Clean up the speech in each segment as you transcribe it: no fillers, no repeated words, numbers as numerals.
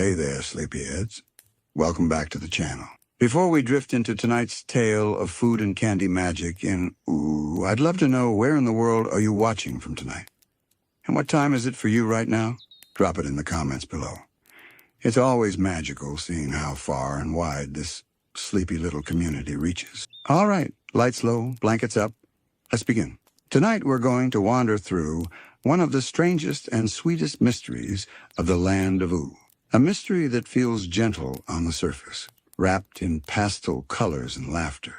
Hey there, sleepyheads. Welcome back to the channel. Before we drift into tonight's tale of food and candy magic in Ooh, I'd love to know, where in the world are you watching from tonight? And what time is it for you right now? Drop it in the comments below. It's always magical seeing how far and wide this sleepy little community reaches. All right, lights low, blankets up. Let's begin. Tonight we're going to wander through one of the strangest and sweetest mysteries of the land of Ooh. A mystery that feels gentle on the surface, wrapped in pastel colors and laughter.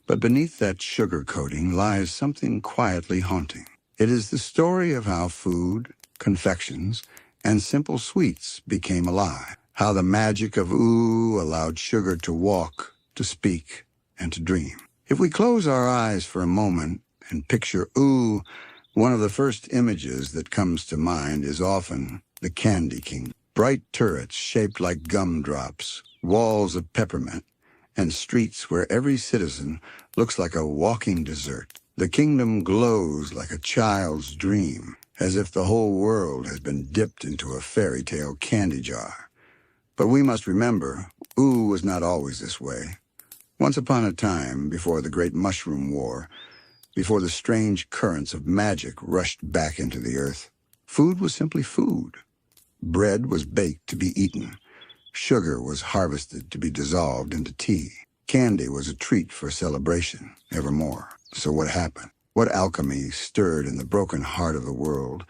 But beneath that sugar coating lies something quietly haunting. It is the story of how food, confections, and simple sweets became alive. How the magic of Ooh allowed sugar to walk, to speak, and to dream. If we close our eyes for a moment and picture Ooh, one of the first images that comes to mind is often the Candy Kingdom. Bright turrets shaped like gumdrops, walls of peppermint, and streets where every citizen looks like a walking dessert. The kingdom glows like a child's dream, as if the whole world has been dipped into a fairy tale candy jar. But we must remember, Ooh was not always this way. Once upon a time, before the Great Mushroom War, before the strange currents of magic rushed back into the earth, food was simply food. Bread was baked to be eaten. Sugar was harvested to be dissolved into tea. Candy was a treat for celebration, evermore. So what happened? What alchemy stirred in the broken heart of the world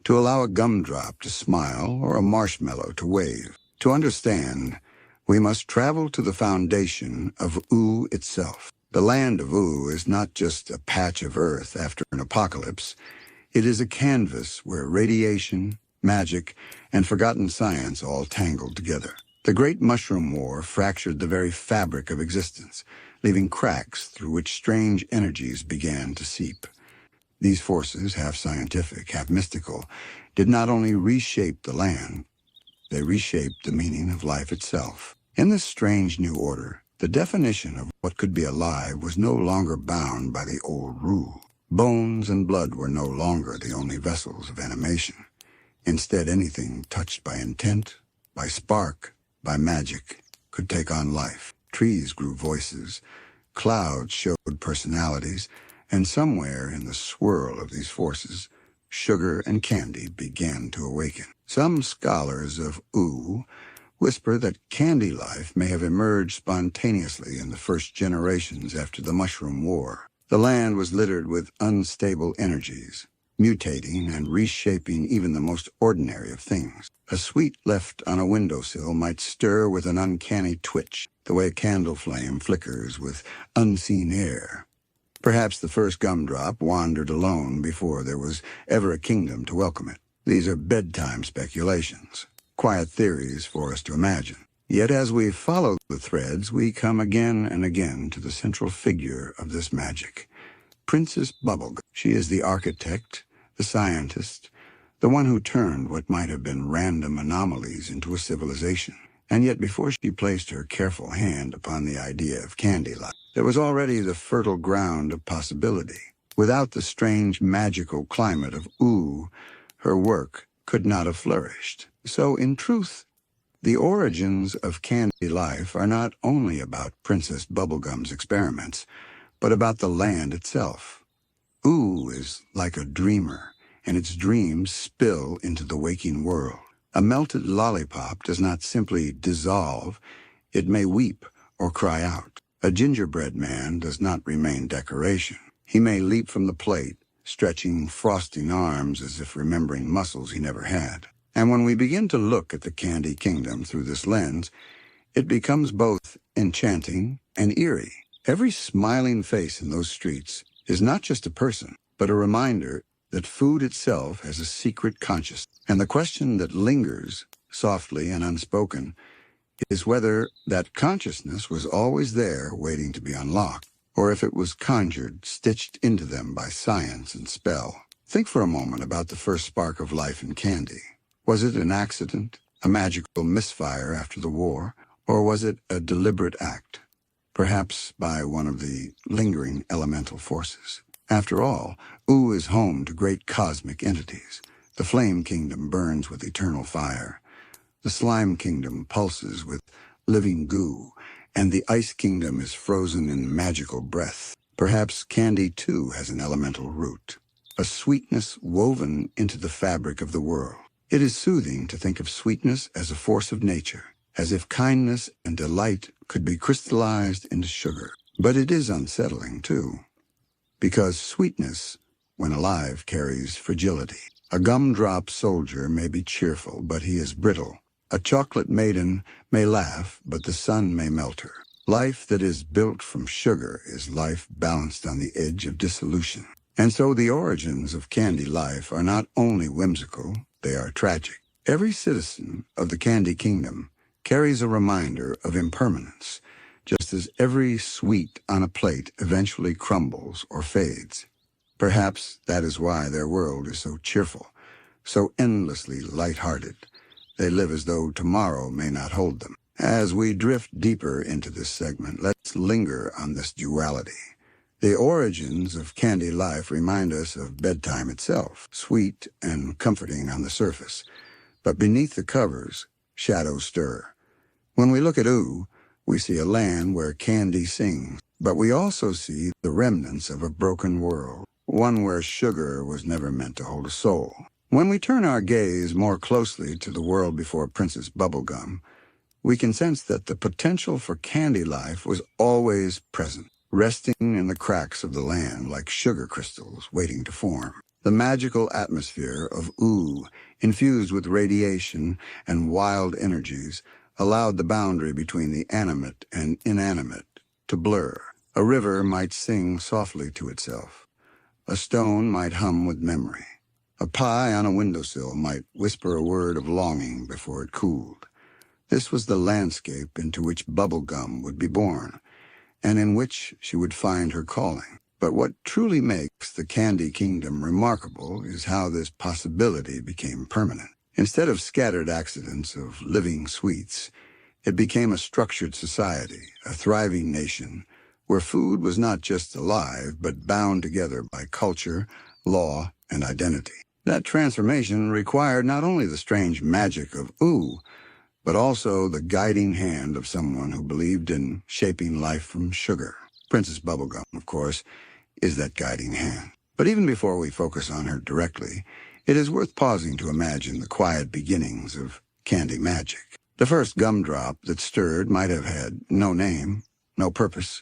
to allow a gumdrop to smile or a marshmallow to wave? To understand, we must travel to the foundation of Ooh itself. The land of Ooh is not just a patch of earth after an apocalypse. It is a canvas where radiation, magic, and forgotten science all tangled together. The Great Mushroom War fractured the very fabric of existence, leaving cracks through which strange energies began to seep. These forces, half scientific, half mystical, did not only reshape the land, they reshaped the meaning of life itself. In this strange new order, the definition of what could be alive was no longer bound by the old rule. Bones and blood were no longer the only vessels of animation. Instead, anything touched by intent, by spark, by magic, could take on life. Trees grew voices, clouds showed personalities, and somewhere in the swirl of these forces, sugar and candy began to awaken. Some scholars of Ooh whisper that candy life may have emerged spontaneously in the first generations after the Mushroom War. The land was littered with unstable energies, mutating and reshaping even the most ordinary of things. A sweet left on a windowsill might stir with an uncanny twitch, the way a candle flame flickers with unseen air. Perhaps the first gumdrop wandered alone before there was ever a kingdom to welcome it. These are bedtime speculations, quiet theories for us to imagine. Yet as we follow the threads, we come again and again to the central figure of this magic, Princess Bubblegum. She is the architect, the scientist, the one who turned what might have been random anomalies into a civilization. And yet before she placed her careful hand upon the idea of candy life, there was already the fertile ground of possibility. Without the strange magical climate of Ooh, her work could not have flourished. So in truth, the origins of candy life are not only about Princess Bubblegum's experiments, but about the land itself. Ooh is like a dreamer, and its dreams spill into the waking world. A melted lollipop does not simply dissolve, it may weep or cry out. A gingerbread man does not remain decoration. He may leap from the plate, stretching frosting arms as if remembering muscles he never had. And when we begin to look at the Candy Kingdom through this lens, it becomes both enchanting and eerie. Every smiling face in those streets is not just a person, but a reminder that food itself has a secret consciousness. And the question that lingers, softly and unspoken, is whether that consciousness was always there waiting to be unlocked, or if it was conjured, stitched into them by science and spell. Think for a moment about the first spark of life in candy. Was it an accident, a magical misfire after the war, or was it a deliberate act, perhaps by one of the lingering elemental forces? After all, Ooh is home to great cosmic entities. The Flame Kingdom burns with eternal fire. The slime kingdom pulses with living goo, and the ice kingdom is frozen in magical breath. Perhaps candy, too, has an elemental root, a sweetness woven into the fabric of the world. It is soothing to think of sweetness as a force of nature, as if kindness and delight could be crystallized into sugar. But it is unsettling, too, because sweetness, when alive, carries fragility. A gumdrop soldier may be cheerful, but he is brittle. A chocolate maiden may laugh, but the sun may melt her. Life that is built from sugar is life balanced on the edge of dissolution. And so the origins of candy life are not only whimsical, they are tragic. Every citizen of the candy kingdom carries a reminder of impermanence, just as every sweet on a plate eventually crumbles or fades. Perhaps that is why their world is so cheerful, so endlessly light-hearted. They live as though tomorrow may not hold them. As we drift deeper into this segment, let's linger on this duality. The origins of candy life remind us of bedtime itself, sweet and comforting on the surface. But beneath the covers, shadows stir. When we look at Ooh, we see a land where candy sings, but we also see the remnants of a broken world, one where sugar was never meant to hold a soul. When we turn our gaze more closely to the world before Princess Bubblegum, we can sense that the potential for candy life was always present, resting in the cracks of the land like sugar crystals waiting to form. The magical atmosphere of Ooh, infused with radiation and wild energies, allowed the boundary between the animate and inanimate to blur. A river might sing softly to itself. A stone might hum with memory. A pie on a windowsill might whisper a word of longing before it cooled. This was the landscape into which Bubblegum would be born, and in which she would find her calling. But what truly makes the Candy Kingdom remarkable is how this possibility became permanent. Instead of scattered accidents of living sweets, it became a structured society, a thriving nation, where food was not just alive, but bound together by culture, law, and identity. That transformation required not only the strange magic of Ooh, but also the guiding hand of someone who believed in shaping life from sugar. Princess Bubblegum, of course, is that guiding hand. But even before we focus on her directly, it is worth pausing to imagine the quiet beginnings of candy magic. The first gumdrop that stirred might have had no name, no purpose,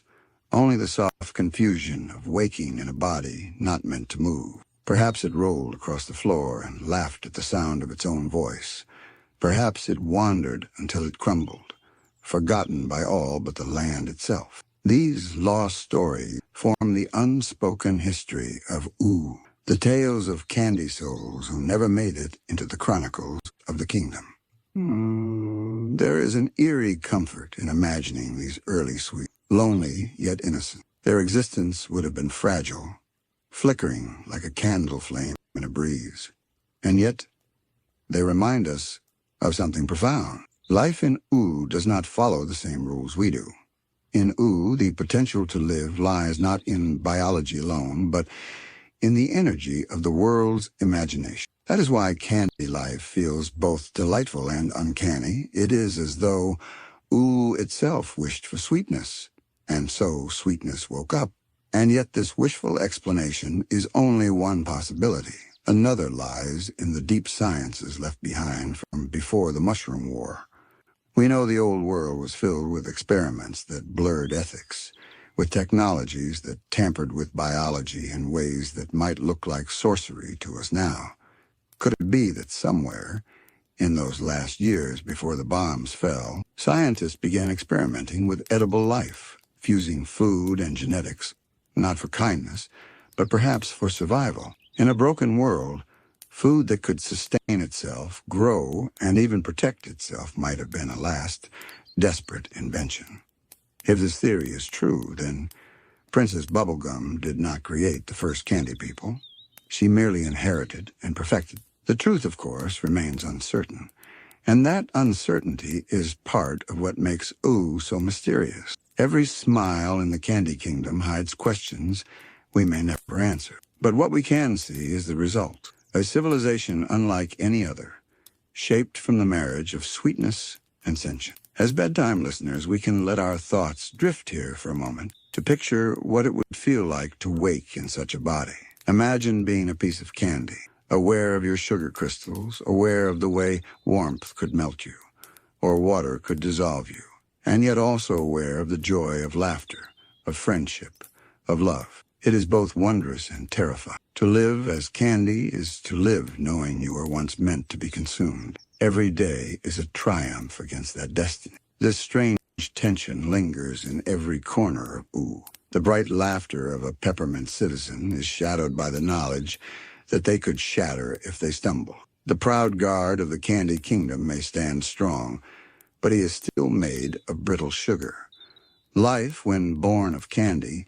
only the soft confusion of waking in a body not meant to move. Perhaps it rolled across the floor and laughed at the sound of its own voice. Perhaps it wandered until it crumbled, forgotten by all but the land itself. These lost stories form the unspoken history of Ooh, the tales of candy souls who never made it into the chronicles of the kingdom. There is an eerie comfort in imagining these early sweets, lonely yet innocent. Their existence would have been fragile, flickering like a candle flame in a breeze. And yet, they remind us of something profound. Life in Ooh does not follow the same rules we do. In Ooh, the potential to live lies not in biology alone, but in the energy of the world's imagination. That is why candy life feels both delightful and uncanny. It is as though Ooh itself wished for sweetness, and so sweetness woke up. And yet this wishful explanation is only one possibility. Another lies in the deep sciences left behind from before the Mushroom War. We know the old world was filled with experiments that blurred ethics, with technologies that tampered with biology in ways that might look like sorcery to us now. Could it be that somewhere, in those last years before the bombs fell, scientists began experimenting with edible life, fusing food and genetics, not for kindness, but perhaps for survival? In a broken world, food that could sustain itself, grow, and even protect itself might have been a last, desperate invention. If this theory is true, then Princess Bubblegum did not create the first candy people. She merely inherited and perfected. The truth, of course, remains uncertain, and that uncertainty is part of what makes Ooh so mysterious. Every smile in the Candy Kingdom hides questions we may never answer. But what we can see is the result. A civilization unlike any other, shaped from the marriage of sweetness and sentience. As bedtime listeners, we can let our thoughts drift here for a moment to picture what it would feel like to wake in such a body. Imagine being a piece of candy, aware of your sugar crystals, aware of the way warmth could melt you, or water could dissolve you, and yet also aware of the joy of laughter, of friendship, of love. It is both wondrous and terrifying. To live as candy is to live knowing you were once meant to be consumed. Every day is a triumph against that destiny. This strange tension lingers in every corner of Ooh. The bright laughter of a peppermint citizen is shadowed by the knowledge that they could shatter if they stumble. The proud guard of the candy kingdom may stand strong, but he is still made of brittle sugar. Life, when born of candy,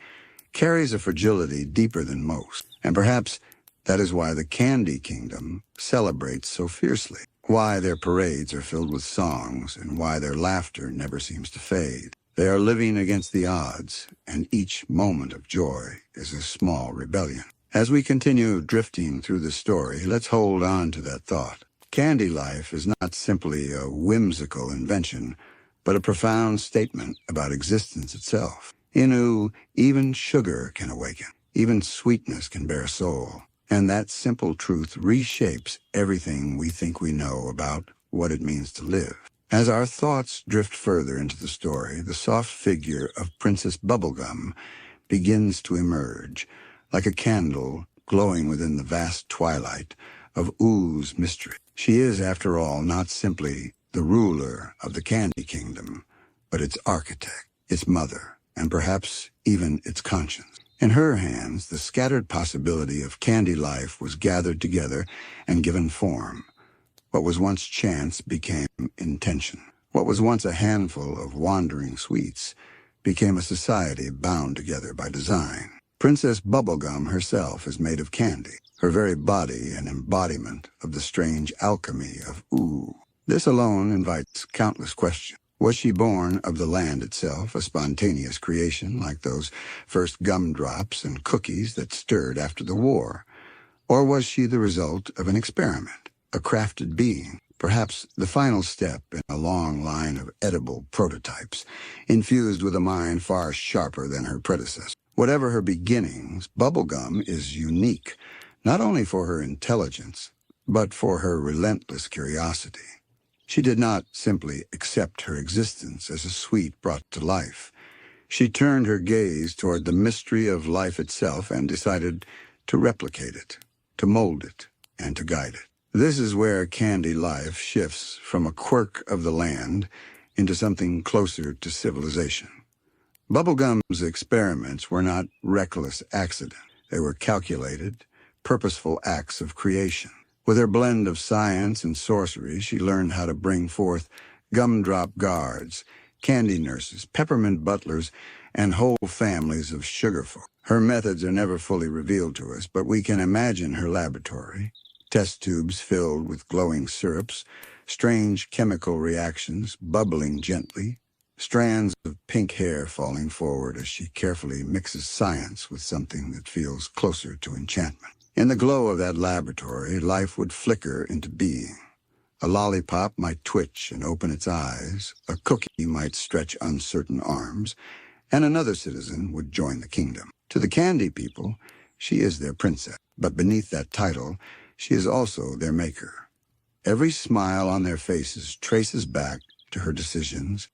carries a fragility deeper than most, and perhaps that is why the candy kingdom celebrates so fiercely, why their parades are filled with songs, and why their laughter never seems to fade. They are living against the odds, and each moment of joy is a small rebellion. As we continue drifting through the story, let's hold on to that thought. Candy life is not simply a whimsical invention, but a profound statement about existence itself. In Ooh, even sugar can awaken. Even sweetness can bear soul. And that simple truth reshapes everything we think we know about what it means to live. As our thoughts drift further into the story, the soft figure of Princess Bubblegum begins to emerge, like a candle glowing within the vast twilight of Ooh's mystery. She is, after all, not simply the ruler of the Candy Kingdom, but its architect, its mother, and perhaps even its conscience. In her hands, the scattered possibility of candy life was gathered together and given form. What was once chance became intention. What was once a handful of wandering sweets became a society bound together by design. Princess Bubblegum herself is made of candy, her very body an embodiment of the strange alchemy of Ooh. This alone invites countless questions. Was she born of the land itself, a spontaneous creation like those first gumdrops and cookies that stirred after the war? Or was she the result of an experiment, a crafted being, perhaps the final step in a long line of edible prototypes, infused with a mind far sharper than her predecessor? Whatever her beginnings, Bubblegum is unique, not only for her intelligence, but for her relentless curiosity. She did not simply accept her existence as a sweet brought to life. She turned her gaze toward the mystery of life itself and decided to replicate it, to mold it, and to guide it. This is where candy life shifts from a quirk of the land into something closer to civilization. Bubblegum's experiments were not reckless accidents. They were calculated, purposeful acts of creation. With her blend of science and sorcery, she learned how to bring forth gumdrop guards, candy nurses, peppermint butlers, and whole families of sugarfolk. Her methods are never fully revealed to us, but we can imagine her laboratory, test tubes filled with glowing syrups, strange chemical reactions bubbling gently, strands of pink hair falling forward as she carefully mixes science with something that feels closer to enchantment. In the glow of that laboratory, life would flicker into being. A lollipop might twitch and open its eyes, a cookie might stretch uncertain arms, and another citizen would join the kingdom. To the candy people, she is their princess, but beneath that title, she is also their maker. Every smile on their faces traces back to her decisions.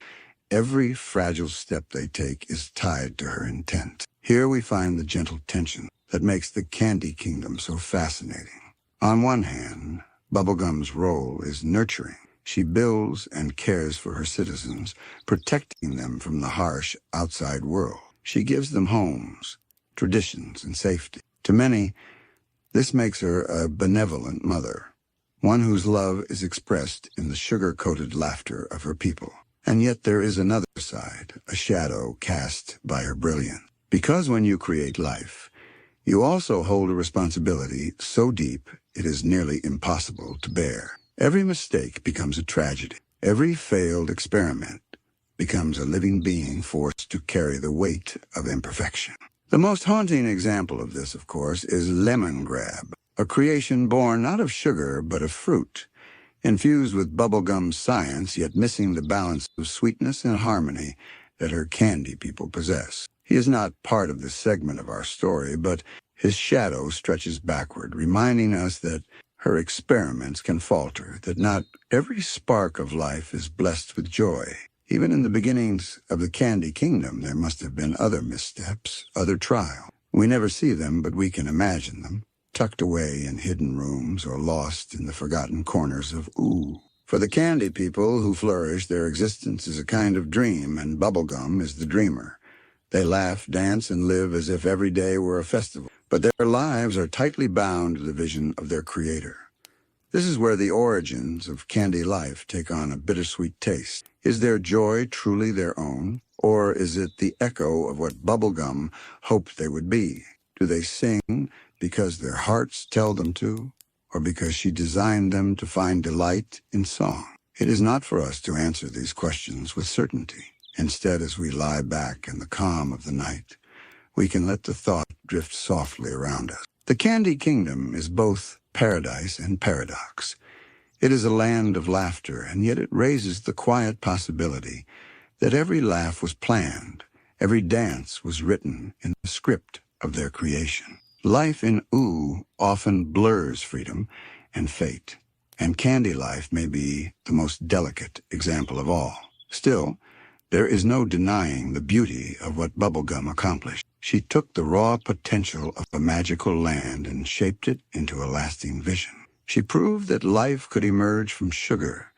Every fragile step they take is tied to her intent. Here we find the gentle tension that makes the Candy Kingdom so fascinating. On one hand, Bubblegum's role is nurturing. She builds and cares for her citizens, protecting them from the harsh outside world. She gives them homes, traditions, and safety. To many, this makes her a benevolent mother, one whose love is expressed in the sugar-coated laughter of her people. And yet there is another side, a shadow cast by her brilliance. Because when you create life, you also hold a responsibility so deep it is nearly impossible to bear. Every mistake becomes a tragedy. Every failed experiment becomes a living being forced to carry the weight of imperfection. The most haunting example of this, of course, is Lemongrab, a creation born not of sugar but of fruit. infused with bubblegum science, yet missing the balance of sweetness and harmony that her candy people possess. He is not part of this segment of our story, but his shadow stretches backward, reminding us that her experiments can falter, that not every spark of life is blessed with joy. Even in the beginnings of the Candy Kingdom, there must have been other missteps, other trials. We never see them, but we can imagine them, tucked away in hidden rooms or lost in the forgotten corners of Ooh. For the candy people who flourish, their existence is a kind of dream, and bubblegum is the dreamer. They laugh, dance, and live as if every day were a festival, but their lives are tightly bound to the vision of their creator. This is where the origins of candy life take on a bittersweet taste. Is their joy truly their own, or is it the echo of what bubblegum hoped they would be? Do they sing because their hearts tell them to, or because she designed them to find delight in song? It is not for us to answer these questions with certainty. Instead, as we lie back in the calm of the night, we can let the thought drift softly around us. The Candy Kingdom is both paradise and paradox. It is a land of laughter, and yet it raises the quiet possibility that every laugh was planned, every dance was written in the script of their creation. Life in Ooh often blurs freedom and fate, and candy life may be the most delicate example of all. Still, there is no denying the beauty of what bubblegum accomplished. She took the raw potential of a magical land and shaped it into a lasting vision. She proved that life could emerge from sugar,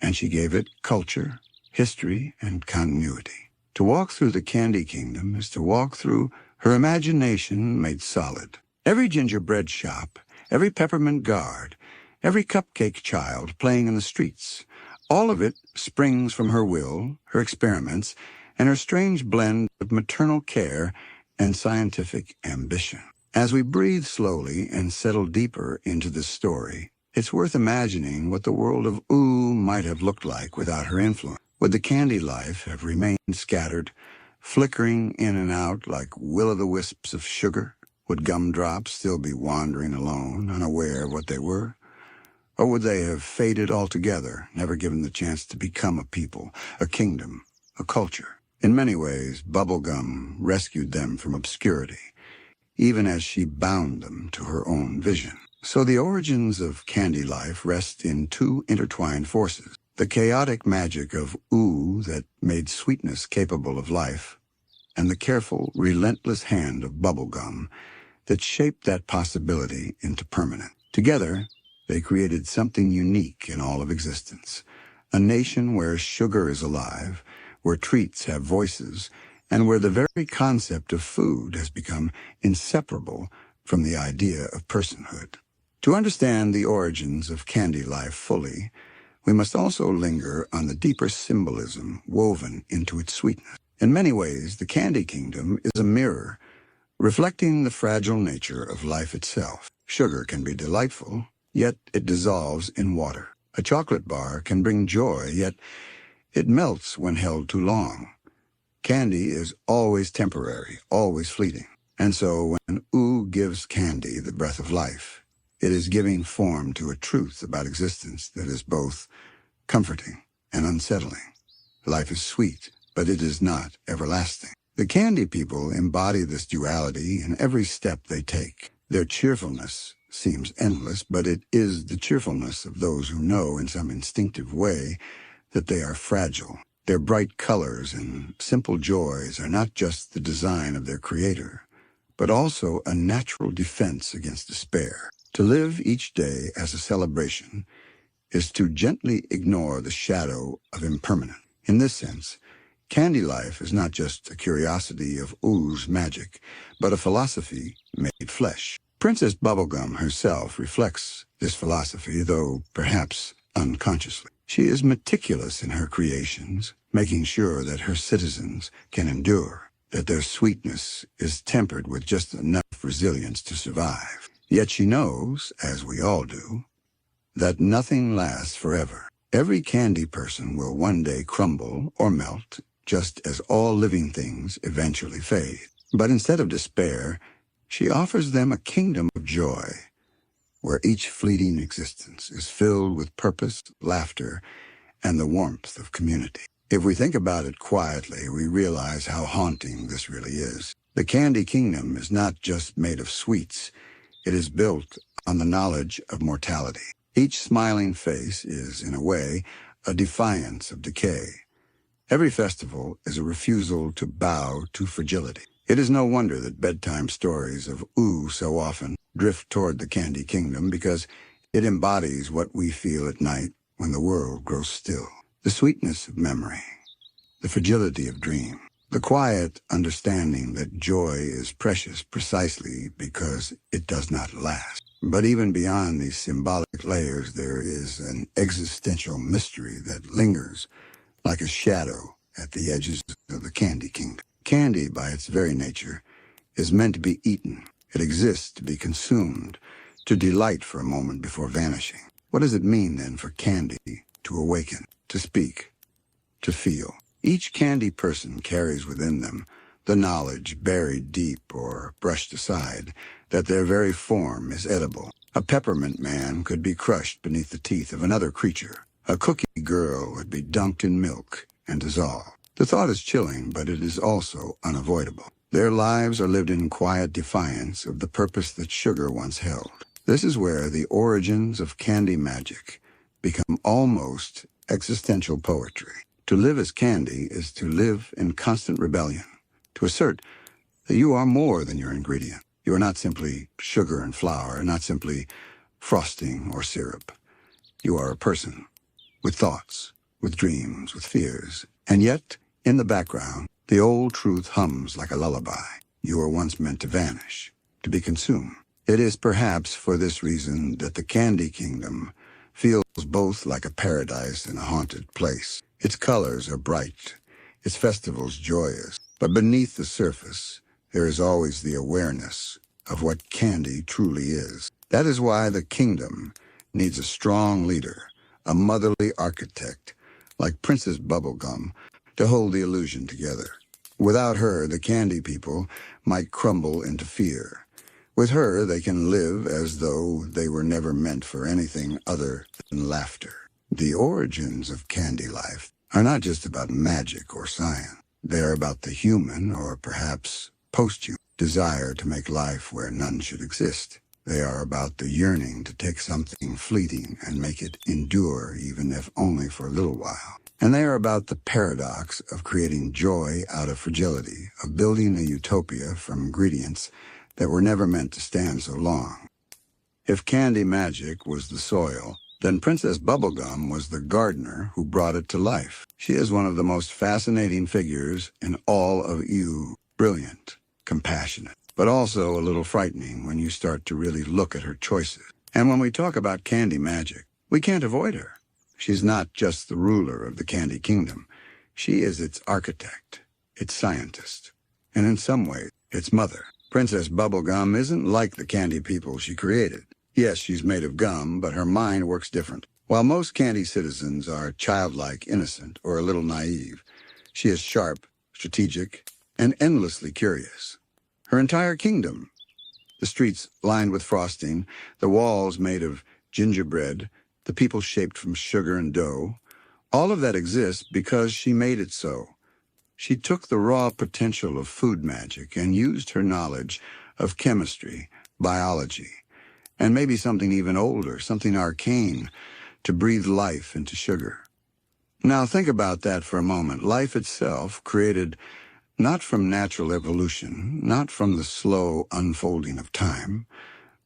and she gave it culture, history, and continuity. To walk through the Candy Kingdom is to walk through her imagination made solid. Every gingerbread shop, every peppermint guard, every cupcake child playing in the streets, all of it springs from her will, her experiments, and her strange blend of maternal care and scientific ambition. As we breathe slowly and settle deeper into this story, it's worth imagining what the world of Ooh might have looked like without her influence. Would the candy life have remained scattered, flickering in and out like will-o'-the-wisps of sugar? Would gumdrops still be wandering alone, unaware of what they were? Or would they have faded altogether, never given the chance to become a people, a kingdom, a culture? In many ways, bubblegum rescued them from obscurity, even as she bound them to her own vision. So the origins of candy life rest in two intertwined forces: the chaotic magic of Ooh that made sweetness capable of life, and the careful, relentless hand of bubblegum that shaped that possibility into permanence. Together, they created something unique in all of existence, a nation where sugar is alive, where treats have voices, and where the very concept of food has become inseparable from the idea of personhood. To understand the origins of candy life fully, we must also linger on the deeper symbolism woven into its sweetness. In many ways, the Candy Kingdom is a mirror, reflecting the fragile nature of life itself. Sugar can be delightful, yet it dissolves in water. A chocolate bar can bring joy, yet it melts when held too long. Candy is always temporary, always fleeting. And so when Ooh gives candy the breath of life, it is giving form to a truth about existence that is both comforting and unsettling. Life is sweet, but it is not everlasting. The candy people embody this duality in every step they take. Their cheerfulness seems endless, but it is the cheerfulness of those who know in some instinctive way that they are fragile. Their bright colors and simple joys are not just the design of their creator, but also a natural defense against despair. To live each day as a celebration is to gently ignore the shadow of impermanence. In this sense, candy life is not just a curiosity of Ooh's magic, but a philosophy made flesh. Princess Bubblegum herself reflects this philosophy, though perhaps unconsciously. She is meticulous in her creations, making sure that her citizens can endure, that their sweetness is tempered with just enough resilience to survive. Yet she knows, as we all do, that nothing lasts forever. Every candy person will one day crumble or melt, just as all living things eventually fade. But instead of despair, she offers them a kingdom of joy, where each fleeting existence is filled with purpose, laughter, and the warmth of community. If we think about it quietly, we realize how haunting this really is. The Candy Kingdom is not just made of sweets. It is built on the knowledge of mortality. Each smiling face is, in a way, a defiance of decay. Every festival is a refusal to bow to fragility. It is no wonder that bedtime stories of ooh so often drift toward the Candy Kingdom, because it embodies what we feel at night when the world grows still. The sweetness of memory, the fragility of dream, the quiet understanding that joy is precious precisely because it does not last. But even beyond these symbolic layers, there is an existential mystery that lingers like a shadow at the edges of the Candy Kingdom. Candy, by its very nature, is meant to be eaten. It exists to be consumed, to delight for a moment before vanishing. What does it mean, then, for candy to awaken, to speak, to feel? Each candy person carries within them the knowledge, buried deep or brushed aside, that their very form is edible. A peppermint man could be crushed beneath the teeth of another creature. A cookie girl would be dunked in milk and dissolved. The thought is chilling, but it is also unavoidable. Their lives are lived in quiet defiance of the purpose that sugar once held. This is where the origins of candy magic become almost existential poetry. To live as candy is to live in constant rebellion, to assert that you are more than your ingredient. You are not simply sugar and flour, not simply frosting or syrup. You are a person with thoughts, with dreams, with fears. And yet, in the background, the old truth hums like a lullaby. You were once meant to vanish, to be consumed. It is perhaps for this reason that the Candy Kingdom feels both like a paradise and a haunted place. Its colors are bright, its festivals joyous, but beneath the surface, there is always the awareness of what candy truly is. That is why the kingdom needs a strong leader, a motherly architect, like Princess Bubblegum, to hold the illusion together. Without her, the candy people might crumble into fear. With her, they can live as though they were never meant for anything other than laughter. The origins of candy life are not just about magic or science. They are about the human, or perhaps post-human, desire to make life where none should exist. They are about the yearning to take something fleeting and make it endure, even if only for a little while. And they are about the paradox of creating joy out of fragility, of building a utopia from ingredients that were never meant to stand so long. If candy magic was the soil, then Princess Bubblegum was the gardener who brought it to life. She is one of the most fascinating figures in all of you. Brilliant, compassionate, but also a little frightening when you start to really look at her choices. And when we talk about candy magic, we can't avoid her. She's not just the ruler of the Candy Kingdom. She is its architect, its scientist, and in some ways, its mother. Princess Bubblegum isn't like the candy people she created. Yes, she's made of gum, but her mind works different. While most candy citizens are childlike, innocent, or a little naive, she is sharp, strategic, and endlessly curious. Her entire kingdom, the streets lined with frosting, the walls made of gingerbread, the people shaped from sugar and dough, all of that exists because she made it so. She took the raw potential of food magic and used her knowledge of chemistry, biology, and maybe something even older, something arcane, to breathe life into sugar. Now think about that for a moment. Life itself, created not from natural evolution, not from the slow unfolding of time,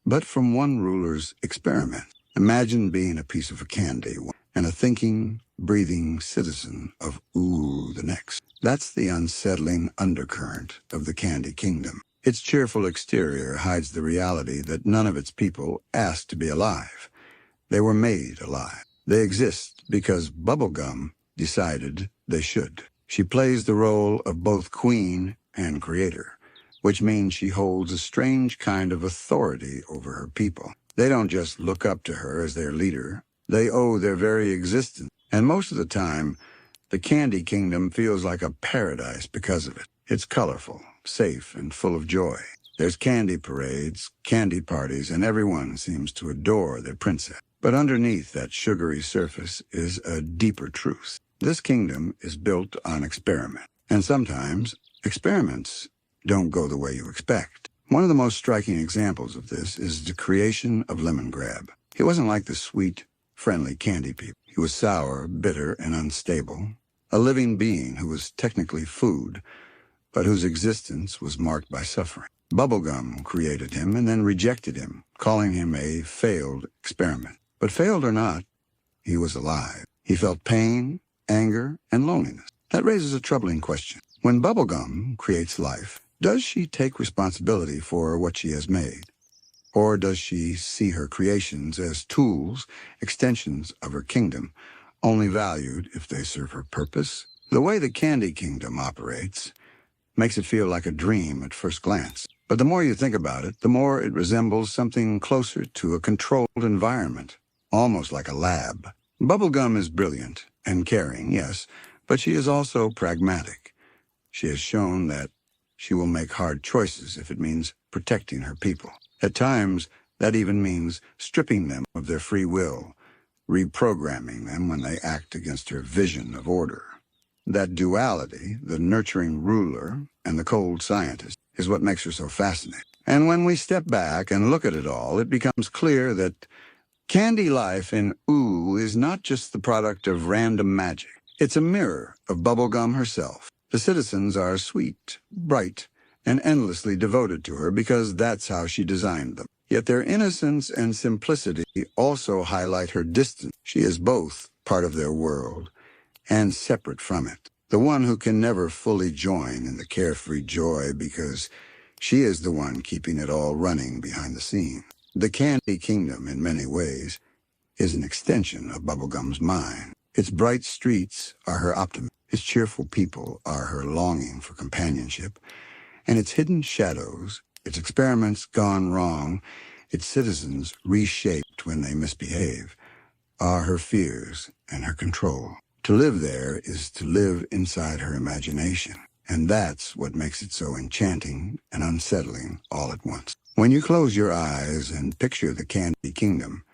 but from one ruler's experiment. Imagine being a piece of a candy and a thinking, breathing citizen of ooh the next. That's the unsettling undercurrent of the Candy Kingdom. Its cheerful exterior hides the reality that none of its people asked to be alive. They were made alive. They exist because Bubblegum decided they should. She plays the role of both queen and creator, which means she holds a strange kind of authority over her people. They don't just look up to her as their leader. They owe their very existence. And most of the time, the Candy Kingdom feels like a paradise because of it. It's colorful, safe, and full of joy. There's candy parades, candy parties, and everyone seems to adore their princess. But underneath that sugary surface is a deeper truth. This kingdom is built on experiment, and sometimes experiments don't go the way you expect. One of the most striking examples of this is the creation of Lemongrab. He wasn't like the sweet, friendly candy people. He was sour, bitter, and unstable, a living being who was technically food, but whose existence was marked by suffering. Bubblegum created him and then rejected him, calling him a failed experiment. But failed or not, he was alive. He felt pain, anger, and loneliness. That raises a troubling question. When Bubblegum creates life, does she take responsibility for what she has made? Or does she see her creations as tools, extensions of her kingdom, only valued if they serve her purpose? The way the Candy Kingdom operates makes it feel like a dream at first glance. But the more you think about it, the more it resembles something closer to a controlled environment, almost like a lab. Bubblegum is brilliant and caring, yes, but she is also pragmatic. She has shown that she will make hard choices if it means protecting her people. At times, that even means stripping them of their free will, reprogramming them when they act against her vision of order. That duality, the nurturing ruler and the cold scientist, is what makes her so fascinating. And when we step back and look at it all, it becomes clear that candy life in Ooh is not just the product of random magic. It's a mirror of Bubblegum herself. The citizens are sweet, bright, and endlessly devoted to her because that's how she designed them. Yet their innocence and simplicity also highlight her distance. She is both part of their world and separate from it. The one who can never fully join in the carefree joy because she is the one keeping it all running behind the scenes. The Candy Kingdom, in many ways, is an extension of Bubblegum's mind. Its bright streets are her optimism. Its cheerful people are her longing for companionship. And its hidden shadows, its experiments gone wrong, its citizens reshaped when they misbehave, are her fears and her control. To live there is to live inside her imagination. And that's what makes it so enchanting and unsettling all at once. When you close your eyes and picture the Candy Kingdom,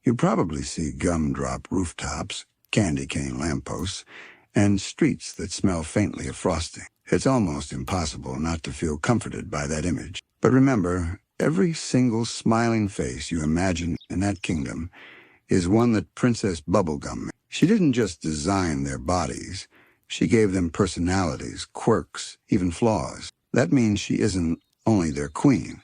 you probably see gumdrop rooftops, candy cane lampposts, and streets that smell faintly of frosting. It's almost impossible not to feel comforted by that image. But remember, every single smiling face you imagine in that kingdom is one that Princess Bubblegum made. She didn't just design their bodies. She gave them personalities, quirks, even flaws. That means she isn't only their queen.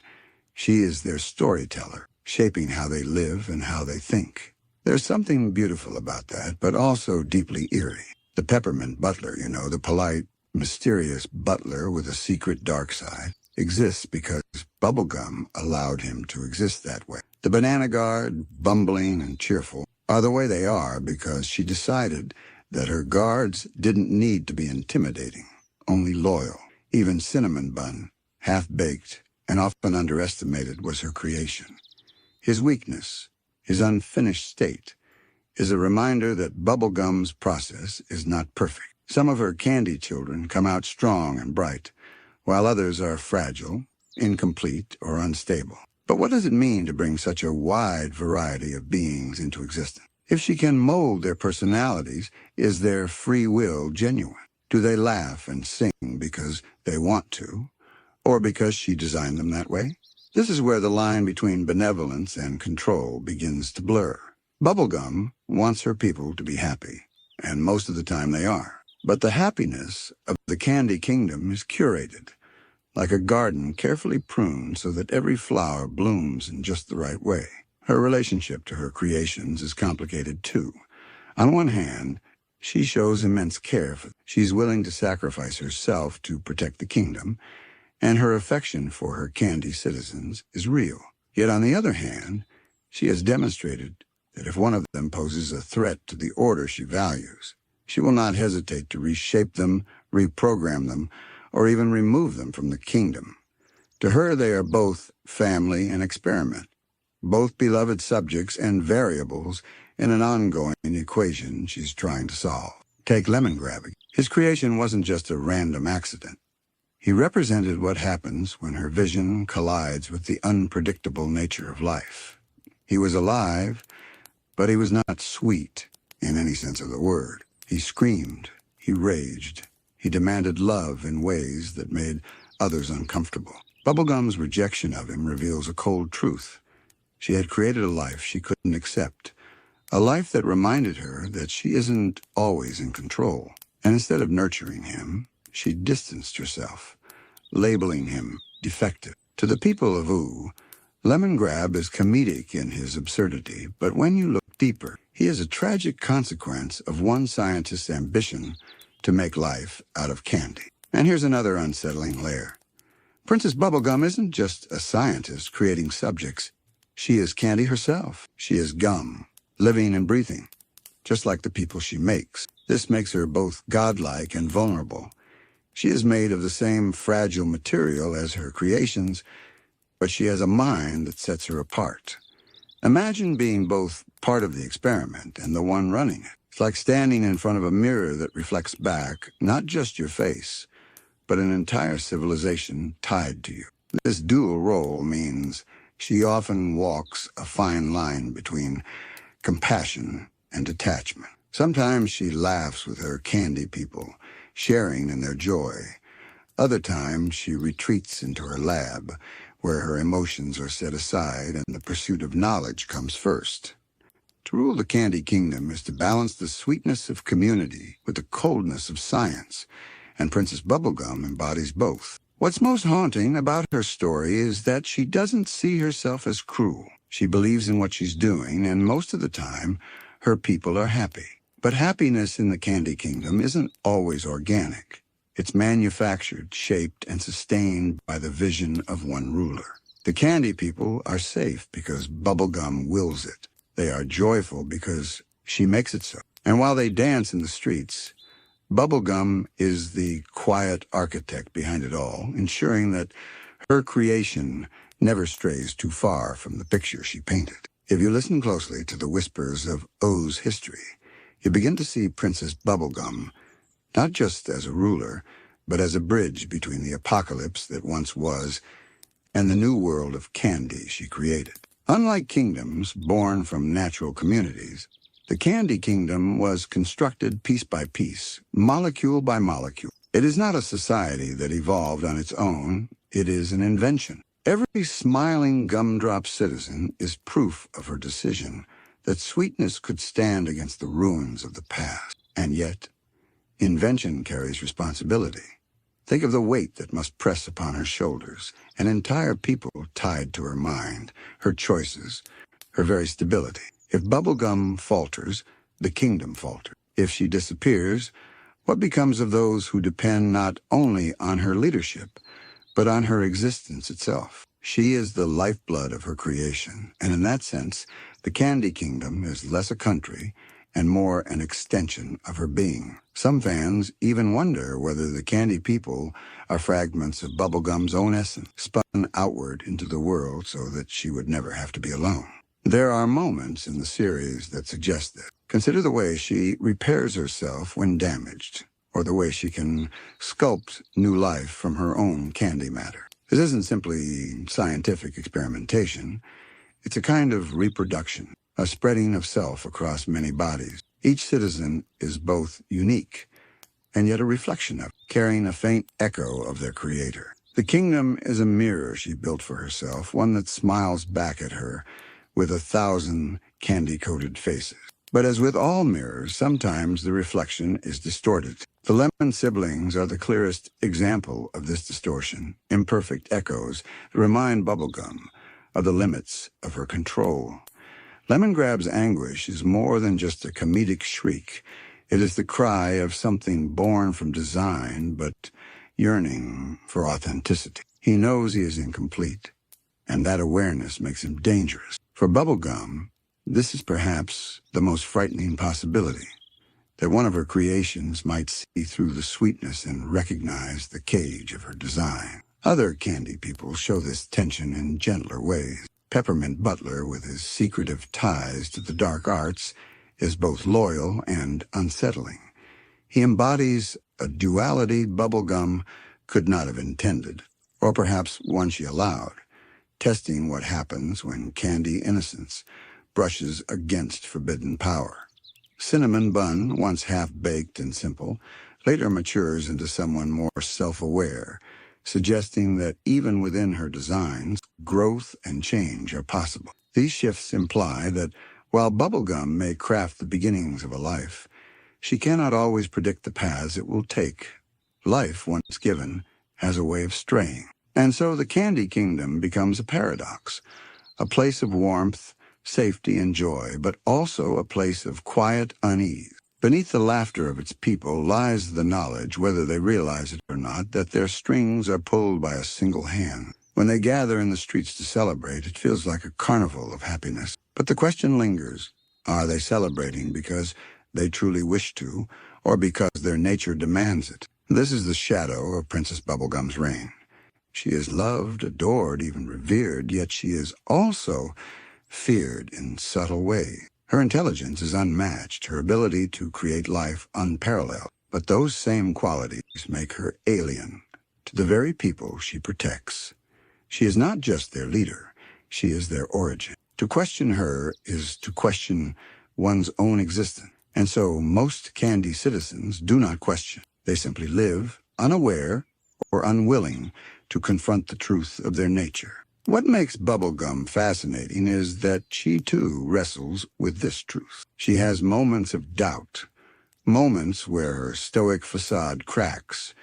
She is their storyteller, shaping how they live and how they think. There's something beautiful about that, but also deeply eerie. The peppermint butler, the polite, mysterious butler with a secret dark side, exists because Bubblegum allowed him to exist that way. The banana guard, bumbling and cheerful, are the way they are because she decided that her guards didn't need to be intimidating, only loyal. Even Cinnamon Bun, half-baked and often underestimated, was her creation. His weakness, his unfinished state, is a reminder that Bubblegum's process is not perfect. Some of her candy children come out strong and bright, while others are fragile, incomplete, or unstable. But what does it mean to bring such a wide variety of beings into existence? If she can mold their personalities, is their free will genuine? Do they laugh and sing because they want to, or because she designed them that way? This is where the line between benevolence and control begins to blur. Bubblegum wants her people to be happy, and most of the time they are. But the happiness of the Candy Kingdom is curated, like a garden carefully pruned so that every flower blooms in just the right way. Her relationship to her creations is complicated too. On one hand, she shows immense care for them. She's willing to sacrifice herself to protect the kingdom, and her affection for her candy citizens is real. Yet on the other hand, she has demonstrated that if one of them poses a threat to the order she values, she will not hesitate to reshape them, reprogram them, or even remove them from the kingdom. To her, they are both family and experiment, both beloved subjects and variables in an ongoing equation she's trying to solve. Take Lemongrab. His creation wasn't just a random accident. He represented what happens when her vision collides with the unpredictable nature of life. He was alive, but he was not sweet in any sense of the word. He screamed, he raged, he demanded love in ways that made others uncomfortable. Bubblegum's rejection of him reveals a cold truth. She had created a life she couldn't accept, a life that reminded her that she isn't always in control. And instead of nurturing him, she distanced herself, labeling him defective. To the people of Ooh, Lemongrab is comedic in his absurdity, but when you look deeper, he is a tragic consequence of one scientist's ambition to make life out of candy. And here's another unsettling layer. Princess Bubblegum isn't just a scientist creating subjects. She is candy herself. She is gum, living and breathing, just like the people she makes. This makes her both godlike and vulnerable. She is made of the same fragile material as her creations, but she has a mind that sets her apart. Imagine being both part of the experiment and the one running it. It's like standing in front of a mirror that reflects back not just your face, but an entire civilization tied to you. This dual role means she often walks a fine line between compassion and detachment. Sometimes she laughs with her candy people, sharing in their joy. Other times she retreats into her lab, where her emotions are set aside and the pursuit of knowledge comes first. To rule the Candy Kingdom is to balance the sweetness of community with the coldness of science, and Princess Bubblegum embodies both. What's most haunting about her story is that she doesn't see herself as cruel. She believes in what she's doing, and most of the time, her people are happy. But happiness in the Candy Kingdom isn't always organic. It's manufactured, shaped, and sustained by the vision of one ruler. The candy people are safe because Bubblegum wills it. They are joyful because she makes it so. And while they dance in the streets, Bubblegum is the quiet architect behind it all, ensuring that her creation never strays too far from the picture she painted. If you listen closely to the whispers of Ooh's history, you begin to see Princess Bubblegum not just as a ruler, but as a bridge between the apocalypse that once was and the new world of candy she created. Unlike kingdoms born from natural communities, the Candy Kingdom was constructed piece by piece, molecule by molecule. It is not a society that evolved on its own. It is an invention. Every smiling gumdrop citizen is proof of her decision that sweetness could stand against the ruins of the past. And yet, invention carries responsibility. Think of the weight that must press upon her shoulders, an entire people tied to her mind, her choices, her very stability. If Bubblegum falters, the kingdom falters. If she disappears, what becomes of those who depend not only on her leadership, but on her existence itself? She is the lifeblood of her creation, and in that sense, the Candy Kingdom is less a country and more an extension of her being. Some fans even wonder whether the candy people are fragments of Bubblegum's own essence, spun outward into the world so that she would never have to be alone. There are moments in the series that suggest this. Consider the way she repairs herself when damaged, or the way she can sculpt new life from her own candy matter. This isn't simply scientific experimentation. It's a kind of reproduction, a spreading of self across many bodies. Each citizen is both unique and yet a reflection of, carrying a faint echo of their creator. The kingdom is a mirror she built for herself, one that smiles back at her with 1,000 candy-coated faces. But as with all mirrors, sometimes the reflection is distorted. The Lemon siblings are the clearest example of this distortion, imperfect echoes that remind Bubblegum of the limits of her control. Lemongrab's anguish is more than just a comedic shriek. It is the cry of something born from design, but yearning for authenticity. He knows he is incomplete, and that awareness makes him dangerous. For Bubblegum, this is perhaps the most frightening possibility, that one of her creations might see through the sweetness and recognize the cage of her design. Other candy people show this tension in gentler ways. Peppermint Butler, with his secretive ties to the dark arts, is both loyal and unsettling. He embodies a duality Bubblegum could not have intended, or perhaps one she allowed, testing what happens when candy innocence brushes against forbidden power. Cinnamon Bun, once half-baked and simple, later matures into someone more self-aware, suggesting that even within her designs, growth and change are possible. These shifts imply that while Bubblegum may craft the beginnings of a life, she cannot always predict the paths it will take. Life, once given, has a way of straying. And so the Candy Kingdom becomes a paradox, a place of warmth, safety, and joy, but also a place of quiet unease. Beneath the laughter of its people lies the knowledge, whether they realize it or not, that their strings are pulled by a single hand. When they gather in the streets to celebrate, it feels like a carnival of happiness. But the question lingers, are they celebrating because they truly wish to, or because their nature demands it? This is the shadow of Princess Bubblegum's reign. She is loved, adored, even revered, yet she is also feared in subtle ways. Her intelligence is unmatched, her ability to create life unparalleled. But those same qualities make her alien to the very people she protects. She is not just their leader, she is their origin. To question her is to question one's own existence. And so most Candy citizens do not question. They simply live, unaware or unwilling to confront the truth of their nature. What makes Bubblegum fascinating is that she, too, wrestles with this truth. She has moments of doubt, moments where her stoic facade cracks,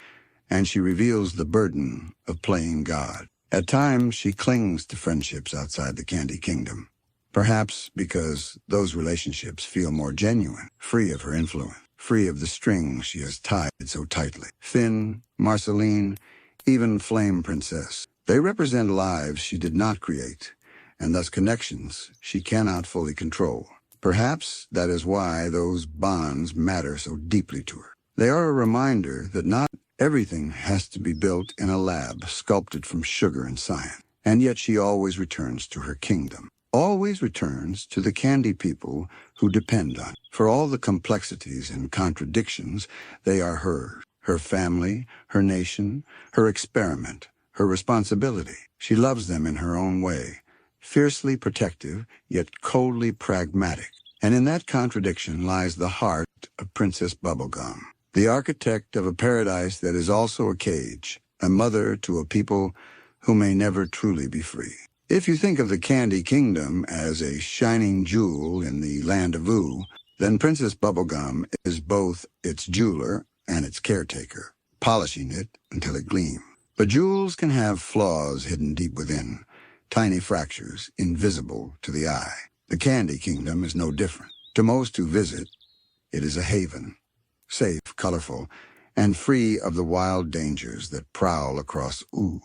and she reveals the burden of playing God. At times, she clings to friendships outside the Candy Kingdom, perhaps because those relationships feel more genuine, free of her influence, free of the strings she has tied so tightly. Finn, Marceline, even Flame Princess. They represent lives she did not create, and thus connections she cannot fully control. Perhaps that is why those bonds matter so deeply to her. They are a reminder that not everything has to be built in a lab, sculpted from sugar and science. And yet she always returns to her kingdom, always returns to the Candy people who depend on her. For all the complexities and contradictions, they are hers. Her family, her nation, her experiment, her responsibility. She loves them in her own way, fiercely protective, yet coldly pragmatic. And in that contradiction lies the heart of Princess Bubblegum, the architect of a paradise that is also a cage, a mother to a people who may never truly be free. If you think of the Candy Kingdom as a shining jewel in the land of Ooh, then Princess Bubblegum is both its jeweler and its caretaker, polishing it until it gleams. But jewels can have flaws hidden deep within, tiny fractures invisible to the eye. The Candy Kingdom is no different. To most who visit, it is a haven, safe, colorful, and free of the wild dangers that prowl across Ooh.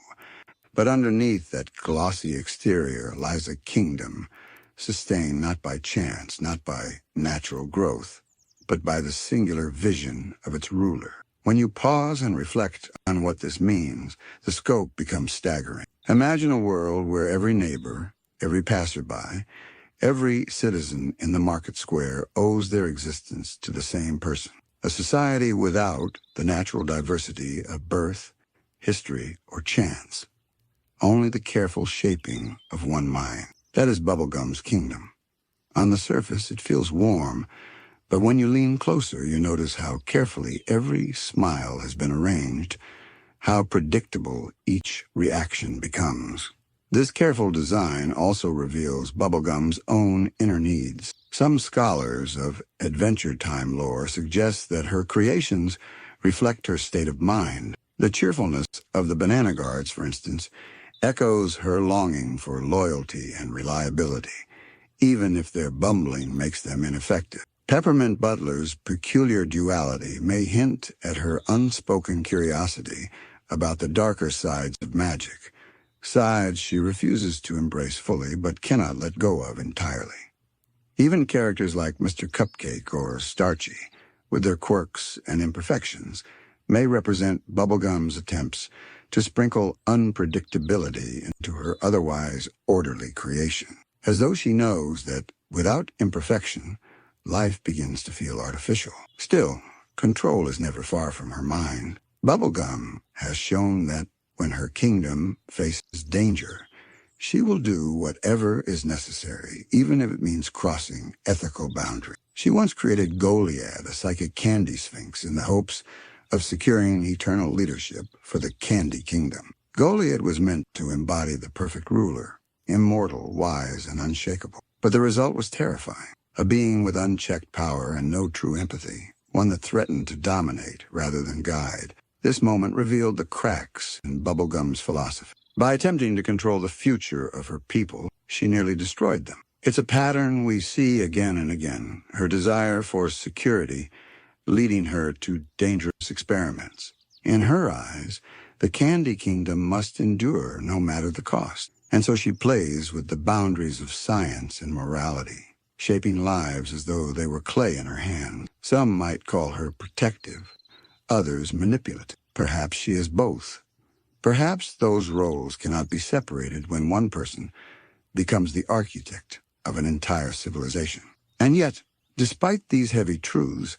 But underneath that glossy exterior lies a kingdom sustained not by chance, not by natural growth, but by the singular vision of its ruler. When you pause and reflect on what this means, the scope becomes staggering. Imagine a world where every neighbor, every passerby, every citizen in the market square owes their existence to the same person. A society without the natural diversity of birth, history, or chance. Only the careful shaping of one mind. That is Bubblegum's kingdom. On the surface, it feels warm, but when you lean closer, you notice how carefully every smile has been arranged, how predictable each reaction becomes. This careful design also reveals Bubblegum's own inner needs. Some scholars of Adventure Time lore suggest that her creations reflect her state of mind. The cheerfulness of the banana guards, for instance, echoes her longing for loyalty and reliability, even if their bumbling makes them ineffective. Peppermint Butler's peculiar duality may hint at her unspoken curiosity about the darker sides of magic, sides she refuses to embrace fully but cannot let go of entirely. Even characters like Mr. Cupcake or Starchy, with their quirks and imperfections, may represent Bubblegum's attempts to sprinkle unpredictability into her otherwise orderly creation, as though she knows that without imperfection, life begins to feel artificial. Still, control is never far from her mind. Bubblegum has shown that when her kingdom faces danger, she will do whatever is necessary, even if it means crossing ethical boundaries. She once created Goliad, a psychic candy sphinx, in the hopes of securing eternal leadership for the Candy Kingdom. Goliad was meant to embody the perfect ruler, immortal, wise, and unshakable. But the result was terrifying. A being with unchecked power and no true empathy, one that threatened to dominate rather than guide. This moment revealed the cracks in Bubblegum's philosophy. By attempting to control the future of her people, she nearly destroyed them. It's a pattern we see again and again, her desire for security leading her to dangerous experiments. In her eyes, the Candy Kingdom must endure no matter the cost, and so she plays with the boundaries of science and morality, shaping lives as though they were clay in her hands. Some might call her protective, others manipulative. Perhaps she is both. Perhaps those roles cannot be separated when one person becomes the architect of an entire civilization. And yet, despite these heavy truths,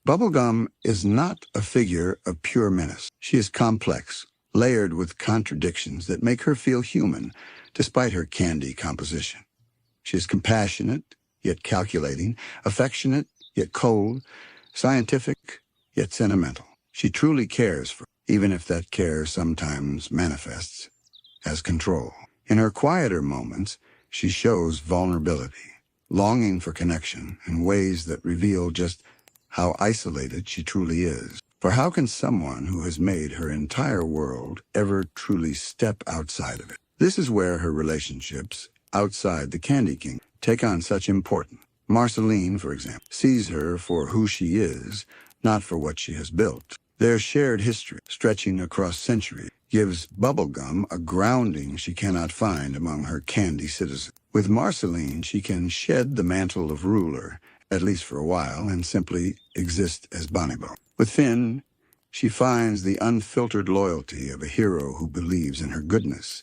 Bubblegum is not a figure of pure menace. She is complex, layered with contradictions that make her feel human, despite her candy composition. She is compassionate, yet calculating, affectionate, yet cold, scientific, yet sentimental. She truly cares for, even if that care sometimes manifests as control. In her quieter moments, she shows vulnerability, longing for connection in ways that reveal just how isolated she truly is. For how can someone who has made her entire world ever truly step outside of it? This is where her relationships outside the Candy King take on such importance. Marceline, for example, sees her for who she is, not for what she has built. Their shared history, stretching across centuries, gives Bubblegum a grounding she cannot find among her candy citizens. With Marceline, she can shed the mantle of ruler, at least for a while, and simply exist as Bonnibo. With Finn, she finds the unfiltered loyalty of a hero who believes in her goodness,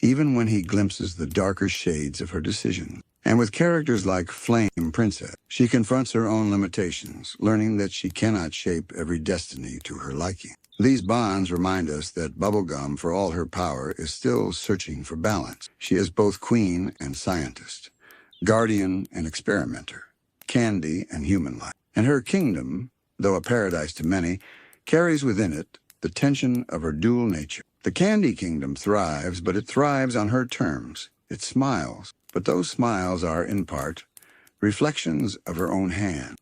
even when he glimpses the darker shades of her decisions. And with characters like Flame Princess, she confronts her own limitations, learning that she cannot shape every destiny to her liking. These bonds remind us that Bubblegum, for all her power, is still searching for balance. She is both queen and scientist, guardian and experimenter, candy and human life. And her kingdom, though a paradise to many, carries within it the tension of her dual nature. The Candy Kingdom thrives, but it thrives on her terms. It smiles, but those smiles are, in part, reflections of her own hand.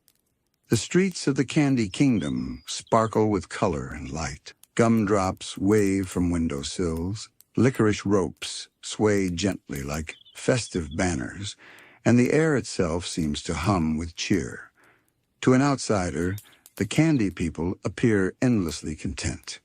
The streets of the Candy Kingdom sparkle with color and light. Gumdrops wave from windowsills, licorice ropes sway gently like festive banners, and the air itself seems to hum with cheer. To an outsider, the Candy People appear endlessly content,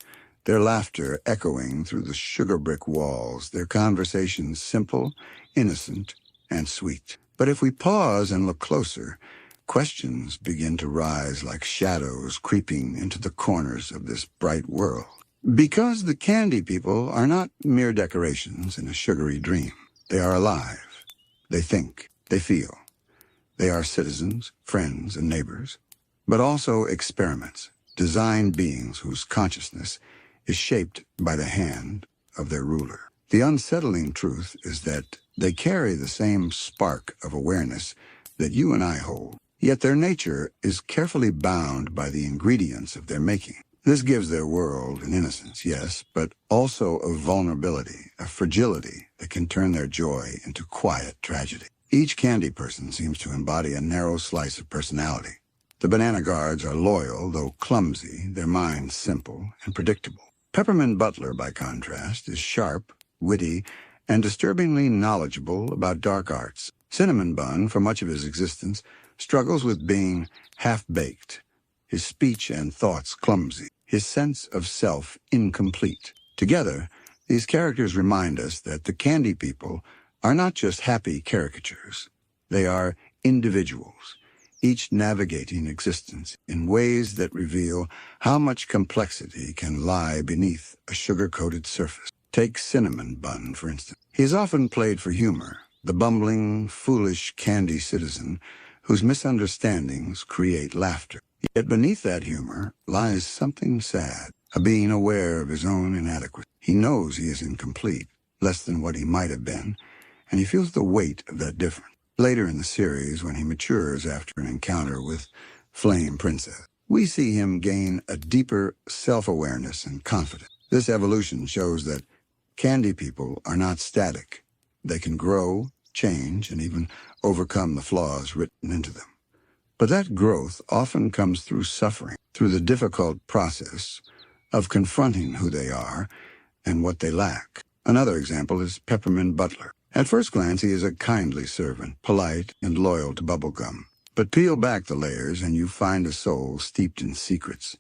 their laughter echoing through the sugar brick walls, their conversations simple, innocent, and sweet. But if we pause and look closer, questions begin to rise like shadows creeping into the corners of this bright world. Because the Candy People are not mere decorations in a sugary dream. They are alive. They think. They feel. They are citizens, friends, and neighbors, but also experiments, designed beings whose consciousness is shaped by the hand of their ruler. The unsettling truth is that they carry the same spark of awareness that you and I hold, yet their nature is carefully bound by the ingredients of their making. This gives their world an innocence, yes, but also a vulnerability, a fragility that can turn their joy into quiet tragedy. Each candy person seems to embody a narrow slice of personality. The banana guards are loyal, though clumsy, their minds simple and predictable. Peppermint Butler, by contrast, is sharp, witty, and disturbingly knowledgeable about dark arts. Cinnamon Bun, for much of his existence, struggles with being half-baked, his speech and thoughts clumsy, his sense of self incomplete. Together, these characters remind us that the Candy People are not just happy caricatures. They are individuals, each navigating existence in ways that reveal how much complexity can lie beneath a sugar-coated surface. Take Cinnamon Bun, for instance. He is often played for humor, the bumbling, foolish candy citizen whose misunderstandings create laughter. Yet beneath that humor lies something sad, a being aware of his own inadequacy. He knows he is incomplete, less than what he might have been, and he feels the weight of that difference. Later in the series, when he matures after an encounter with Flame Princess, we see him gain a deeper self-awareness and confidence. This evolution shows that candy people are not static. They can grow, change, and even overcome the flaws written into them. But that growth often comes through suffering, through the difficult process of confronting who they are and what they lack. Another example is Peppermint Butler. At first glance, he is a kindly servant, polite and loyal to Bubblegum. But peel back the layers and you find a soul steeped in secrets.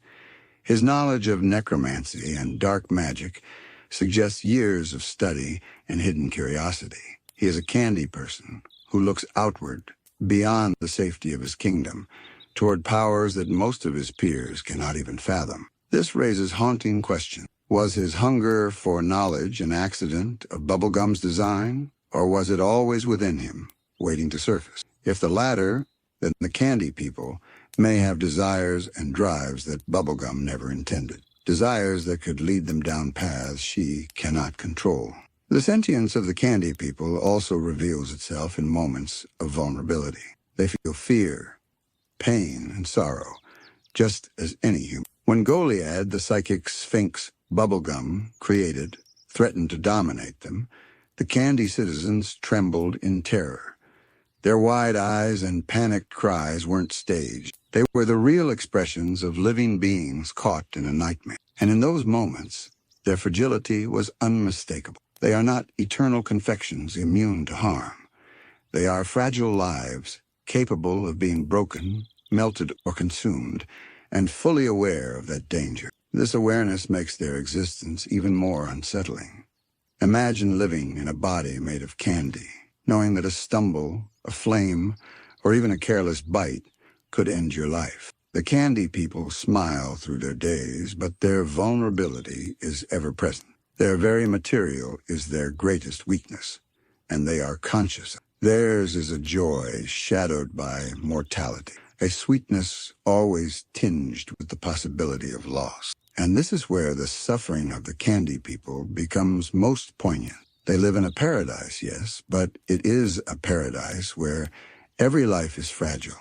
His knowledge of necromancy and dark magic suggests years of study and hidden curiosity. He is a candy person who looks outward, beyond the safety of his kingdom, toward powers that most of his peers cannot even fathom. This raises haunting questions. Was his hunger for knowledge an accident of Bubblegum's design, or was it always within him, waiting to surface? If the latter, then the candy people may have desires and drives that Bubblegum never intended, desires that could lead them down paths she cannot control. The sentience of the candy people also reveals itself in moments of vulnerability. They feel fear, pain, and sorrow, just as any human. When Goliad, the psychic sphinx Bubblegum created, threatened to dominate them, the candy citizens trembled in terror. Their wide eyes and panicked cries weren't staged. They were the real expressions of living beings caught in a nightmare. And in those moments, their fragility was unmistakable. They are not eternal confections immune to harm. They are fragile lives, capable of being broken, melted, or consumed, and fully aware of that danger. This awareness makes their existence even more unsettling. Imagine living in a body made of candy, knowing that a stumble, a flame, or even a careless bite could end your life. The candy people smile through their days, but their vulnerability is ever present. Their very material is their greatest weakness, and they are conscious. Theirs is a joy shadowed by mortality, a sweetness always tinged with the possibility of loss. And this is where the suffering of the candy people becomes most poignant. They live in a paradise, yes, but it is a paradise where every life is fragile,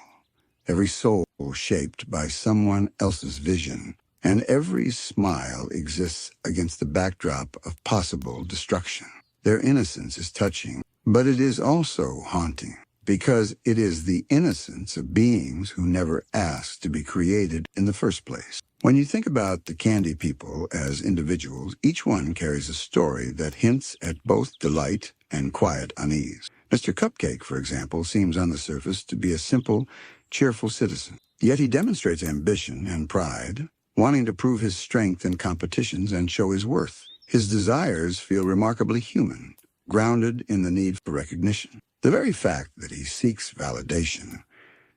every soul shaped by someone else's vision, and every smile exists against the backdrop of possible destruction. Their innocence is touching, but it is also haunting, because it is the innocence of beings who never asked to be created in the first place. When you think about the candy people as individuals, each one carries a story that hints at both delight and quiet unease. Mr. Cupcake, for example, seems on the surface to be a simple, cheerful citizen. Yet he demonstrates ambition and pride, wanting to prove his strength in competitions and show his worth. His desires feel remarkably human, grounded in the need for recognition. The very fact that he seeks validation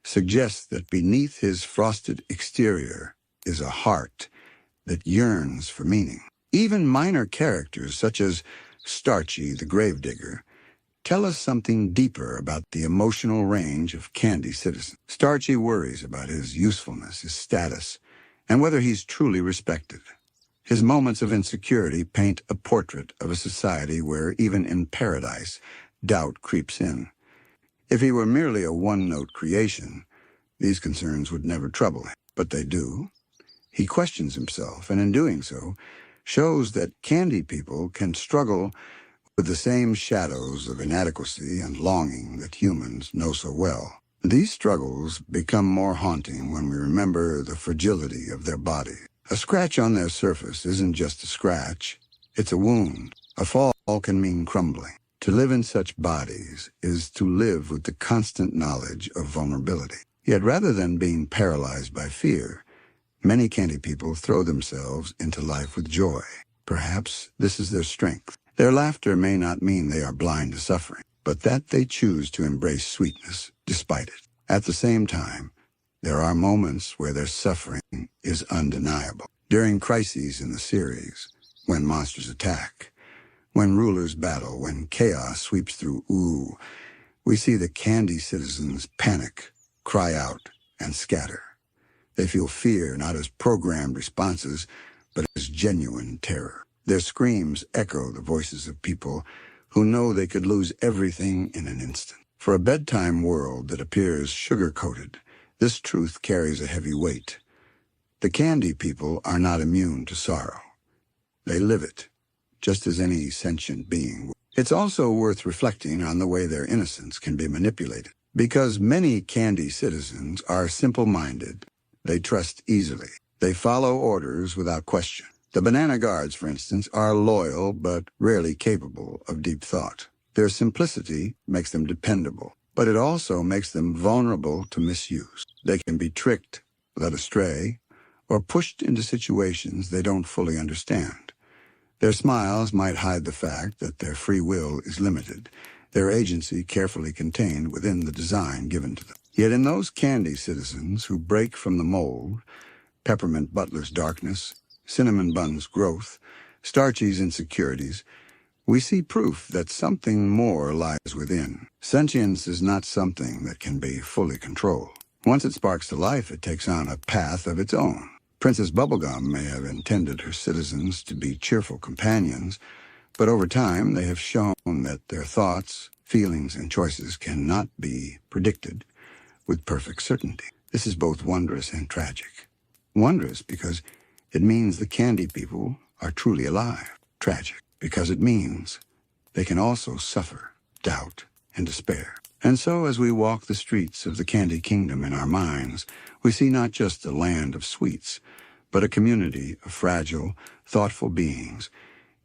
suggests that beneath his frosted exterior is a heart that yearns for meaning. Even minor characters such as Starchy the Gravedigger tell us something deeper about the emotional range of candy citizens. Starchy worries about his usefulness, his status, and whether he's truly respected. His moments of insecurity paint a portrait of a society where, even in paradise, doubt creeps in. If he were merely a one-note creation, these concerns would never trouble him, but they do. He questions himself, and in doing so, shows that candy people can struggle with the same shadows of inadequacy and longing that humans know so well. These struggles become more haunting when we remember the fragility of their bodies. A scratch on their surface isn't just a scratch, it's a wound. A fall can mean crumbling. To live in such bodies is to live with the constant knowledge of vulnerability. Yet rather than being paralyzed by fear, many candy people throw themselves into life with joy. Perhaps this is their strength. Their laughter may not mean they are blind to suffering, but that they choose to embrace sweetness despite it. At the same time, there are moments where their suffering is undeniable. During crises in the series, when monsters attack, when rulers battle, when chaos sweeps through we see the candy citizens panic, cry out, and scatter. They feel fear not as programmed responses, but as genuine terror. Their screams echo the voices of people who know they could lose everything in an instant. For a bedtime world that appears sugar-coated, this truth carries a heavy weight. The candy people are not immune to sorrow. They live it, just as any sentient being would. It's also worth reflecting on the way their innocence can be manipulated. Because many candy citizens are simple-minded, they trust easily. They follow orders without question. The banana guards, for instance, are loyal but rarely capable of deep thought. Their simplicity makes them dependable, but it also makes them vulnerable to misuse. They can be tricked, led astray, or pushed into situations they don't fully understand. Their smiles might hide the fact that their free will is limited, their agency carefully contained within the design given to them. Yet in those candy citizens who break from the mold, Peppermint Butler's darkness, Cinnamon Bun's growth, Starchy's insecurities, we see proof that something more lies within. Sentience is not something that can be fully controlled. Once it sparks to life, it takes on a path of its own. Princess Bubblegum may have intended her citizens to be cheerful companions, but over time they have shown that their thoughts, feelings, and choices cannot be predicted with perfect certainty. This is both wondrous and tragic. Wondrous because it means the candy people are truly alive. Tragic because it means they can also suffer doubt and despair. And so as we walk the streets of the Candy Kingdom in our minds, we see not just a land of sweets, but a community of fragile, thoughtful beings,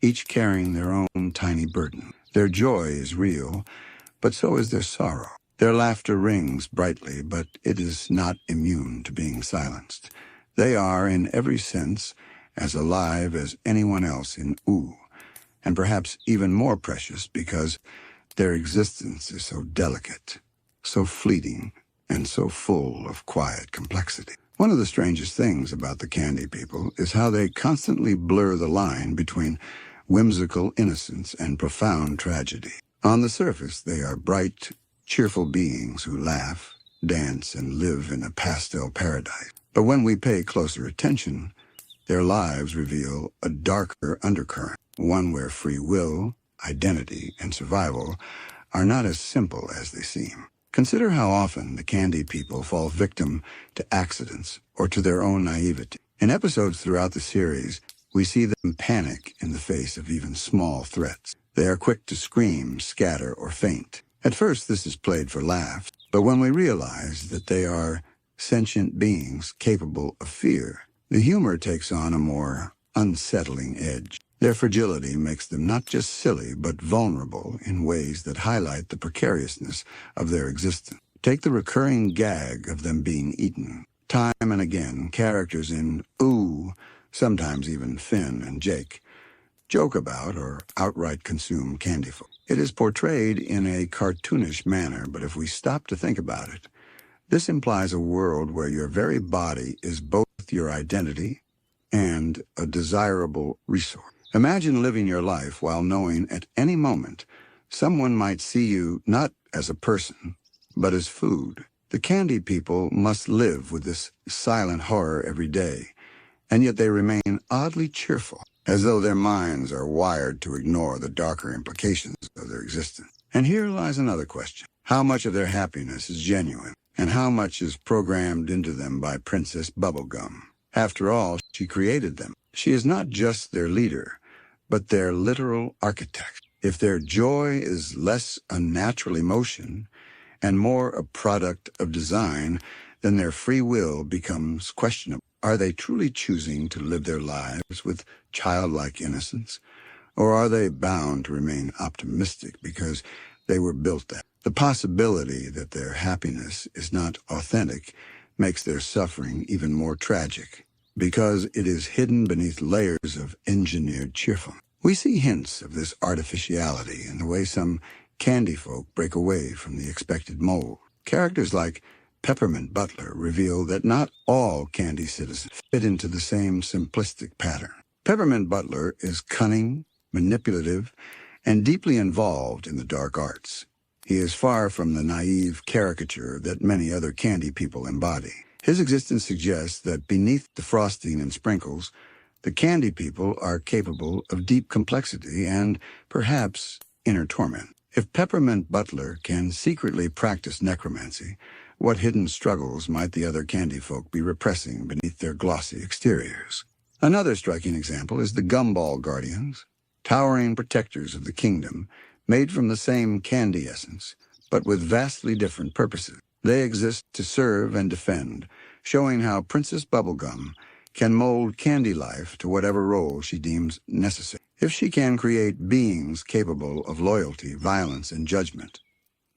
each carrying their own tiny burden. Their joy is real, but so is their sorrow. Their laughter rings brightly, but it is not immune to being silenced. They are, in every sense, as alive as anyone else in Ooh, and perhaps even more precious because their existence is so delicate, so fleeting, and so full of quiet complexity. One of the strangest things about the candy people is how they constantly blur the line between whimsical innocence and profound tragedy. On the surface, they are bright, cheerful beings who laugh, dance, and live in a pastel paradise. But when we pay closer attention, their lives reveal a darker undercurrent, one where free will, identity, and survival are not as simple as they seem. Consider how often the candy people fall victim to accidents or to their own naivety. In episodes throughout the series, we see them panic in the face of even small threats. They are quick to scream, scatter, or faint. At first, this is played for laughs, but when we realize that they are sentient beings capable of fear, the humor takes on a more unsettling edge. Their fragility makes them not just silly, but vulnerable in ways that highlight the precariousness of their existence. Take the recurring gag of them being eaten. Time and again, characters in Ooh, sometimes even Finn and Jake, joke about or outright consume candy folk. It is portrayed in a cartoonish manner, but if we stop to think about it, this implies a world where your very body is both your identity and a desirable resource. Imagine living your life while knowing at any moment someone might see you not as a person, but as food. The candy people must live with this silent horror every day, and yet they remain oddly cheerful, as though their minds are wired to ignore the darker implications of their existence. And here lies another question. How much of their happiness is genuine, and how much is programmed into them by Princess Bubblegum? After all, she created them. She is not just their leader, but their literal architect. If their joy is less a natural emotion and more a product of design, then their free will becomes questionable. Are they truly choosing to live their lives with childlike innocence, or are they bound to remain optimistic because they were built that? The possibility that their happiness is not authentic makes their suffering even more tragic, because it is hidden beneath layers of engineered cheerfulness. We see hints of this artificiality in the way some candy folk break away from the expected mold. Characters like Peppermint Butler reveal that not all candy citizens fit into the same simplistic pattern. Peppermint Butler is cunning, manipulative, and deeply involved in the dark arts. He is far from the naive caricature that many other candy people embody. His existence suggests that beneath the frosting and sprinkles, The candy people are capable of deep complexity and, perhaps, inner torment. If Peppermint Butler can secretly practice necromancy, what hidden struggles might the other candy folk be repressing beneath their glossy exteriors? Another striking example is the Gumball Guardians, towering protectors of the kingdom, made from the same candy essence, but with vastly different purposes. They exist to serve and defend, showing how Princess Bubblegum can mold candy life to whatever role she deems necessary. If she can create beings capable of loyalty, violence, and judgment,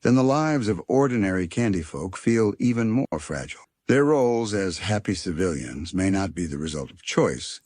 then the lives of ordinary candy folk feel even more fragile. Their roles as happy civilians may not be the result of choice,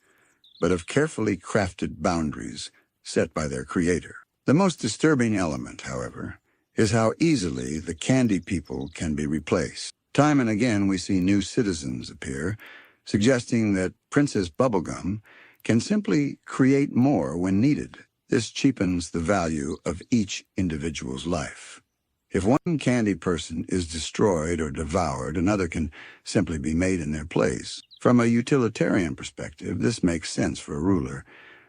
but of carefully crafted boundaries set by their creator. The most disturbing element, however, is how easily the candy people can be replaced. Time and again we see new citizens appear, suggesting that Princess Bubblegum can simply create more when needed. This cheapens the value of each individual's life. If one candy person is destroyed or devoured, another can simply be made in their place. From a utilitarian perspective, this makes sense for a ruler,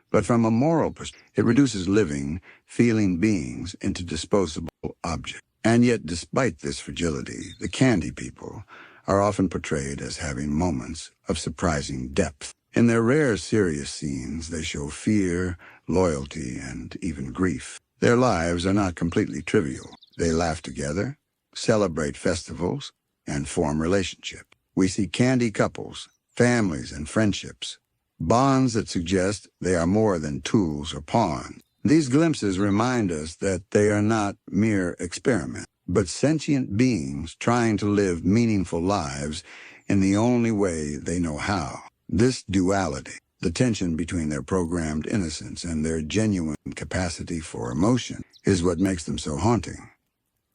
but from a moral perspective, it reduces living, feeling beings into disposable objects. And yet, despite this fragility, the candy people are often portrayed as having moments of surprising depth. In their rare serious scenes, they show fear, loyalty, and even grief. Their lives are not completely trivial. They laugh together, celebrate festivals, and form relationships. We see candy couples, families, and friendships, bonds that suggest they are more than tools or pawns. These glimpses remind us that they are not mere experiments, but sentient beings trying to live meaningful lives in the only way they know how. This duality, the tension between their programmed innocence and their genuine capacity for emotion, is what makes them so haunting.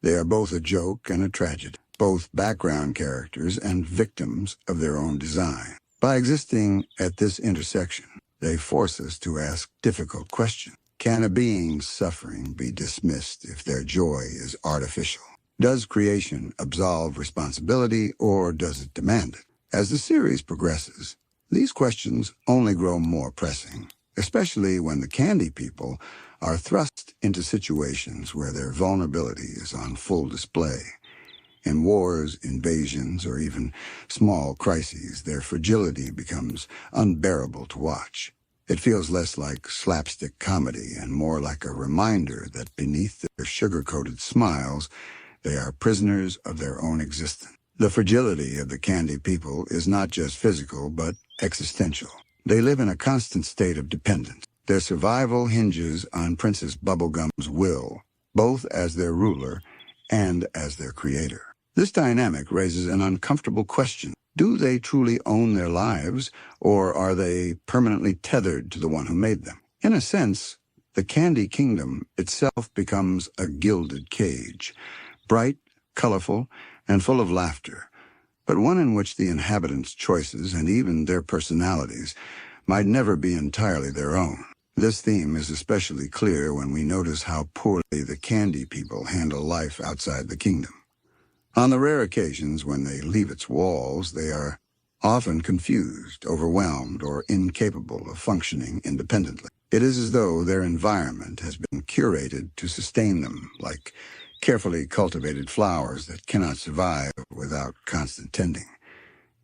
They are both a joke and a tragedy, both background characters and victims of their own design. By existing at this intersection, they force us to ask difficult questions. Can a being's suffering be dismissed if their joy is artificial? Does creation absolve responsibility, or does it demand it? As the series progresses, these questions only grow more pressing, especially when the candy people are thrust into situations where their vulnerability is on full display. In wars, invasions, or even small crises, their fragility becomes unbearable to watch. It feels less like slapstick comedy and more like a reminder that beneath their sugar-coated smiles, they are prisoners of their own existence. The fragility of the candy people is not just physical, but existential. They live in a constant state of dependence. Their survival hinges on Princess Bubblegum's will, both as their ruler and as their creator. This dynamic raises an uncomfortable question. Do they truly own their lives, or are they permanently tethered to the one who made them? In a sense, the Candy Kingdom itself becomes a gilded cage, bright, colorful, and full of laughter, but one in which the inhabitants' choices and even their personalities might never be entirely their own. This theme is especially clear when we notice how poorly the candy people handle life outside the kingdom. On the rare occasions when they leave its walls, they are often confused, overwhelmed, or incapable of functioning independently. It is as though their environment has been curated to sustain them, like carefully cultivated flowers that cannot survive without constant tending.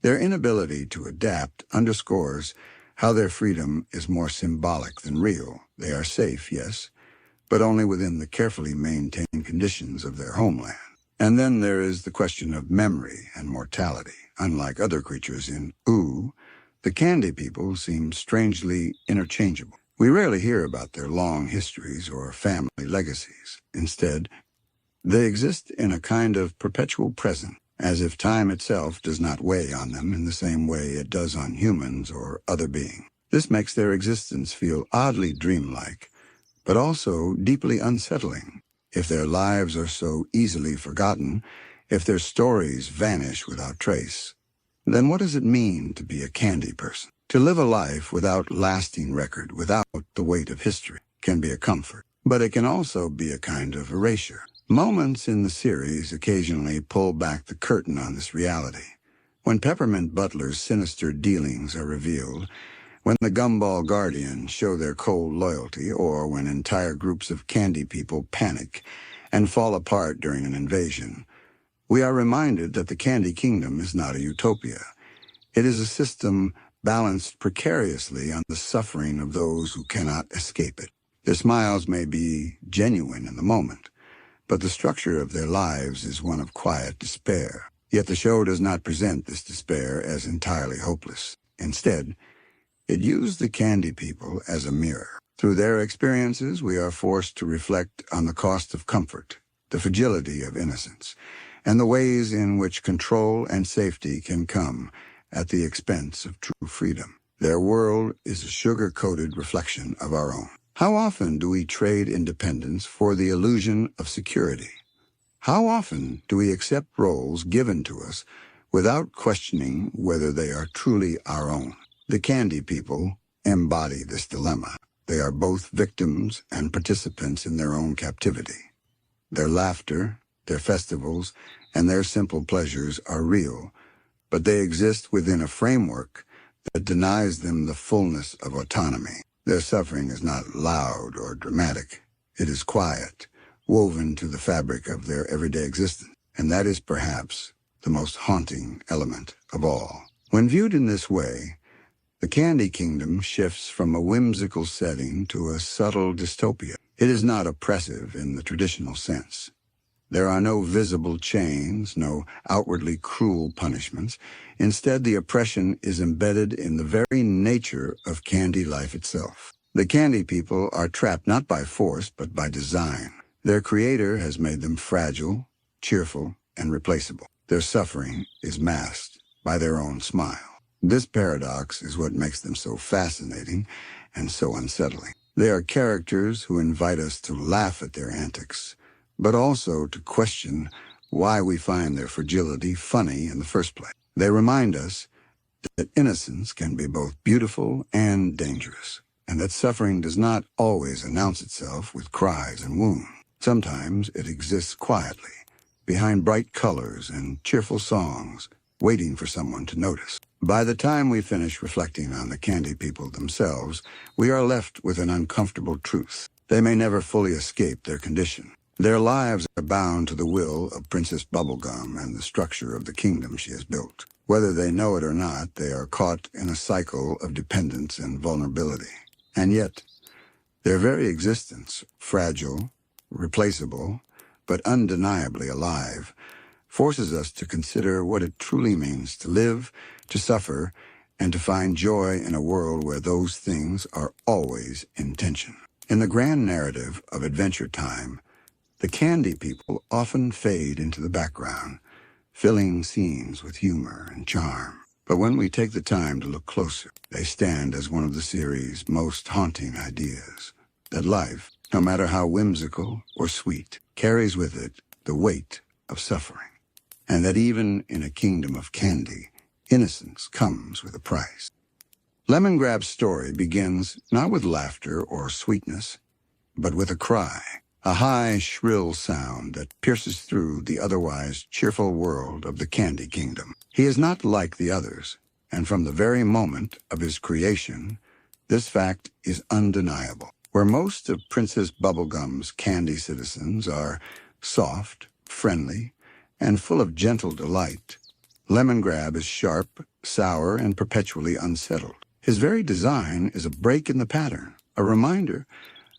Their inability to adapt underscores how their freedom is more symbolic than real. They are safe, yes, but only within the carefully maintained conditions of their homeland. And then there is the question of memory and mortality. Unlike other creatures in Ooh, the candy people seem strangely interchangeable. We rarely hear about their long histories or family legacies. Instead, they exist in a kind of perpetual present, as if time itself does not weigh on them in the same way it does on humans or other beings. This makes their existence feel oddly dreamlike, but also deeply unsettling. If their lives are so easily forgotten, if their stories vanish without trace, then what does it mean to be a candy person? To live a life without lasting record, without the weight of history, can be a comfort, but it can also be a kind of erasure. Moments in the series occasionally pull back the curtain on this reality. When Peppermint Butler's sinister dealings are revealed, When the gumball guardians show their cold loyalty, or when entire groups of candy people panic and fall apart during an invasion, we are reminded that the Candy Kingdom is not a utopia. It is a system balanced precariously on the suffering of those who cannot escape it. Their smiles may be genuine in the moment, but the structure of their lives is one of quiet despair. Yet the show does not present this despair as entirely hopeless. Instead, it used the candy people as a mirror. Through their experiences, we are forced to reflect on the cost of comfort, the fragility of innocence, and the ways in which control and safety can come at the expense of true freedom. Their world is a sugar-coated reflection of our own. How often do we trade independence for the illusion of security? How often do we accept roles given to us without questioning whether they are truly our own? The candy people embody this dilemma. They are both victims and participants in their own captivity. Their laughter, their festivals, and their simple pleasures are real, but they exist within a framework that denies them the fullness of autonomy. Their suffering is not loud or dramatic. It is quiet, woven to the fabric of their everyday existence, and that is perhaps the most haunting element of all. When viewed in this way, the Candy Kingdom shifts from a whimsical setting to a subtle dystopia. It is not oppressive in the traditional sense. There are no visible chains, no outwardly cruel punishments. Instead, the oppression is embedded in the very nature of candy life itself. The candy people are trapped not by force, but by design. Their creator has made them fragile, cheerful, and replaceable. Their suffering is masked by their own smile. This paradox is what makes them so fascinating and so unsettling. They are characters who invite us to laugh at their antics, but also to question why we find their fragility funny in the first place. They remind us that innocence can be both beautiful and dangerous, and that suffering does not always announce itself with cries and wounds. Sometimes it exists quietly, behind bright colors and cheerful songs, waiting for someone to notice. By the time we finish reflecting on the candy people themselves, we are left with an uncomfortable truth. They may never fully escape their condition. Their lives are bound to the will of Princess Bubblegum and the structure of the kingdom she has built. Whether they know it or not, they are caught in a cycle of dependence and vulnerability. And yet, their very existence, fragile, replaceable, but undeniably alive, forces us to consider what it truly means to live, to suffer, and to find joy in a world where those things are always in tension. In the grand narrative of Adventure Time, the candy people often fade into the background, filling scenes with humor and charm. But when we take the time to look closer, they stand as one of the series' most haunting ideas, that life, no matter how whimsical or sweet, carries with it the weight of suffering, and that even in a kingdom of candy, innocence comes with a price. Lemongrab's story begins not with laughter or sweetness, but with a cry, a high, shrill sound that pierces through the otherwise cheerful world of the Candy Kingdom. He is not like the others, and from the very moment of his creation, this fact is undeniable. Where most of Princess Bubblegum's candy citizens are soft, friendly, and full of gentle delight, Lemongrab is sharp, sour, and perpetually unsettled. His very design is a break in the pattern, a reminder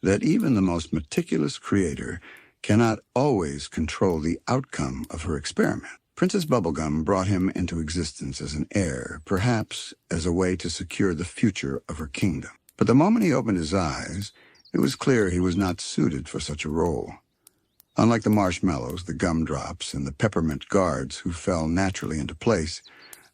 that even the most meticulous creator cannot always control the outcome of her experiment. Princess Bubblegum brought him into existence as an heir, perhaps as a way to secure the future of her kingdom. But the moment he opened his eyes, it was clear he was not suited for such a role. Unlike the marshmallows, the gumdrops, and the peppermint guards who fell naturally into place,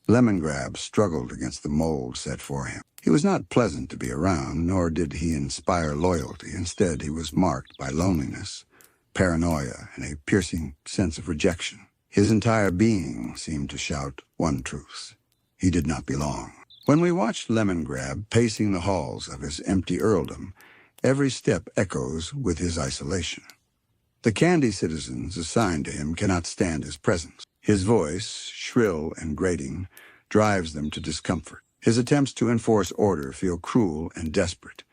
Lemongrab struggled against the mold set for him. He was not pleasant to be around, nor did he inspire loyalty. Instead, he was marked by loneliness, paranoia, and a piercing sense of rejection. His entire being seemed to shout one truth: he did not belong. When we watched Lemongrab pacing the halls of his empty earldom, every step echoes with his isolation. The candy citizens assigned to him cannot stand his presence. His voice, shrill and grating, drives them to discomfort. His attempts to enforce order feel cruel and desperate,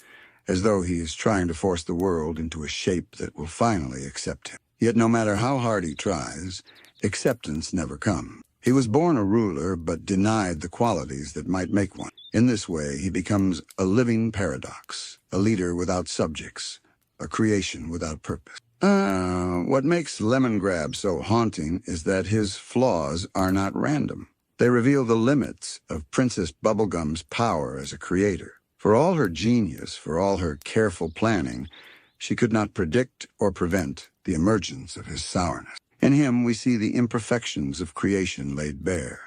as though he is trying to force the world into a shape that will finally accept him. Yet no matter how hard he tries, acceptance never comes. He was born a ruler, but denied the qualities that might make one. In this way, he becomes a living paradox, a leader without subjects, a creation without purpose. What makes Lemongrab so haunting is that his flaws are not random. They reveal the limits of Princess Bubblegum's power as a creator. For all her genius, for all her careful planning, she could not predict or prevent the emergence of his sourness. In him, we see the imperfections of creation laid bare.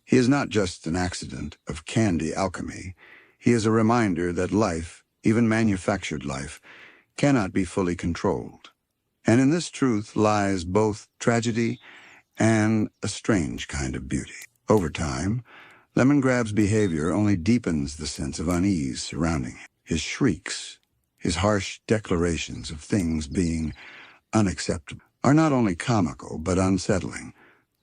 He is not just an accident of candy alchemy. He is a reminder that life, even manufactured life, cannot be fully controlled. And in this truth lies both tragedy and a strange kind of beauty. Over time, Lemongrab's behavior only deepens the sense of unease surrounding him. His shrieks, his harsh declarations of things being unacceptable, are not only comical but unsettling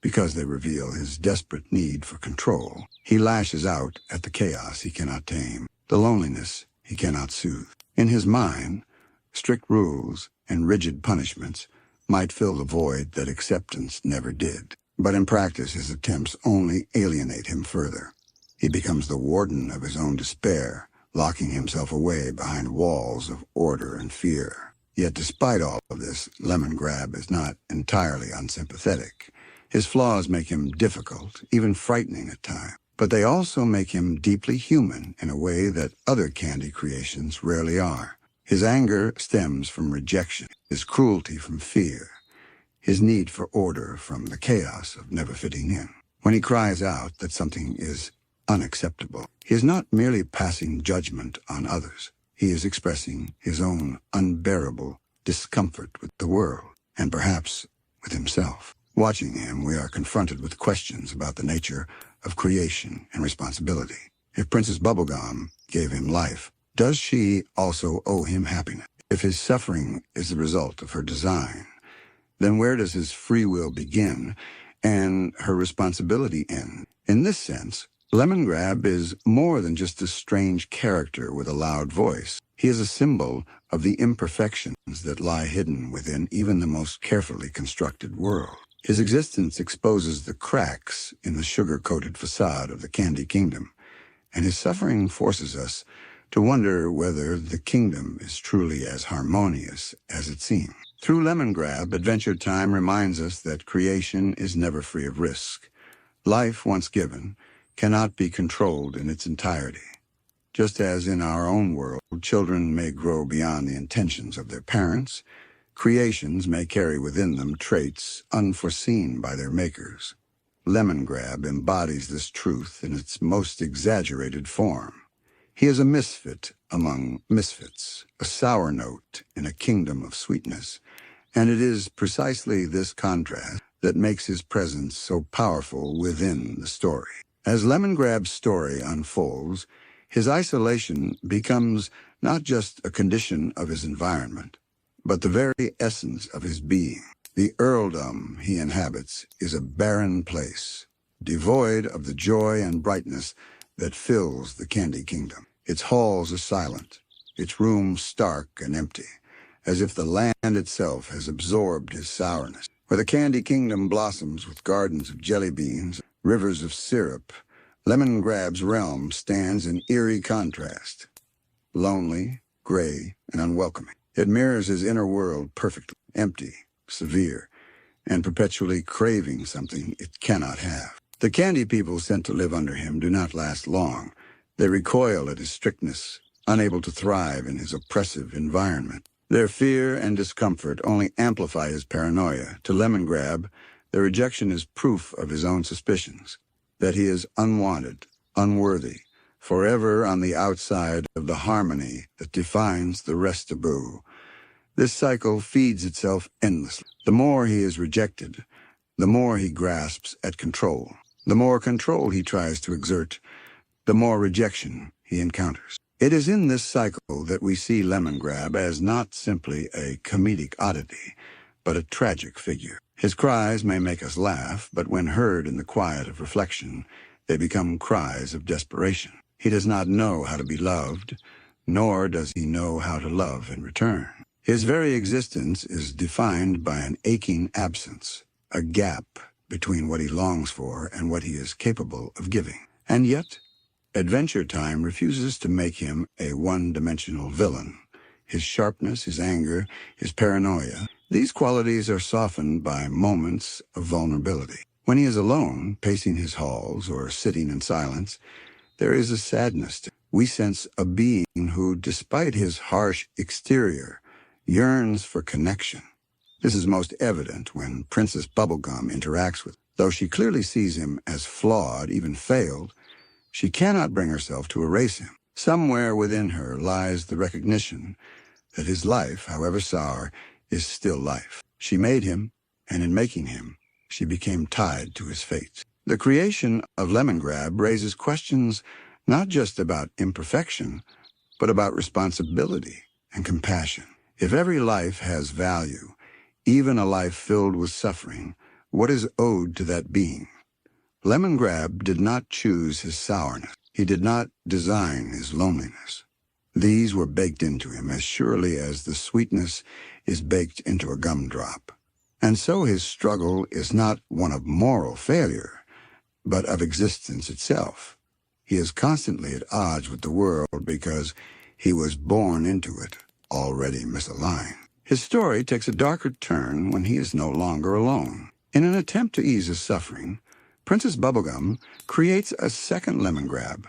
because they reveal his desperate need for control. He lashes out at the chaos he cannot tame, the loneliness he cannot soothe. In his mind, strict rules and rigid punishments might fill the void that acceptance never did. But in practice, his attempts only alienate him further. He becomes the warden of his own despair, locking himself away behind walls of order and fear. Yet despite all of this, Lemongrab is not entirely unsympathetic. His flaws make him difficult, even frightening at times. But they also make him deeply human in a way that other candy creations rarely are. His anger stems from rejection, his cruelty from fear, his need for order from the chaos of never fitting in. When he cries out that something is unacceptable, he is not merely passing judgment on others. He is expressing his own unbearable discomfort with the world, and perhaps with himself. Watching him, we are confronted with questions about the nature of creation and responsibility. If Princess Bubblegum gave him life, does she also owe him happiness? If his suffering is the result of her design, then where does his free will begin and her responsibility end? In this sense, Lemongrab is more than just a strange character with a loud voice. He is a symbol of the imperfections that lie hidden within even the most carefully constructed world. His existence exposes the cracks in the sugar-coated facade of the Candy Kingdom, and his suffering forces us to wonder whether the kingdom is truly as harmonious as it seems. Through Lemongrab, Adventure Time reminds us that creation is never free of risk. Life, once given, cannot be controlled in its entirety. Just as in our own world, children may grow beyond the intentions of their parents, creations may carry within them traits unforeseen by their makers. Lemongrab embodies this truth in its most exaggerated form. He is a misfit among misfits, a sour note in a kingdom of sweetness, and it is precisely this contrast that makes his presence so powerful within the story. As Lemongrab's story unfolds, his isolation becomes not just a condition of his environment, but the very essence of his being. The earldom he inhabits is a barren place, devoid of the joy and brightness that fills the Candy Kingdom. Its halls are silent, its rooms stark and empty, as if the land itself has absorbed his sourness. Where the Candy Kingdom blossoms with gardens of jelly beans, rivers of syrup, Lemongrab's realm stands in eerie contrast, lonely, gray, and unwelcoming. It mirrors his inner world perfectly, empty, severe, and perpetually craving something it cannot have. The candy people sent to live under him do not last long. They recoil at his strictness, unable to thrive in his oppressive environment. Their fear and discomfort only amplify his paranoia. To Lemongrab, their rejection is proof of his own suspicions, that he is unwanted, unworthy, forever on the outside of the harmony that defines the Restaboo. This cycle feeds itself endlessly. The more he is rejected, the more he grasps at control. The more control he tries to exert, the more rejection he encounters. It is in this cycle that we see Lemongrab as not simply a comedic oddity, but a tragic figure. His cries may make us laugh, but when heard in the quiet of reflection, they become cries of desperation. He does not know how to be loved, nor does he know how to love in return. His very existence is defined by an aching absence, a gap between what he longs for and what he is capable of giving. And yet, Adventure Time refuses to make him a one-dimensional villain. His sharpness, his anger, his paranoia, these qualities are softened by moments of vulnerability. When he is alone, pacing his halls or sitting in silence, there is a sadness to him. We sense a being who, despite his harsh exterior, yearns for connection. This is most evident when Princess Bubblegum interacts with him. Though she clearly sees him as flawed, even failed, she cannot bring herself to erase him. Somewhere within her lies the recognition that his life, however sour, is still life. She made him, and in making him, she became tied to his fate. The creation of Lemongrab raises questions not just about imperfection, but about responsibility and compassion. If every life has value, even a life filled with suffering, what is owed to that being? Lemongrab did not choose his sourness. He did not design his loneliness. These were baked into him as surely as the sweetness is baked into a gumdrop. And so his struggle is not one of moral failure, but of existence itself. He is constantly at odds with the world because he was born into it, already misaligned. His story takes a darker turn when he is no longer alone. In an attempt to ease his suffering, Princess Bubblegum creates a second Lemongrab,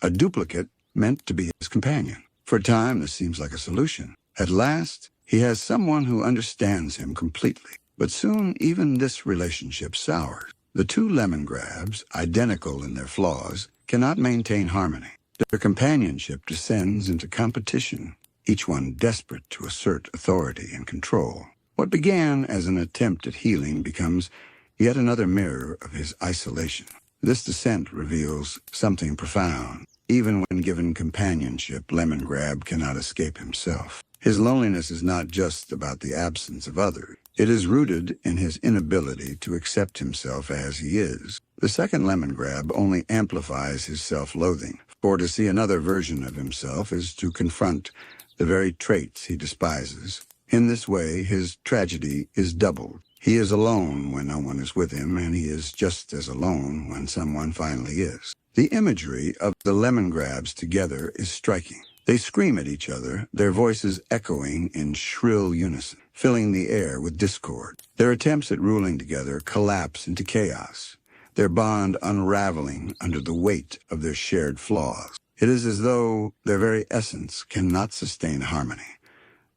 a duplicate meant to be his companion. For a time, this seems like a solution. At last, he has someone who understands him completely. But soon, even this relationship sours. The two Lemongrabs, identical in their flaws, cannot maintain harmony. Their companionship descends into competition, each one desperate to assert authority and control. What began as an attempt at healing becomes yet another mirror of his isolation. This descent reveals something profound. Even when given companionship, Lemongrab cannot escape himself. His loneliness is not just about the absence of others. It is rooted in his inability to accept himself as he is. The second Lemongrab only amplifies his self-loathing, for to see another version of himself is to confront the very traits he despises. In this way, his tragedy is doubled. He is alone when no one is with him, and he is just as alone when someone finally is. The imagery of the Lemongrabs together is striking. They scream at each other, their voices echoing in shrill unison, filling the air with discord. Their attempts at ruling together collapse into chaos, their bond unraveling under the weight of their shared flaws. It is as though their very essence cannot sustain harmony,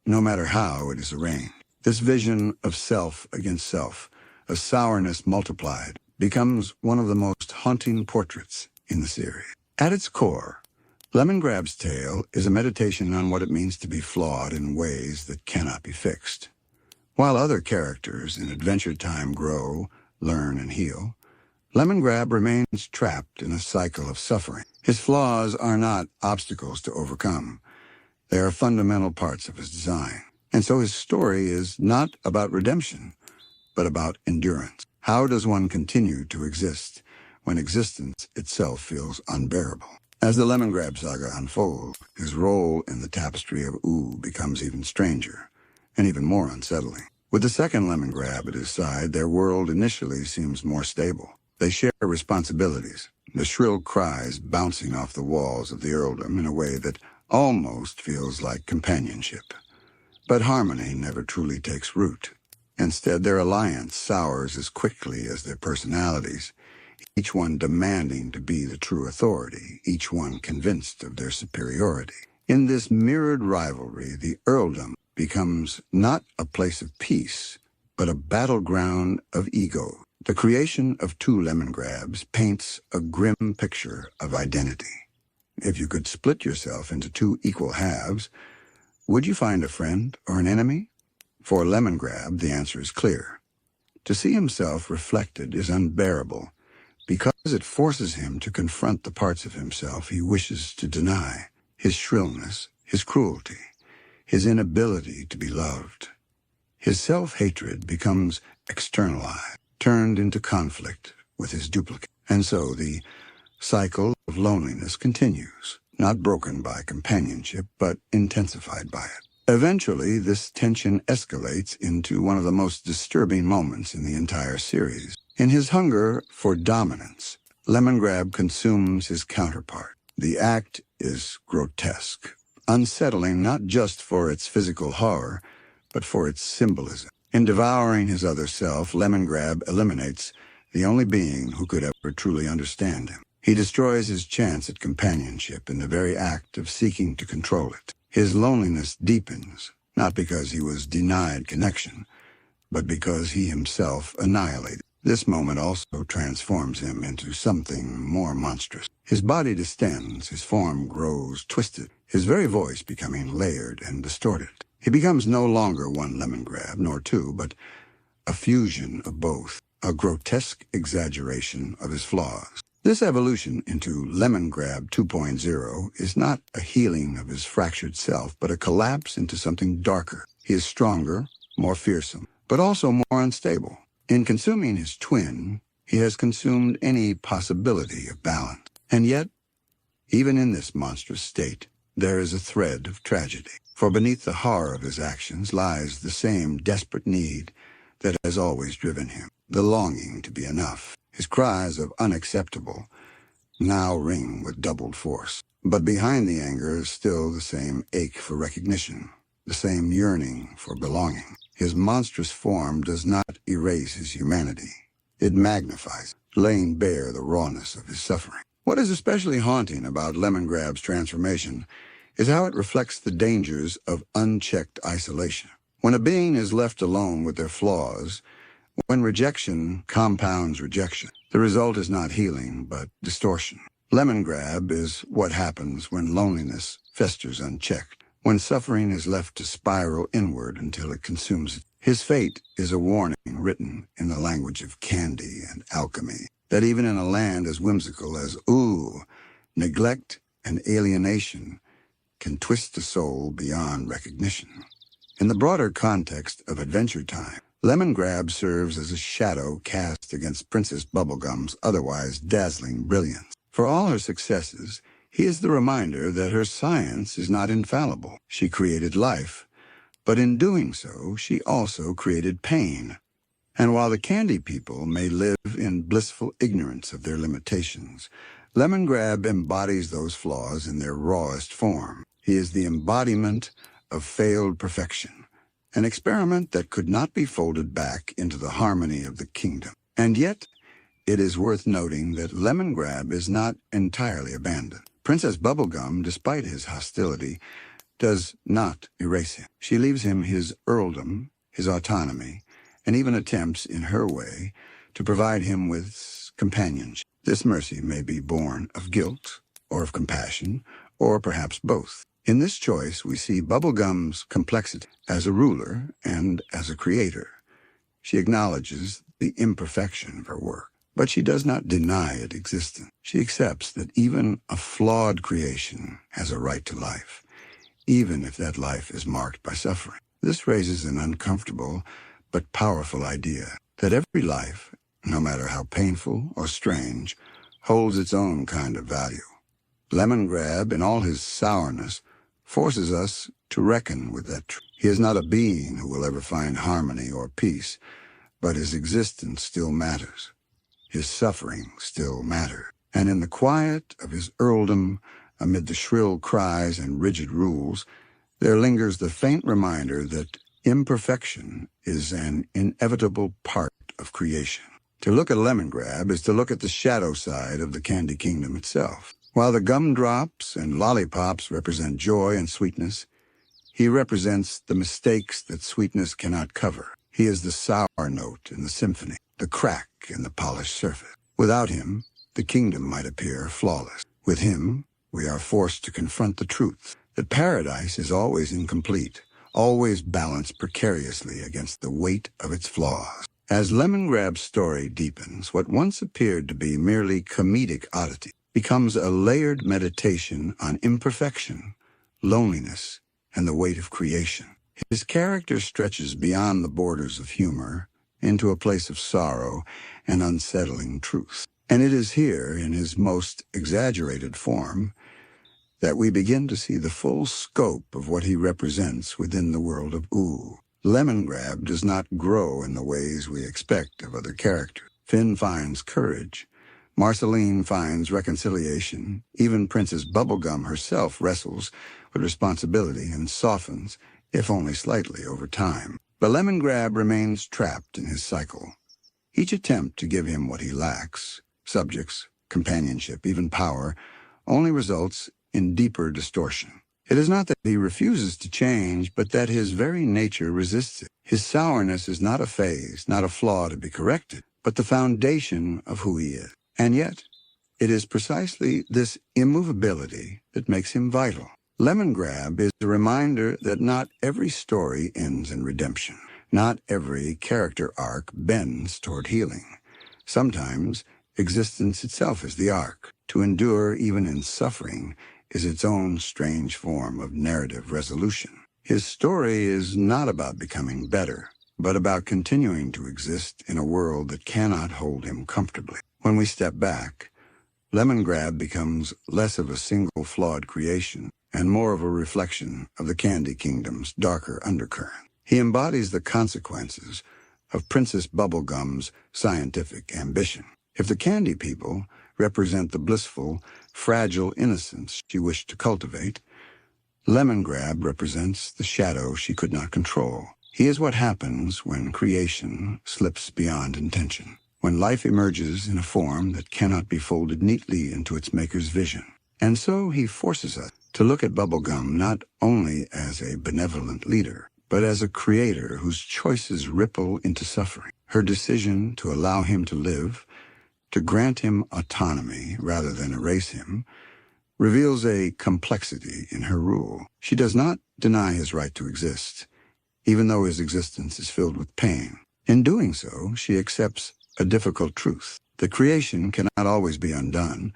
no matter how it is arranged. This vision of self against self, of sourness multiplied, becomes one of the most haunting portraits in the series. At its core, Lemongrab's tale is a meditation on what it means to be flawed in ways that cannot be fixed. While other characters in Adventure Time grow, learn, and heal, Lemongrab remains trapped in a cycle of suffering. His flaws are not obstacles to overcome. They are fundamental parts of his design. And so his story is not about redemption, but about endurance. How does one continue to exist when existence itself feels unbearable? As the Lemongrab saga unfolds, his role in the tapestry of Ooh becomes even stranger and even more unsettling. With the second Lemongrab at his side, their world initially seems more stable. They share responsibilities, the shrill cries bouncing off the walls of the earldom in a way that almost feels like companionship. But harmony never truly takes root. Instead, their alliance sours as quickly as their personalities, each one demanding to be the true authority, each one convinced of their superiority. In this mirrored rivalry, the earldom becomes not a place of peace, but a battleground of ego. The creation of two Lemongrabs paints a grim picture of identity. If you could split yourself into two equal halves, would you find a friend or an enemy? For Lemongrab, the answer is clear. To see himself reflected is unbearable because it forces him to confront the parts of himself he wishes to deny, his shrillness, his cruelty, his inability to be loved. His self-hatred becomes externalized, turned into conflict with his duplicate. And so the cycle of loneliness continues, not broken by companionship, but intensified by it. Eventually, this tension escalates into one of the most disturbing moments in the entire series. In his hunger for dominance, Lemongrab consumes his counterpart. The act is grotesque, unsettling not just for its physical horror, but for its symbolism. In devouring his other self, Lemongrab eliminates the only being who could ever truly understand him. He destroys his chance at companionship in the very act of seeking to control it. His loneliness deepens, not because he was denied connection, but because he himself annihilated. This moment also transforms him into something more monstrous. His body distends, his form grows twisted, his very voice becoming layered and distorted. He becomes no longer one Lemongrab, nor two, but a fusion of both, a grotesque exaggeration of his flaws. This evolution into Lemongrab 2.0 is not a healing of his fractured self, but a collapse into something darker. He is stronger, more fearsome, but also more unstable. In consuming his twin, he has consumed any possibility of balance. And yet, even in this monstrous state, there is a thread of tragedy. For beneath the horror of his actions lies the same desperate need that has always driven him, the longing to be enough. His cries of unacceptable now ring with doubled force. But behind the anger is still the same ache for recognition, the same yearning for belonging. His monstrous form does not erase his humanity. It magnifies, laying bare the rawness of his suffering. What is especially haunting about Lemongrab's transformation is how it reflects the dangers of unchecked isolation. When a being is left alone with their flaws, when rejection compounds rejection, the result is not healing, but distortion. Lemongrab is what happens when loneliness festers unchecked, when suffering is left to spiral inward until it consumes it. His fate is a warning written in the language of candy and alchemy, that even in a land as whimsical as neglect and alienation can twist the soul beyond recognition. In the broader context of Adventure Time, Lemongrab serves as a shadow cast against Princess Bubblegum's otherwise dazzling brilliance. For all her successes, he is the reminder that her science is not infallible. She created life, but in doing so, she also created pain. And while the candy people may live in blissful ignorance of their limitations, Lemongrab embodies those flaws in their rawest form. He is the embodiment of failed perfection, an experiment that could not be folded back into the harmony of the kingdom. And yet, it is worth noting that Lemongrab is not entirely abandoned. Princess Bubblegum, despite his hostility, does not erase him. She leaves him his earldom, his autonomy, and even attempts, in her way, to provide him with companionship. This mercy may be born of guilt, or of compassion, or perhaps both. In this choice, we see Bubblegum's complexity as a ruler and as a creator. She acknowledges the imperfection of her work, but she does not deny its existence. She accepts that even a flawed creation has a right to life, even if that life is marked by suffering. This raises an uncomfortable but powerful idea that every life, no matter how painful or strange, holds its own kind of value. Lemongrab, in all his sourness, forces us to reckon with that truth. He is not a being who will ever find harmony or peace, but his existence still matters. His suffering still matters. And in the quiet of his earldom, amid the shrill cries and rigid rules, there lingers the faint reminder that imperfection is an inevitable part of creation. To look at Lemongrab is to look at the shadow side of the Candy Kingdom itself. While the gumdrops and lollipops represent joy and sweetness, he represents the mistakes that sweetness cannot cover. He is the sour note in the symphony, the crack in the polished surface. Without him, the kingdom might appear flawless. With him, we are forced to confront the truth that paradise is always incomplete, always balanced precariously against the weight of its flaws. As Lemongrab's story deepens, what once appeared to be merely comedic oddity becomes a layered meditation on imperfection, loneliness, and the weight of creation. His character stretches beyond the borders of humor into a place of sorrow and unsettling truth. And it is here, in his most exaggerated form, that we begin to see the full scope of what he represents within the world of Ooh. Lemongrab does not grow in the ways we expect of other characters. Finn finds courage. Marceline finds reconciliation. Even Princess Bubblegum herself wrestles with responsibility and softens, if only slightly, over time. But Lemongrab remains trapped in his cycle. Each attempt to give him what he lacks, subjects, companionship, even power, only results in deeper distortion. It is not that he refuses to change, but that his very nature resists it. His sourness is not a phase, not a flaw to be corrected, but the foundation of who he is. And yet, it is precisely this immovability that makes him vital. Lemongrab is a reminder that not every story ends in redemption. Not every character arc bends toward healing. Sometimes, existence itself is the arc. To endure, even in suffering, is its own strange form of narrative resolution. His story is not about becoming better, but about continuing to exist in a world that cannot hold him comfortably. When we step back, Lemongrab becomes less of a single flawed creation and more of a reflection of the Candy Kingdom's darker undercurrent. He embodies the consequences of Princess Bubblegum's scientific ambition. If the Candy People represent the blissful, fragile innocence she wished to cultivate, Lemongrab represents the shadow she could not control. He is what happens when creation slips beyond intention, when life emerges in a form that cannot be folded neatly into its maker's vision. And so he forces us to look at Bubblegum not only as a benevolent leader, but as a creator whose choices ripple into suffering. Her decision to allow him to live, to grant him autonomy rather than erase him, reveals a complexity in her rule. She does not deny his right to exist, even though his existence is filled with pain. In doing so, she accepts a difficult truth, that creation cannot always be undone,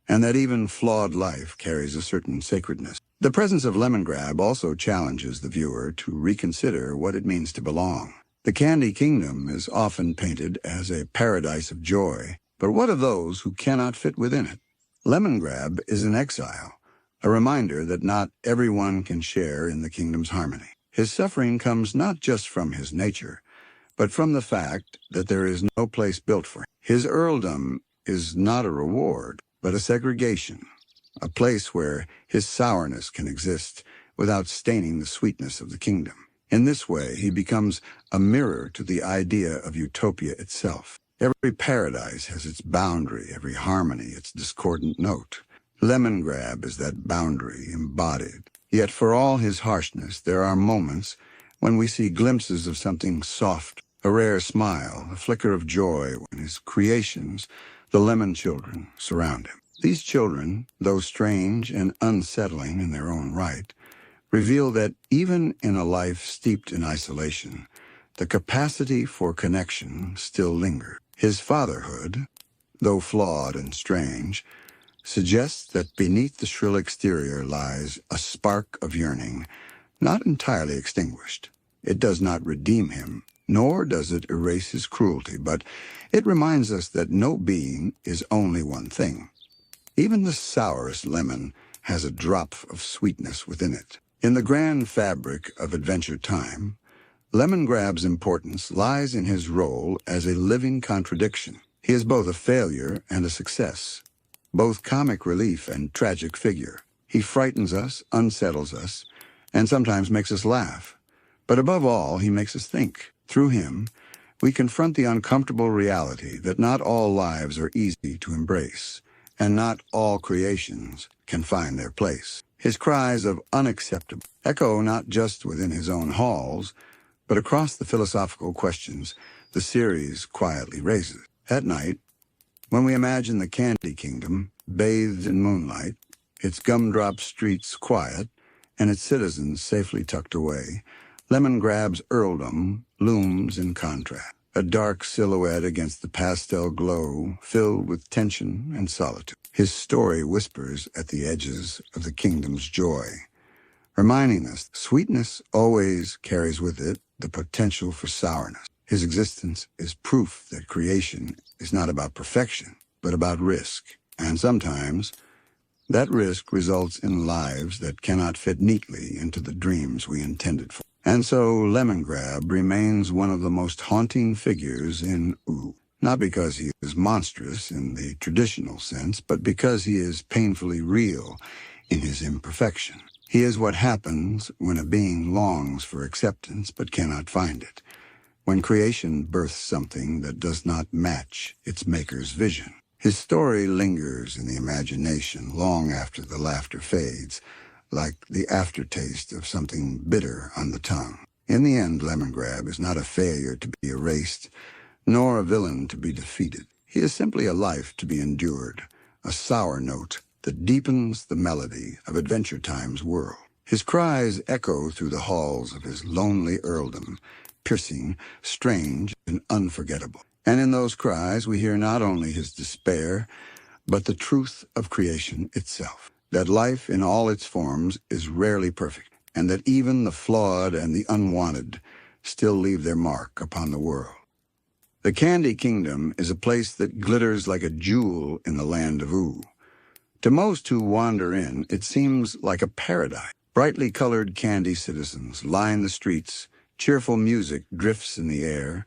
and that even flawed life carries a certain sacredness. The presence of Lemongrab also challenges the viewer to reconsider what it means to belong. The Candy Kingdom is often painted as a paradise of joy, but what of those who cannot fit within it? Lemongrab is an exile, a reminder that not everyone can share in the kingdom's harmony. His suffering comes not just from his nature, but from the fact that there is no place built for him. His earldom is not a reward, but a segregation, a place where his sourness can exist without staining the sweetness of the kingdom. In this way, he becomes a mirror to the idea of Utopia itself. Every paradise has its boundary, every harmony its discordant note. Lemongrab is that boundary embodied. Yet for all his harshness, there are moments when we see glimpses of something soft, a rare smile, a flicker of joy when his creations, the lemon children, surround him. These children, though strange and unsettling in their own right, reveal that even in a life steeped in isolation, the capacity for connection still lingers. His fatherhood, though flawed and strange, suggests that beneath the shrill exterior lies a spark of yearning, not entirely extinguished. It does not redeem him, nor does it erase his cruelty, but it reminds us that no being is only one thing. Even the sourest lemon has a drop of sweetness within it. In the grand fabric of Adventure Time, Lemongrab's importance lies in his role as a living contradiction. He is both a failure and a success, both comic relief and tragic figure. He frightens us, unsettles us, and sometimes makes us laugh. But above all, he makes us think. Through him, we confront the uncomfortable reality that not all lives are easy to embrace, and not all creations can find their place. His cries of unacceptable echo not just within his own halls, but across the philosophical questions the series quietly raises. At night, when we imagine the Candy Kingdom bathed in moonlight, its gumdrop streets quiet, and its citizens safely tucked away, Lemongrab's earldom looms in contrast, a dark silhouette against the pastel glow filled with tension and solitude. His story whispers at the edges of the kingdom's joy, reminding us sweetness always carries with it the potential for sourness. His existence is proof that creation is not about perfection, but about risk. And sometimes that risk results in lives that cannot fit neatly into the dreams we intended for. And so Lemongrab remains one of the most haunting figures in Ooh. Not because he is monstrous in the traditional sense, but because he is painfully real in his imperfection. He is what happens when a being longs for acceptance but cannot find it, when creation births something that does not match its maker's vision. His story lingers in the imagination long after the laughter fades, like the aftertaste of something bitter on the tongue. In the end, Lemongrab is not a failure to be erased, nor a villain to be defeated. He is simply a life to be endured, a sour note that deepens the melody of Adventure Time's world. His cries echo through the halls of his lonely earldom, piercing, strange, and unforgettable. And in those cries we hear not only his despair, but the truth of creation itself, that life in all its forms is rarely perfect, and that even the flawed and the unwanted still leave their mark upon the world. The Candy Kingdom is a place that glitters like a jewel in the land of Ooh. To most who wander in, it seems like a paradise. Brightly colored candy citizens line the streets, cheerful music drifts in the air,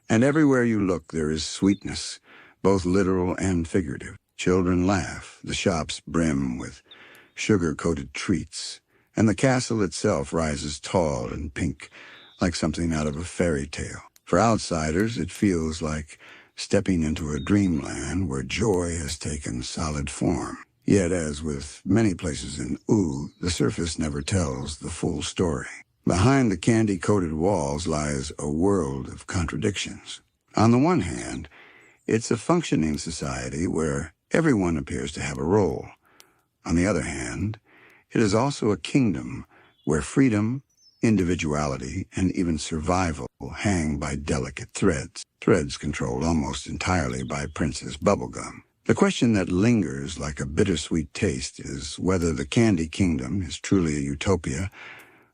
and everywhere you look there is sweetness, both literal and figurative. Children laugh, the shops brim with sugar-coated treats, and the castle itself rises tall and pink, like something out of a fairy tale. For outsiders, it feels like stepping into a dreamland where joy has taken solid form. Yet, as with many places in Ooh, the surface never tells the full story. Behind the candy-coated walls lies a world of contradictions. On the one hand, it's a functioning society where everyone appears to have a role. On the other hand, it is also a kingdom where freedom, individuality, and even survival hang by delicate threads controlled almost entirely by Princess Bubblegum. The question that lingers like a bittersweet taste is whether the Candy Kingdom is truly a utopia,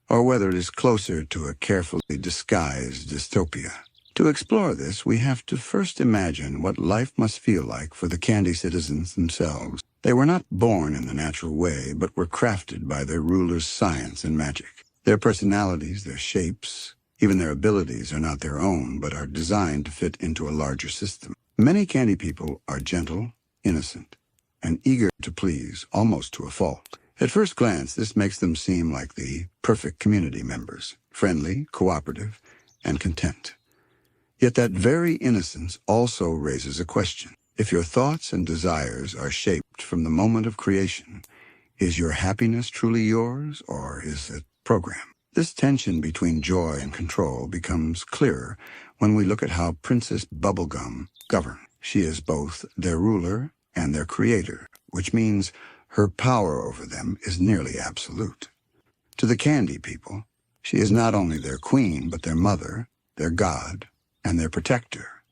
or whether it is closer to a carefully disguised dystopia. To explore this, we have to first imagine what life must feel like for the candy citizens themselves. They were not born in the natural way, but were crafted by their rulers' science and magic. Their personalities, their shapes, even their abilities are not their own, but are designed to fit into a larger system. Many candy people are gentle, innocent, and eager to please, almost to a fault. At first glance, this makes them seem like the perfect community members, friendly, cooperative, and content. Yet that very innocence also raises a question. If your thoughts and desires are shaped from the moment of creation, is your happiness truly yours, or is it program? This tension between joy and control becomes clearer when we look at how Princess Bubblegum governs. She is both their ruler and their creator, which means her power over them is nearly absolute. To the candy people, she is not only their queen, but their mother, their god, and their protector.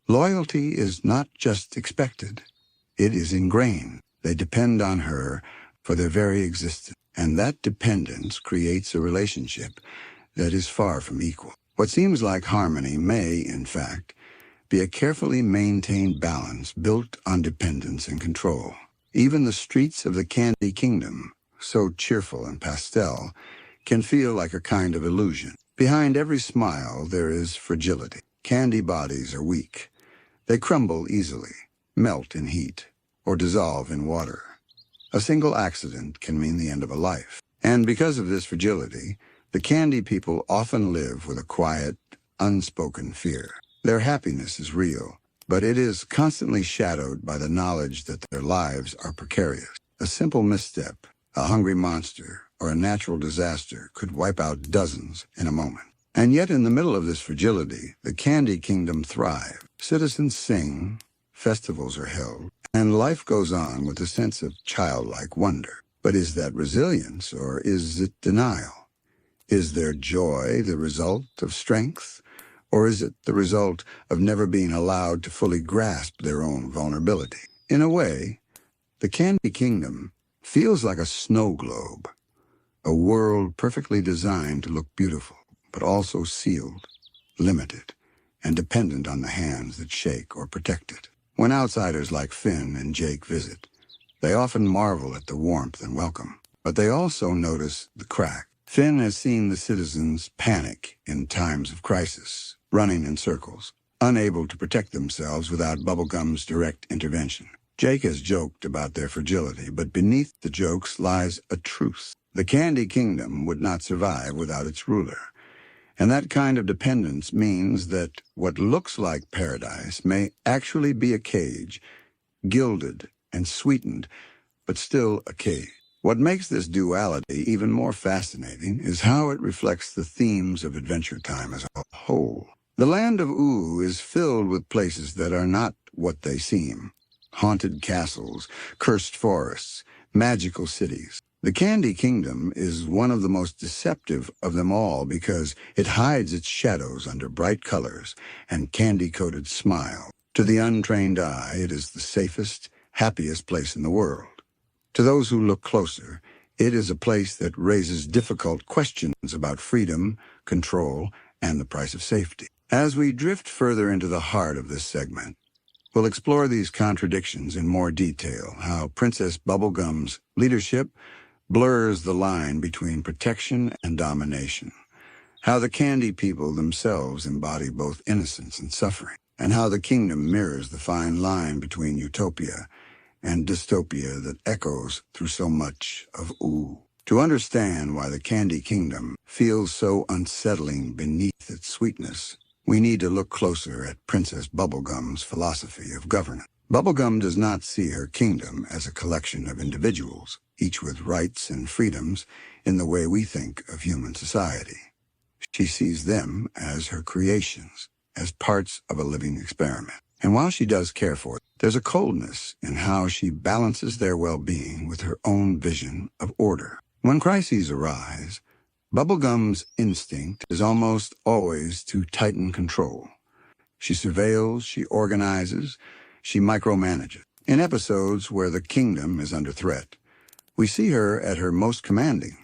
Loyalty is not just expected, it is ingrained. They depend on her for their very existence. And that dependence creates a relationship that is far from equal. What seems like harmony may, in fact, be a carefully maintained balance built on dependence and control. Even the streets of the Candy Kingdom, so cheerful and pastel, can feel like a kind of illusion. Behind every smile there is fragility. Candy bodies are weak. They crumble easily, melt in heat, or dissolve in water. A single accident can mean the end of a life. And because of this fragility, the candy people often live with a quiet, unspoken fear. Their happiness is real, but it is constantly shadowed by the knowledge that their lives are precarious. A simple misstep, a hungry monster, or a natural disaster could wipe out dozens in a moment. And yet in the middle of this fragility, the Candy Kingdom thrives. Citizens sing, festivals are held, and life goes on with a sense of childlike wonder. But is that resilience, or is it denial? Is their joy the result of strength, or is it the result of never being allowed to fully grasp their own vulnerability? In a way, the Candy Kingdom feels like a snow globe, a world perfectly designed to look beautiful, but also sealed, limited, and dependent on the hands that shake or protect it. When outsiders like Finn and Jake visit, they often marvel at the warmth and welcome, but they also notice the crack. Finn has seen the citizens panic in times of crisis, running in circles, unable to protect themselves without Bubblegum's direct intervention. Jake has joked about their fragility, but beneath the jokes lies a truth. The Candy Kingdom would not survive without its ruler. And that kind of dependence means that what looks like paradise may actually be a cage, gilded and sweetened, but still a cage. What makes this duality even more fascinating is how it reflects the themes of Adventure Time as a whole. The land of Ooh is filled with places that are not what they seem. Haunted castles, cursed forests, magical cities. The Candy Kingdom is one of the most deceptive of them all because it hides its shadows under bright colors and candy-coated smiles. To the untrained eye, it is the safest, happiest place in the world. To those who look closer, it is a place that raises difficult questions about freedom, control, and the price of safety. As we drift further into the heart of this segment, we'll explore these contradictions in more detail, how Princess Bubblegum's leadership blurs the line between protection and domination, how the Candy people themselves embody both innocence and suffering, and how the kingdom mirrors the fine line between Utopia and dystopia that echoes through so much of Ooh. To understand why the Candy Kingdom feels so unsettling beneath its sweetness, we need to look closer at Princess Bubblegum's philosophy of governance. Bubblegum does not see her kingdom as a collection of individuals, each with rights and freedoms in the way we think of human society. She sees them as her creations, as parts of a living experiment. And while she does care for them, there's a coldness in how she balances their well-being with her own vision of order. When crises arise, Bubblegum's instinct is almost always to tighten control. She surveils, she organizes, she micromanages. In episodes where the kingdom is under threat, we see her at her most commanding,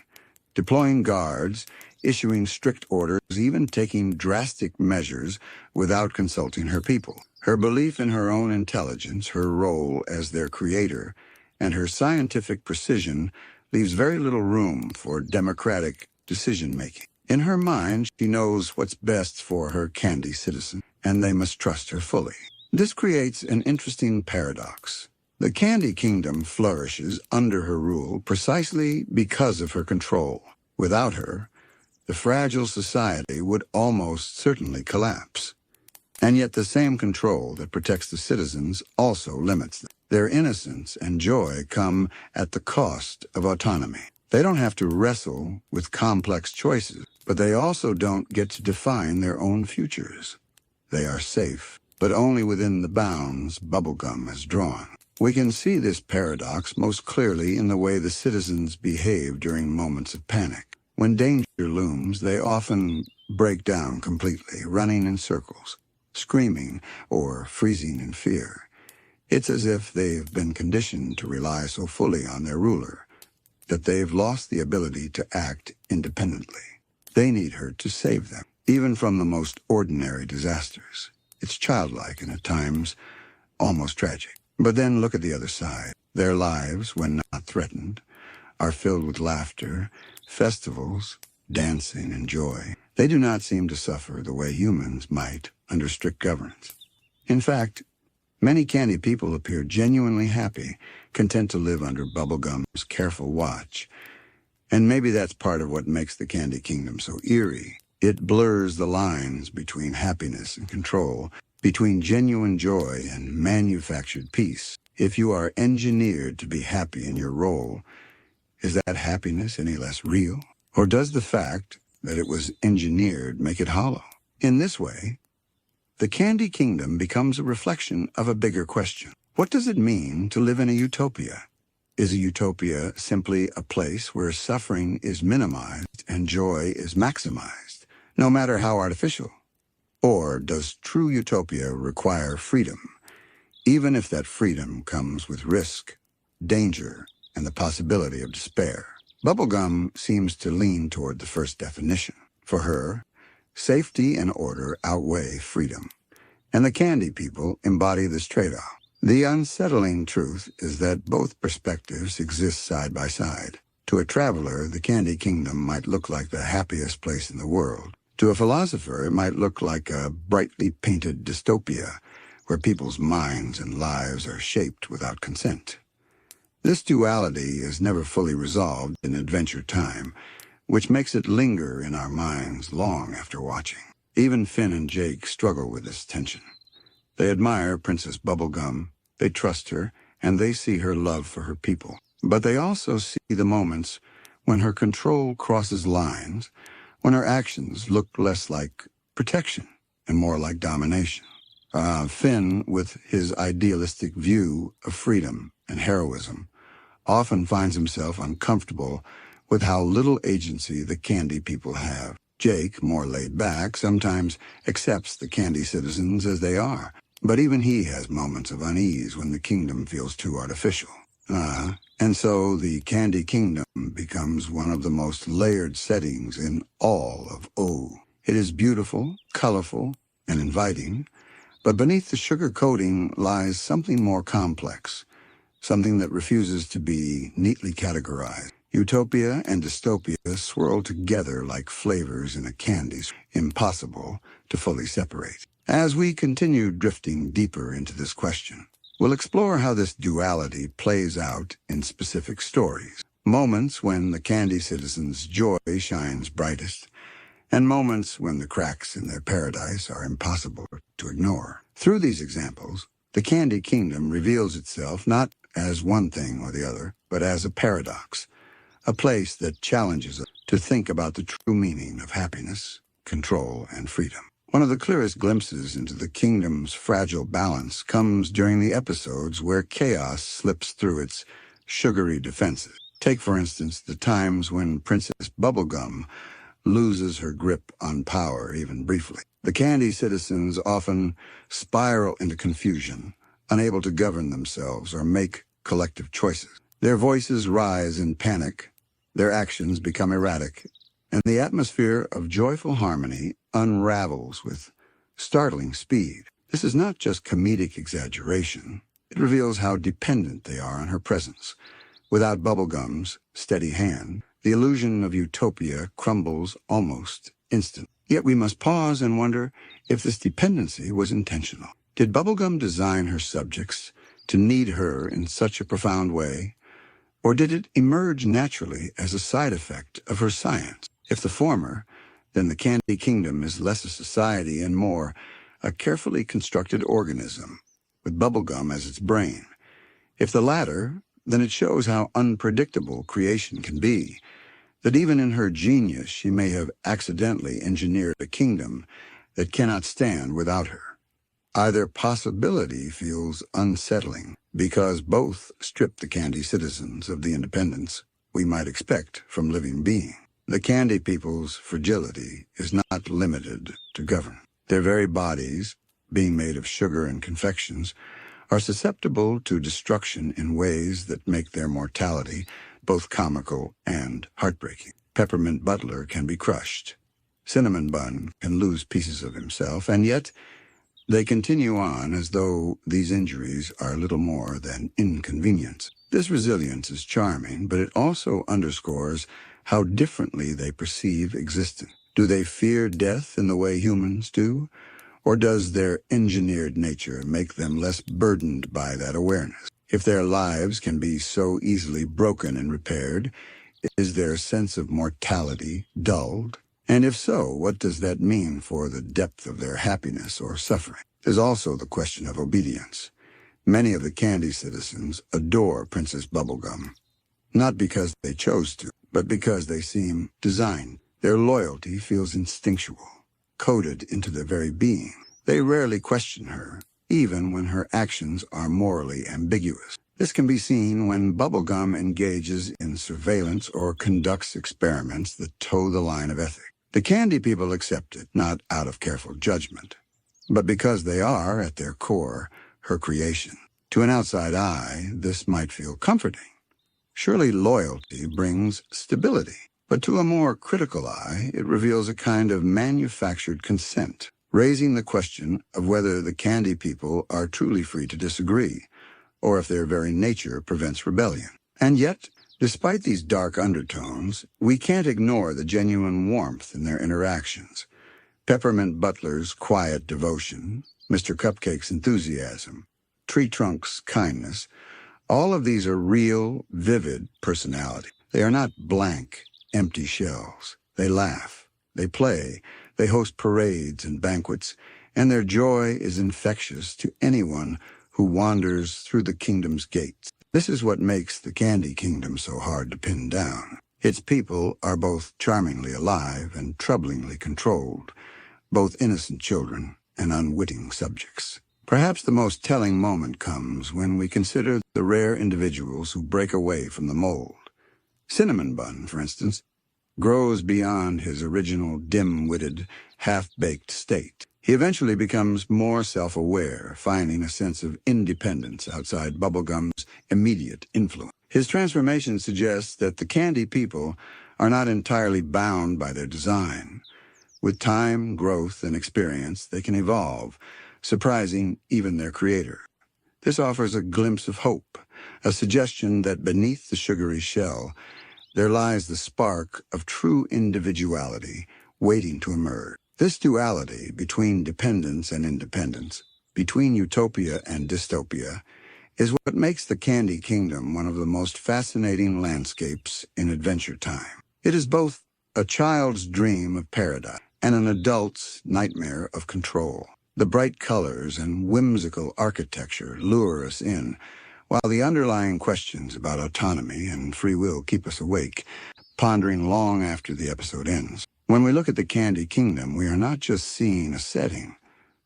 deploying guards, issuing strict orders, even taking drastic measures without consulting her people. Her belief in her own intelligence, her role as their creator, and her scientific precision leaves very little room for democratic decision-making. In her mind, she knows what's best for her Candy citizens, and they must trust her fully. This creates an interesting paradox. The Candy Kingdom flourishes under her rule precisely because of her control. Without her, the fragile society would almost certainly collapse. And yet the same control that protects the citizens also limits them. Their innocence and joy come at the cost of autonomy. They don't have to wrestle with complex choices, but they also don't get to define their own futures. They are safe, but only within the bounds Bubblegum has drawn. We can see this paradox most clearly in the way the citizens behave during moments of panic. When danger looms, they often break down completely, running in circles, screaming or freezing in fear. It's as if they've been conditioned to rely so fully on their ruler that they've lost the ability to act independently. They need her to save them, even from the most ordinary disasters. It's childlike and at times almost tragic. But then look at the other side. Their lives, when not threatened, are filled with laughter, festivals, dancing, and joy. They do not seem to suffer the way humans might under strict governance. In fact, many Candy people appear genuinely happy, content to live under Bubblegum's careful watch. And maybe that's part of what makes the Candy Kingdom so eerie. It blurs the lines between happiness and control, between genuine joy and manufactured peace. If you are engineered to be happy in your role, is that happiness any less real? Or does the fact that it was engineered make it hollow? In this way, the Candy Kingdom becomes a reflection of a bigger question. What does it mean to live in a utopia? Is a utopia simply a place where suffering is minimized and joy is maximized, no matter how artificial? Or does true utopia require freedom, even if that freedom comes with risk, danger, and the possibility of despair? Bubblegum seems to lean toward the first definition. For her, safety and order outweigh freedom, and the Candy people embody this trade-off. The unsettling truth is that both perspectives exist side by side. To a traveler, the Candy Kingdom might look like the happiest place in the world. To a philosopher, it might look like a brightly painted dystopia, where people's minds and lives are shaped without consent. This duality is never fully resolved in Adventure Time, which makes it linger in our minds long after watching. Even Finn and Jake struggle with this tension. They admire Princess Bubblegum, they trust her, and they see her love for her people. But they also see the moments when her control crosses lines, when her actions look less like protection and more like domination. Finn, with his idealistic view of freedom and heroism, often finds himself uncomfortable with how little agency the Candy people have. Jake, more laid back, sometimes accepts the Candy citizens as they are, but even he has moments of unease when the kingdom feels too artificial. And so the Candy Kingdom becomes one of the most layered settings in all of O. It is beautiful, colorful, and inviting, but beneath the sugar coating lies something more complex, something that refuses to be neatly categorized. Utopia and dystopia swirl together like flavors in a candy, impossible to fully separate. As we continue drifting deeper into this question, we'll explore how this duality plays out in specific stories. Moments when the Candy citizens' joy shines brightest, and moments when the cracks in their paradise are impossible to ignore. Through these examples, the Candy Kingdom reveals itself not as one thing or the other, but as a paradox, a place that challenges us to think about the true meaning of happiness, control, and freedom. One of the clearest glimpses into the kingdom's fragile balance comes during the episodes where chaos slips through its sugary defenses. Take, for instance, the times when Princess Bubblegum loses her grip on power even briefly. The Candy citizens often spiral into confusion, unable to govern themselves or make collective choices. Their voices rise in panic, their actions become erratic, and the atmosphere of joyful harmony unravels with startling speed. This is not just comedic exaggeration. It reveals how dependent they are on her presence. Without Bubblegum's steady hand, the illusion of utopia crumbles almost instantly. Yet we must pause and wonder if this dependency was intentional. Did Bubblegum design her subjects to need her in such a profound way, or did it emerge naturally as a side effect of her science? If the former, then the Candy Kingdom is less a society and more a carefully constructed organism, with Bubblegum as its brain. If the latter, then it shows how unpredictable creation can be, that even in her genius she may have accidentally engineered a kingdom that cannot stand without her. Either possibility feels unsettling, because both strip the Candy citizens of the independence we might expect from living beings. The Candy people's fragility is not limited to government. Their very bodies, being made of sugar and confections, are susceptible to destruction in ways that make their mortality both comical and heartbreaking. Peppermint Butler can be crushed. Cinnamon Bun can lose pieces of himself, and yet they continue on as though these injuries are little more than inconvenience. This resilience is charming, but it also underscores how differently they perceive existence. Do they fear death in the way humans do? Or does their engineered nature make them less burdened by that awareness? If their lives can be so easily broken and repaired, is their sense of mortality dulled? And if so, what does that mean for the depth of their happiness or suffering? There's also the question of obedience. Many of the Candy citizens adore Princess Bubblegum, not because they chose to, but because they seem designed. Their loyalty feels instinctual, coded into their very being. They rarely question her, even when her actions are morally ambiguous. This can be seen when Bubblegum engages in surveillance or conducts experiments that toe the line of ethics. The Candy people accept it, not out of careful judgment, but because they are, at their core, her creation. To an outside eye, this might feel comforting. Surely loyalty brings stability. But to a more critical eye, it reveals a kind of manufactured consent, raising the question of whether the Candy people are truly free to disagree, or if their very nature prevents rebellion. And yet, despite these dark undertones, we can't ignore the genuine warmth in their interactions. Peppermint Butler's quiet devotion, Mr. Cupcake's enthusiasm, Tree Trunk's kindness, all of these are real, vivid personality. They are not blank, empty shells. They laugh, they play, they host parades and banquets, and their joy is infectious to anyone who wanders through the kingdom's gates. This is what makes the Candy Kingdom so hard to pin down. Its people are both charmingly alive and troublingly controlled, both innocent children and unwitting subjects. Perhaps the most telling moment comes when we consider the rare individuals who break away from the mold. Cinnamon Bun, for instance, grows beyond his original dim-witted, half-baked state. He eventually becomes more self-aware, finding a sense of independence outside Bubblegum's immediate influence. His transformation suggests that the Candy people are not entirely bound by their design. With time, growth, and experience, they can evolve, surprising even their creator. This offers a glimpse of hope, a suggestion that beneath the sugary shell, there lies the spark of true individuality waiting to emerge. This duality between dependence and independence, between utopia and dystopia, is what makes the Candy Kingdom one of the most fascinating landscapes in Adventure Time. It is both a child's dream of paradise and an adult's nightmare of control. The bright colors and whimsical architecture lure us in, while the underlying questions about autonomy and free will keep us awake, pondering long after the episode ends. When we look at the Candy Kingdom, we are not just seeing a setting.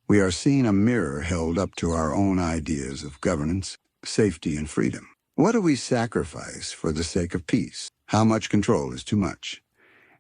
We are seeing a mirror held up to our own ideas of governance, safety, and freedom. What do we sacrifice for the sake of peace? How much control is too much?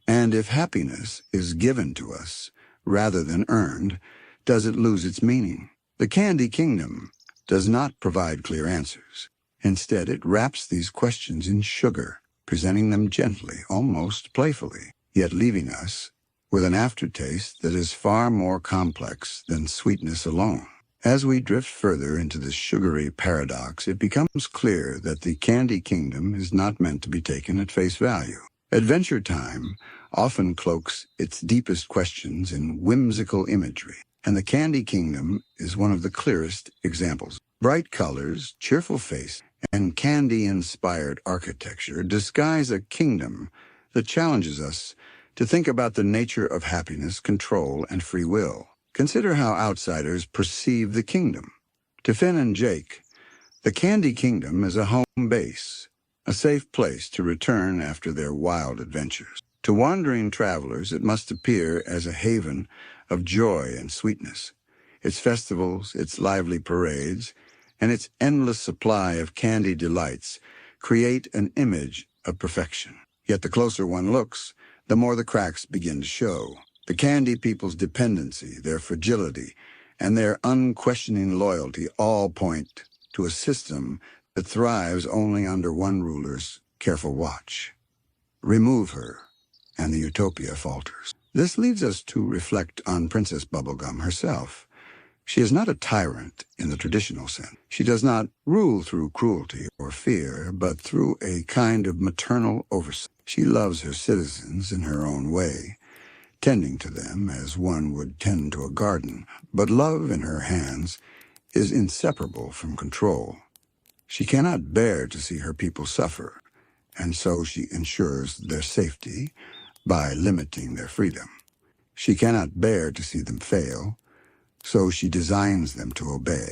And if happiness is given to us rather than earned, does it lose its meaning? The Candy Kingdom does not provide clear answers. Instead, it wraps these questions in sugar, presenting them gently, almost playfully, yet leaving us with an aftertaste that is far more complex than sweetness alone. As we drift further into this sugary paradox, it becomes clear that the Candy Kingdom is not meant to be taken at face value. Adventure Time often cloaks its deepest questions in whimsical imagery, and the Candy Kingdom is one of the clearest examples. Bright colors, cheerful face, and candy-inspired architecture disguise a kingdom that challenges us to think about the nature of happiness, control, and free will. Consider how outsiders perceive the kingdom. To Finn and Jake, the Candy Kingdom is a home base, a safe place to return after their wild adventures. To wandering travelers, it must appear as a haven of joy and sweetness. Its festivals, its lively parades, and its endless supply of candy delights create an image of perfection. Yet the closer one looks, the more the cracks begin to show. The Candy people's dependency, their fragility, and their unquestioning loyalty all point to a system that thrives only under one ruler's careful watch. Remove her, and the Utopia falters. This leads us to reflect on Princess Bubblegum herself. She is not a tyrant in the traditional sense. She does not rule through cruelty or fear, but through a kind of maternal oversight. She loves her citizens in her own way, tending to them as one would tend to a garden. But love in her hands is inseparable from control. She cannot bear to see her people suffer, and so she ensures their safety by limiting their freedom. She cannot bear to see them fail, so she designs them to obey.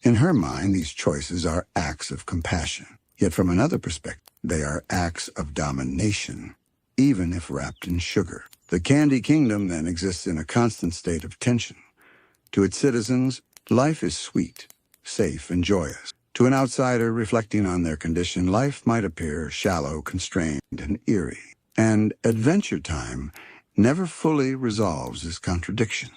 In her mind, these choices are acts of compassion. Yet from another perspective, they are acts of domination, even if wrapped in sugar. The Candy Kingdom then exists in a constant state of tension. To its citizens, life is sweet, safe, and joyous. To an outsider reflecting on their condition, life might appear shallow, constrained, and eerie. And Adventure Time never fully resolves this contradiction.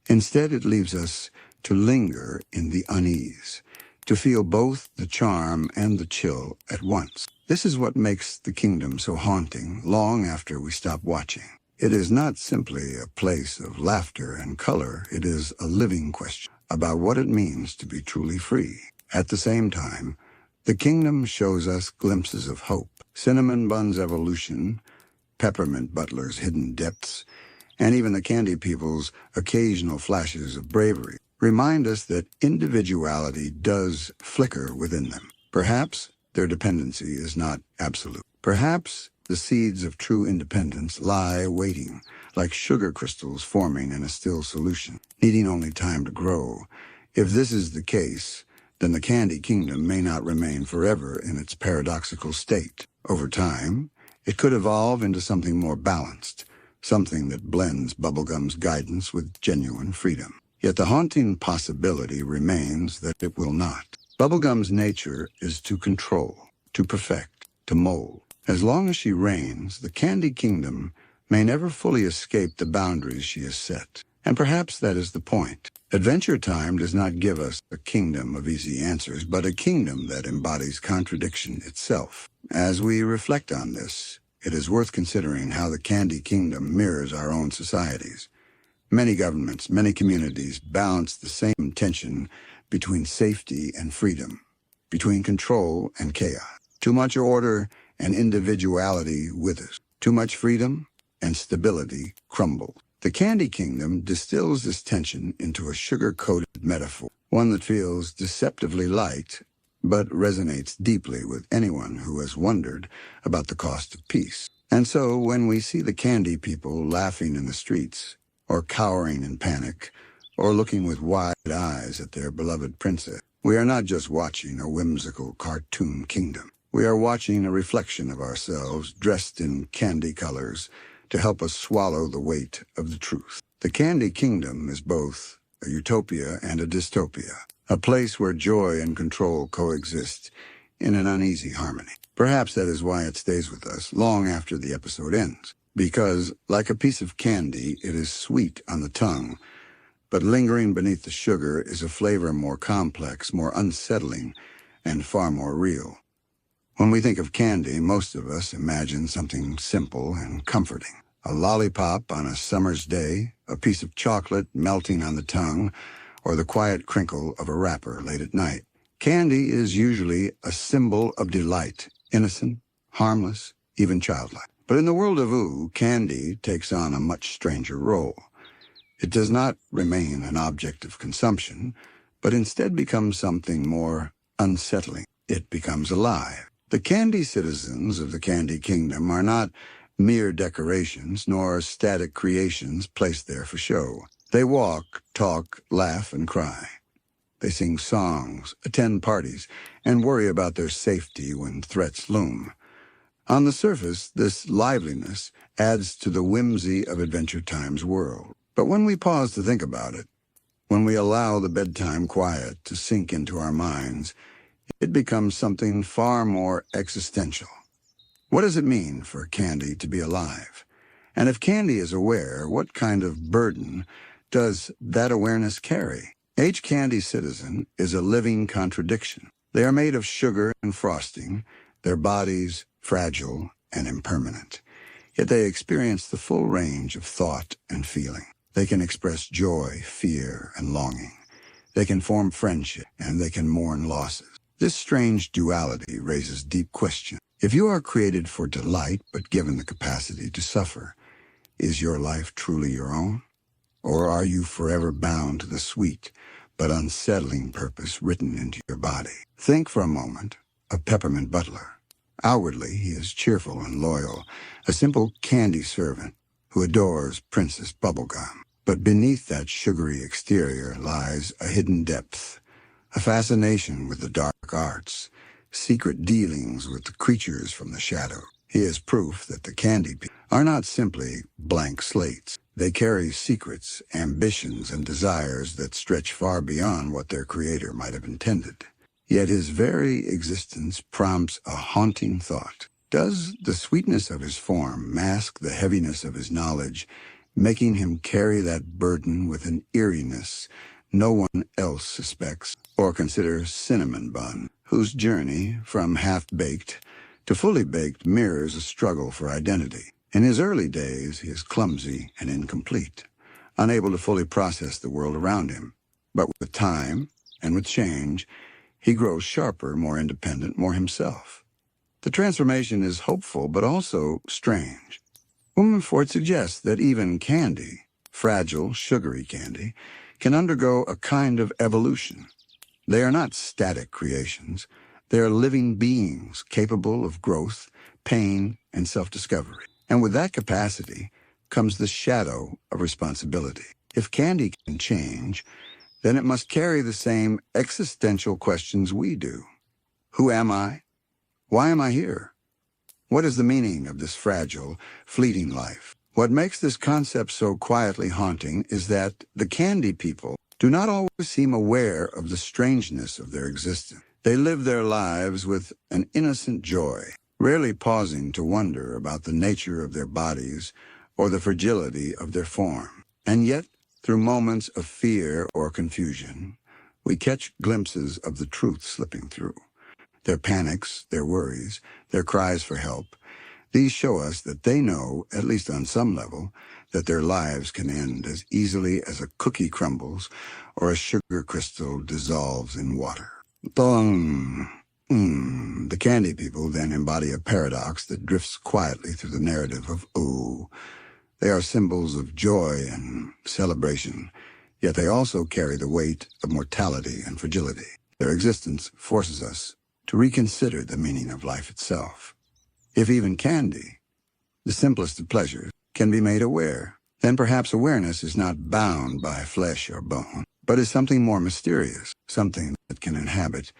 Instead, it leaves us to linger in the unease, to feel both the charm and the chill at once. This is what makes the kingdom so haunting long after we stop watching. It is not simply a place of laughter and color. It is a living question about what it means to be truly free. At the same time, the kingdom shows us glimpses of hope. Cinnamon Bun's evolution, Peppermint Butler's hidden depths, and even the Candy People's occasional flashes of bravery remind us that individuality does flicker within them. Perhaps their dependency is not absolute. Perhaps the seeds of true independence lie waiting, like sugar crystals forming in a still solution, needing only time to grow. If this is the case, then the Candy Kingdom may not remain forever in its paradoxical state. Over time, it could evolve into something more balanced, something that blends Bubblegum's guidance with genuine freedom. Yet the haunting possibility remains that it will not. Bubblegum's nature is to control, to perfect, to mold. As long as she reigns, the Candy Kingdom may never fully escape the boundaries she has set. And perhaps that is the point. Adventure Time does not give us a kingdom of easy answers, but a kingdom that embodies contradiction itself. As we reflect on this, it is worth considering how the Candy Kingdom mirrors our own societies. Many governments, many communities balance the same tension between safety and freedom, between control and chaos. Too much order and individuality withers. Too much freedom and stability crumbles. The Candy Kingdom distills this tension into a sugar-coated metaphor, one that feels deceptively light, but resonates deeply with anyone who has wondered about the cost of peace. And so, when we see the Candy People laughing in the streets, or cowering in panic, or looking with wide eyes at their beloved princess, we are not just watching a whimsical cartoon kingdom. We are watching a reflection of ourselves dressed in candy colors to help us swallow the weight of the truth. The Candy Kingdom is both a utopia and a dystopia, a place where joy and control coexist in an uneasy harmony. Perhaps that is why it stays with us long after the episode ends, because, like a piece of candy, it is sweet on the tongue, but lingering beneath the sugar is a flavor more complex, more unsettling, and far more real. When we think of candy, most of us imagine something simple and comforting. A lollipop on a summer's day, a piece of chocolate melting on the tongue, or the quiet crinkle of a wrapper late at night. Candy is usually a symbol of delight, innocent, harmless, even childlike. But in the world of ooh, candy takes on a much stranger role. It does not remain an object of consumption, but instead becomes something more unsettling. It becomes alive. The candy citizens of the Candy Kingdom are not mere decorations, nor static creations placed there for show. They walk, talk, laugh, and cry. They sing songs, attend parties, and worry about their safety when threats loom. On the surface, this liveliness adds to the whimsy of Adventure Time's world. But when we pause to think about it, when we allow the bedtime quiet to sink into our minds, it becomes something far more existential. What does it mean for Candy to be alive? And if Candy is aware, what kind of burden does that awareness carry? Each Candy citizen is a living contradiction. They are made of sugar and frosting, their bodies fragile and impermanent. Yet they experience the full range of thought and feeling. They can express joy, fear, and longing. They can form friendship, and they can mourn losses. This strange duality raises deep questions. If you are created for delight but given the capacity to suffer, is your life truly your own? Or are you forever bound to the sweet but unsettling purpose written into your body? Think for a moment of Peppermint Butler. Outwardly, he is cheerful and loyal, a simple candy servant who adores Princess Bubblegum. But beneath that sugary exterior lies a hidden depth, a fascination with the dark arts, secret dealings with the creatures from the shadow. He is proof that the Candy People are not simply blank slates. They carry secrets, ambitions, and desires that stretch far beyond what their creator might have intended. Yet his very existence prompts a haunting thought. Does the sweetness of his form mask the heaviness of his knowledge, making him carry that burden with an eeriness no one else suspects? Or consider Cinnamon Bun, whose journey from half-baked to fully baked mirrors a struggle for identity. In his early days, he is clumsy and incomplete, unable to fully process the world around him. But with time and with change, He grows sharper, more independent, more himself. The transformation is hopeful, but also strange. Ford suggests that even candy, fragile, sugary candy, can undergo a kind of evolution. They are not static creations. They are living beings capable of growth, pain, and self-discovery. And with that capacity comes the shadow of responsibility. If candy can change, then it must carry the same existential questions we do. Who am I? Why am I here? What is the meaning of this fragile, fleeting life? What makes this concept so quietly haunting is that the candy people do not always seem aware of the strangeness of their existence. They live their lives with an innocent joy, rarely pausing to wonder about the nature of their bodies or the fragility of their form. And yet, through moments of fear or confusion, we catch glimpses of the truth slipping through. Their panics, their worries, their cries for help, these show us that they know, at least on some level, that their lives can end as easily as a cookie crumbles or a sugar crystal dissolves in water. The candy people then embody a paradox that drifts quietly through the narrative of ooh. They are symbols of joy and celebration, yet they also carry the weight of mortality and fragility. Their existence forces us to reconsider the meaning of life itself. If even candy, the simplest of pleasures, can be made aware, then perhaps awareness is not bound by flesh or bone, but is something more mysterious, something that can inhabit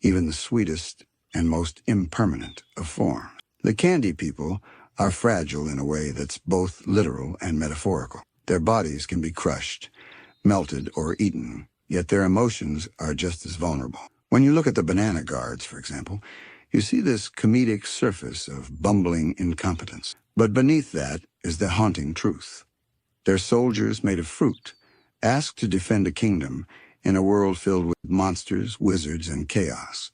even the sweetest and most impermanent of forms. The candy people are fragile in a way that's both literal and metaphorical. Their bodies can be crushed, melted, or eaten, yet their emotions are just as vulnerable. When you look at the banana guards, for example, you see this comedic surface of bumbling incompetence. But beneath that is the haunting truth. They're soldiers made of fruit, asked to defend a kingdom in a world filled with monsters, wizards, and chaos.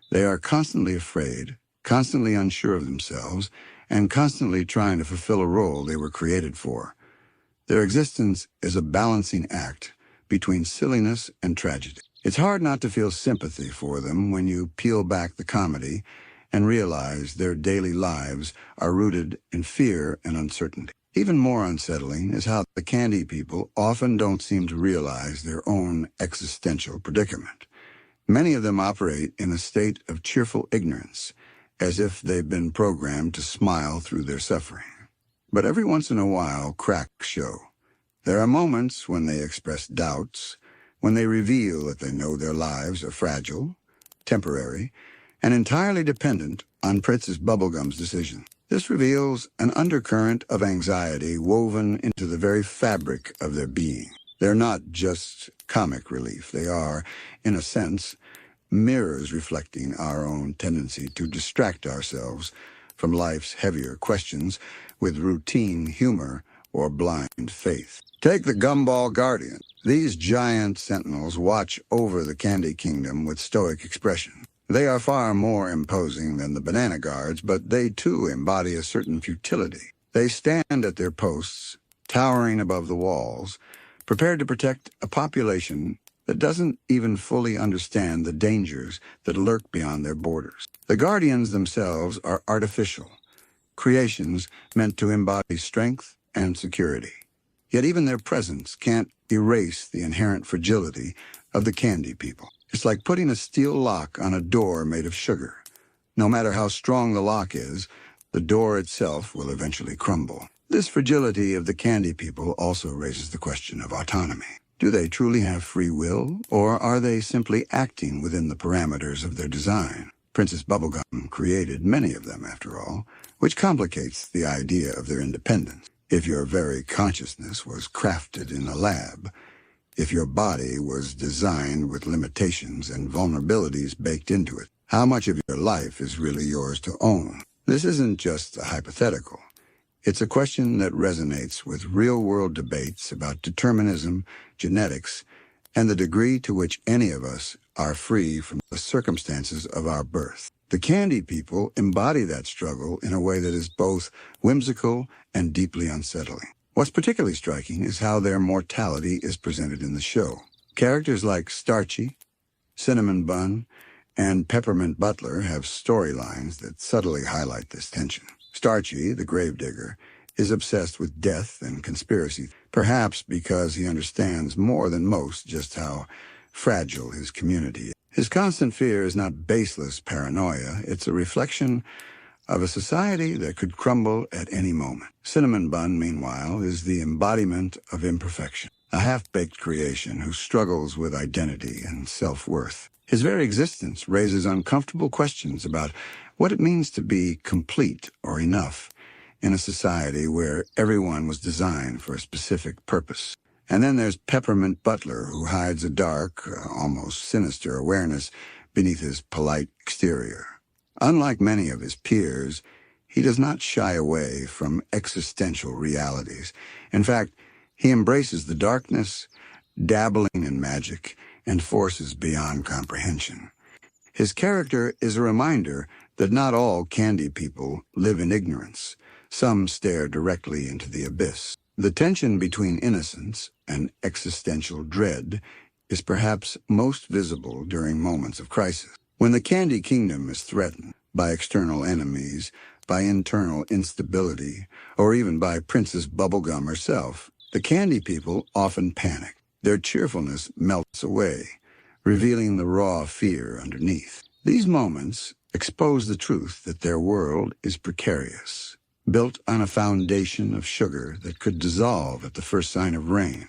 They are constantly afraid, constantly unsure of themselves, and constantly trying to fulfill a role they were created for. Their existence is a balancing act between silliness and tragedy. It's hard not to feel sympathy for them when you peel back the comedy and realize their daily lives are rooted in fear and uncertainty. Even more unsettling is how the candy people often don't seem to realize their own existential predicament. Many of them operate in a state of cheerful ignorance, as if they've been programmed to smile through their suffering. But every once in a while, cracks show. There are moments when they express doubts, when they reveal that they know their lives are fragile, temporary, and entirely dependent on Princess Bubblegum's decision. This reveals an undercurrent of anxiety woven into the very fabric of their being. They're not just comic relief. They are, in a sense, mirrors reflecting our own tendency to distract ourselves from life's heavier questions with routine humor or blind faith. Take the Gumball Guardian. These giant sentinels watch over the Candy Kingdom with stoic expression. They are far more imposing than the banana guards, but they too embody a certain futility. They stand at their posts, towering above the walls, prepared to protect a population that doesn't even fully understand the dangers that lurk beyond their borders. The Guardians themselves are artificial, creations meant to embody strength and security. Yet even their presence can't erase the inherent fragility of the candy people. It's like putting a steel lock on a door made of sugar. No matter how strong the lock is, the door itself will eventually crumble. This fragility of the candy people also raises the question of autonomy. Do they truly have free will, or are they simply acting within the parameters of their design? Princess Bubblegum created many of them, after all, which complicates the idea of their independence. If your very consciousness was crafted in a lab, if your body was designed with limitations and vulnerabilities baked into it, how much of your life is really yours to own? This isn't just a hypothetical. It's a question that resonates with real-world debates about determinism, genetics, and the degree to which any of us are free from the circumstances of our birth. The candy people embody that struggle in a way that is both whimsical and deeply unsettling. What's particularly striking is how their mortality is presented in the show. Characters like Starchy, Cinnamon Bun, and Peppermint Butler have storylines that subtly highlight this tension. Starchy, the gravedigger, is obsessed with death and conspiracy, perhaps because he understands more than most just how fragile his community is. His constant fear is not baseless paranoia. It's a reflection of a society that could crumble at any moment. Cinnamon Bun, meanwhile, is the embodiment of imperfection, a half-baked creation who struggles with identity and self-worth. His very existence raises uncomfortable questions about what it means to be complete or enough in a society where everyone was designed for a specific purpose. And then there's Peppermint Butler, who hides a dark, almost sinister awareness beneath his polite exterior. Unlike many of his peers, he does not shy away from existential realities. In fact, he embraces the darkness, dabbling in magic, and forces beyond comprehension. His character is a reminder that not all candy people live in ignorance. Some stare directly into the abyss. The tension between innocence and existential dread is perhaps most visible during moments of crisis. When the Candy Kingdom is threatened by external enemies, by internal instability, or even by Princess Bubblegum herself, the candy people often panic. Their cheerfulness melts away, revealing the raw fear underneath. These moments expose the truth that their world is precarious, built on a foundation of sugar that could dissolve at the first sign of rain.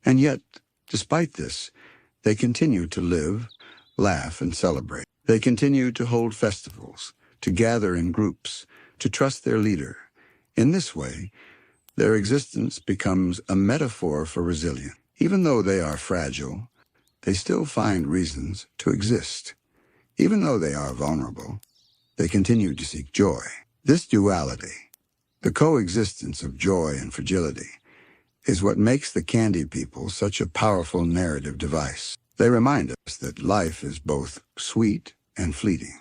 And yet, despite this, they continue to live, laugh, and celebrate. They continue to hold festivals, to gather in groups, to trust their leader. In this way, their existence becomes a metaphor for resilience. Even though they are fragile, they still find reasons to exist. Even though they are vulnerable, they continue to seek joy. This duality, the coexistence of joy and fragility, is what makes the Candy People such a powerful narrative device. They remind us that life is both sweet and fleeting,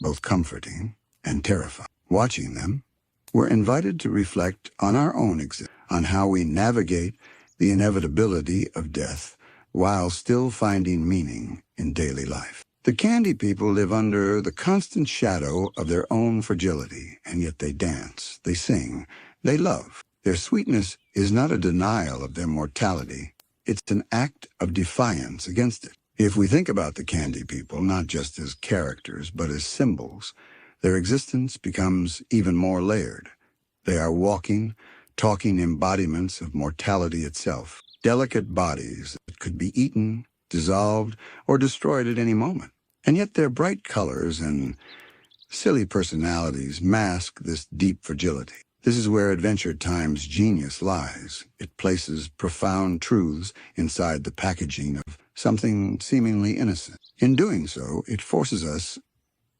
both comforting and terrifying. Watching them, we're invited to reflect on our own existence, on how we navigate the inevitability of death while still finding meaning in daily life. The Candy People live under the constant shadow of their own fragility, and yet they dance, they sing, they love. Their sweetness is not a denial of their mortality. It's an act of defiance against it. If we think about the Candy People not just as characters, but as symbols, their existence becomes even more layered. They are walking, talking embodiments of mortality itself, delicate bodies that could be eaten, dissolved, or destroyed at any moment. And yet their bright colors and silly personalities mask this deep fragility. This is where Adventure Time's genius lies. It places profound truths inside the packaging of something seemingly innocent. In doing so, it forces us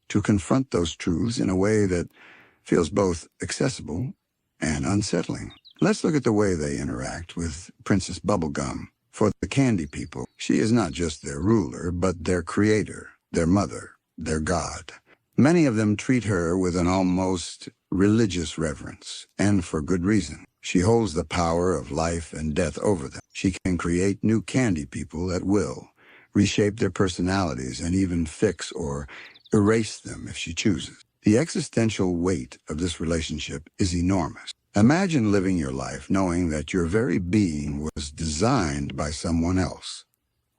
to confront those truths in a way that feels both accessible and unsettling. Let's look at the way they interact with Princess Bubblegum. For the Candy People, she is not just their ruler, but their creator, their mother, their god. Many of them treat her with an almost religious reverence, and for good reason. She holds the power of life and death over them. She can create new Candy People at will, reshape their personalities, and even fix or erase them if she chooses. The existential weight of this relationship is enormous. Imagine living your life knowing that your very being was designed by someone else,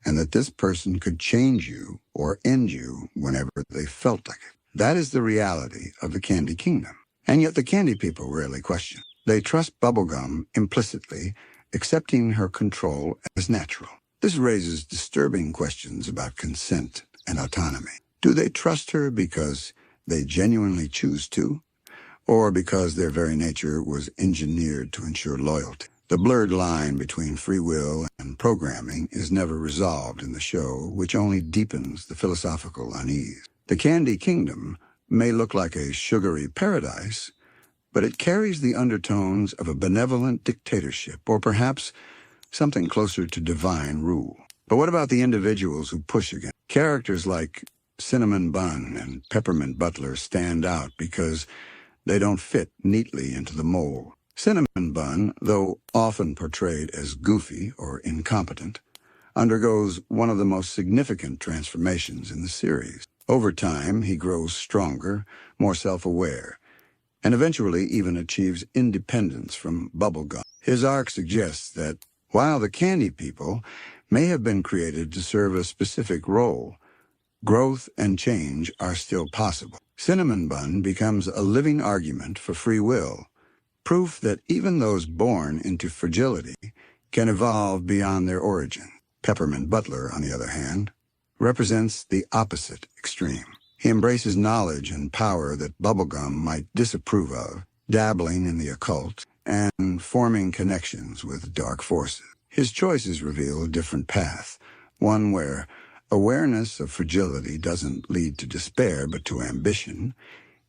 and that this person could change you or end you whenever they felt like it. That is the reality of the Candy Kingdom. And yet the Candy People rarely question. They trust Bubblegum implicitly, accepting her control as natural. This raises disturbing questions about consent and autonomy. Do they trust her because they genuinely choose to, or because their very nature was engineered to ensure loyalty? The blurred line between free will and programming is never resolved in the show, which only deepens the philosophical unease. The Candy Kingdom may look like a sugary paradise, but it carries the undertones of a benevolent dictatorship, or perhaps something closer to divine rule. But what about the individuals who push against? Characters like Cinnamon Bun and Peppermint Butler stand out because they don't fit neatly into the mold. Cinnamon Bun, though often portrayed as goofy or incompetent, undergoes one of the most significant transformations in the series. Over time, he grows stronger, more self-aware, and eventually even achieves independence from Bubblegum. His arc suggests that while the Candy People may have been created to serve a specific role, growth and change are still possible. Cinnamon Bun becomes a living argument for free will, proof that even those born into fragility can evolve beyond their origin. Peppermint Butler, on the other hand, represents the opposite extreme. He embraces knowledge and power that Bubblegum might disapprove of, dabbling in the occult and forming connections with dark forces. His choices reveal a different path, one where awareness of fragility doesn't lead to despair but to ambition,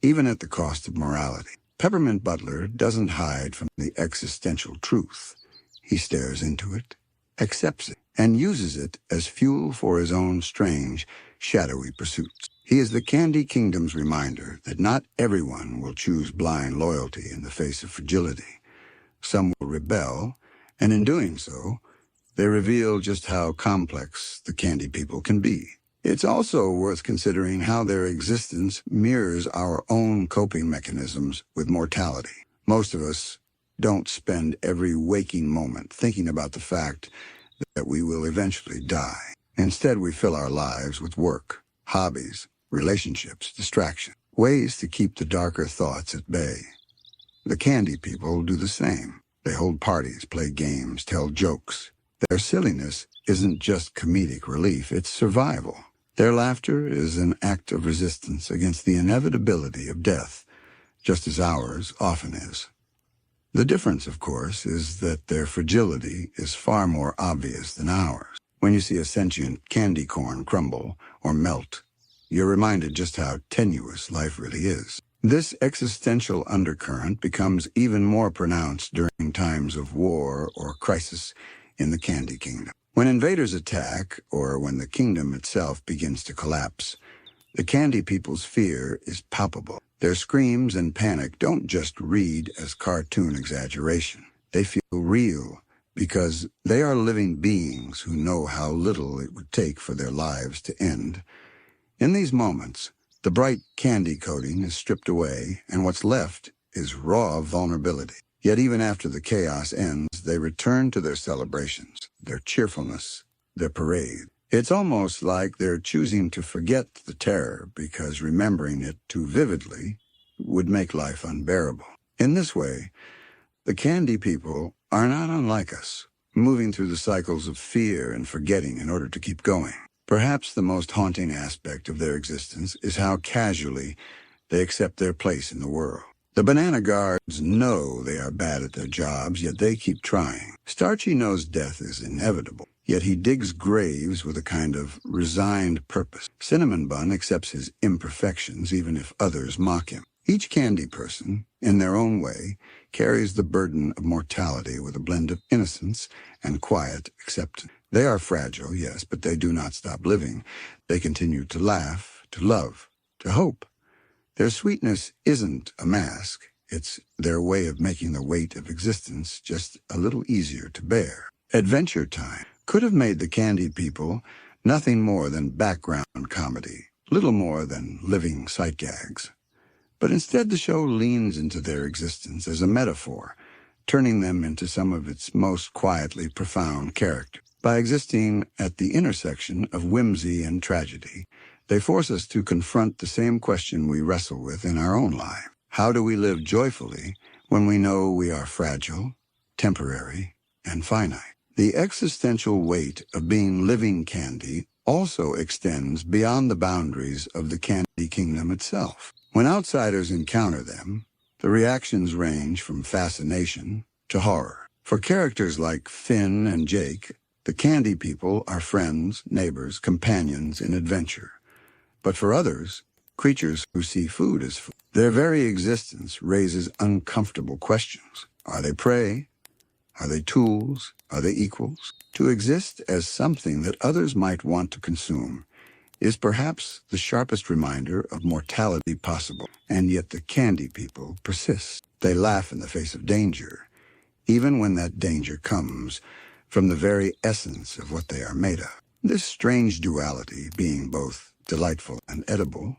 even at the cost of morality. Peppermint Butler doesn't hide from the existential truth. He stares into it, accepts it, and uses it as fuel for his own strange, shadowy pursuits. He is the Candy Kingdom's reminder that not everyone will choose blind loyalty in the face of fragility. Some will rebel, and in doing so, they reveal just how complex the Candy People can be. It's also worth considering how their existence mirrors our own coping mechanisms with mortality. Most of us don't spend every waking moment thinking about the fact that we will eventually die. Instead, we fill our lives with work, hobbies, relationships, distraction, ways to keep the darker thoughts at bay. The Candy People do the same. They hold parties, play games, tell jokes. Their silliness isn't just comedic relief, it's survival. Their laughter is an act of resistance against the inevitability of death, just as ours often is. The difference, of course, is that their fragility is far more obvious than ours. When you see a sentient candy corn crumble or melt, you're reminded just how tenuous life really is. This existential undercurrent becomes even more pronounced during times of war or crisis in the Candy Kingdom. When invaders attack, or when the kingdom itself begins to collapse, the Candy People's fear is palpable. Their screams and panic don't just read as cartoon exaggeration. They feel real because they are living beings who know how little it would take for their lives to end. In these moments, the bright candy coating is stripped away, and what's left is raw vulnerability. Yet even after the chaos ends, they return to their celebrations, their cheerfulness, their parade. It's almost like they're choosing to forget the terror because remembering it too vividly would make life unbearable. In this way, the Candy People are not unlike us, moving through the cycles of fear and forgetting in order to keep going. Perhaps the most haunting aspect of their existence is how casually they accept their place in the world. The Banana Guards know they are bad at their jobs, yet they keep trying. Starchy knows death is inevitable, yet he digs graves with a kind of resigned purpose. Cinnamon Bun accepts his imperfections even if others mock him. Each candy person, in their own way, carries the burden of mortality with a blend of innocence and quiet acceptance. They are fragile, yes, but they do not stop living. They continue to laugh, to love, to hope. Their sweetness isn't a mask. It's their way of making the weight of existence just a little easier to bear. Adventure Time could have made the Candy People nothing more than background comedy, little more than living sight gags. But instead the show leans into their existence as a metaphor, turning them into some of its most quietly profound characters. By existing at the intersection of whimsy and tragedy, they force us to confront the same question we wrestle with in our own life. How do we live joyfully when we know we are fragile, temporary, and finite? The existential weight of being living candy also extends beyond the boundaries of the Candy Kingdom itself. When outsiders encounter them, the reactions range from fascination to horror. For characters like Finn and Jake, the Candy People are friends, neighbors, companions in adventure. But for others, creatures who see food as food, their very existence raises uncomfortable questions. Are they prey? Are they tools? Are they equals? To exist as something that others might want to consume is perhaps the sharpest reminder of mortality possible. And yet the Candy People persist. They laugh in the face of danger, even when that danger comes from the very essence of what they are made of. This strange duality, being both delightful and edible,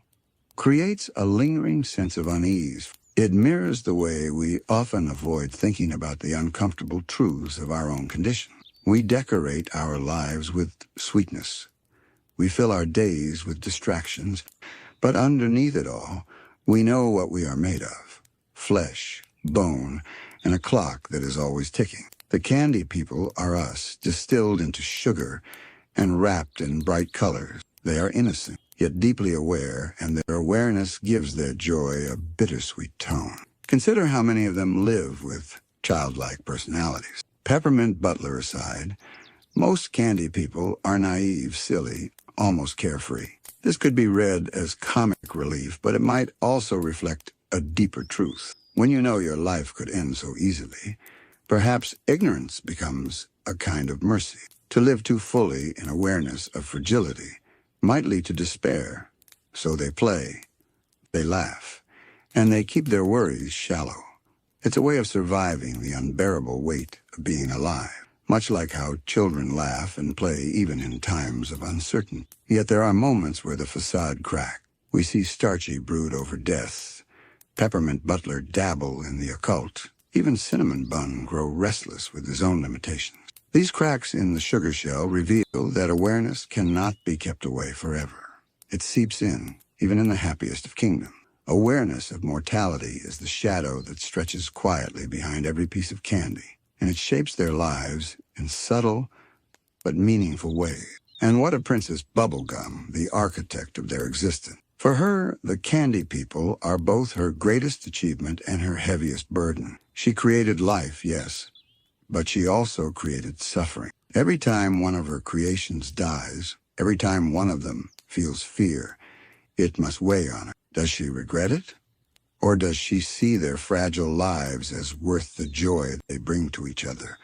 creates a lingering sense of unease. It mirrors the way we often avoid thinking about the uncomfortable truths of our own condition. We decorate our lives with sweetness. We fill our days with distractions, but underneath it all, we know what we are made of: flesh, bone, and a clock that is always ticking. The candy people are us, distilled into sugar and wrapped in bright colors. They are innocent, yet deeply aware, and their awareness gives their joy a bittersweet tone. Consider how many of them live with childlike personalities. Peppermint Butler aside, most candy people are naive, silly, almost carefree. This could be read as comic relief, but it might also reflect a deeper truth. When you know your life could end so easily, perhaps ignorance becomes a kind of mercy. To live too fully in awareness of fragility might lead to despair. So they play, they laugh, and they keep their worries shallow. It's a way of surviving the unbearable weight of being alive, much like how children laugh and play even in times of uncertainty. Yet there are moments where the facade cracks. We see Starchy brood over death, Peppermint Butler dabble in the occult, even Cinnamon Bun grow restless with his own limitations. These cracks in the sugar shell reveal that awareness cannot be kept away forever. It seeps in, even in the happiest of kingdoms. Awareness of mortality is the shadow that stretches quietly behind every piece of candy, and it shapes their lives in subtle but meaningful ways. And what of Princess Bubblegum, the architect of their existence? For her, the candy people are both her greatest achievement and her heaviest burden. She created life, yes, but she also created suffering. Every time one of her creations dies, every time one of them feels fear, it must weigh on her. Does she regret it? Or does she see their fragile lives as worth the joy they bring to each other,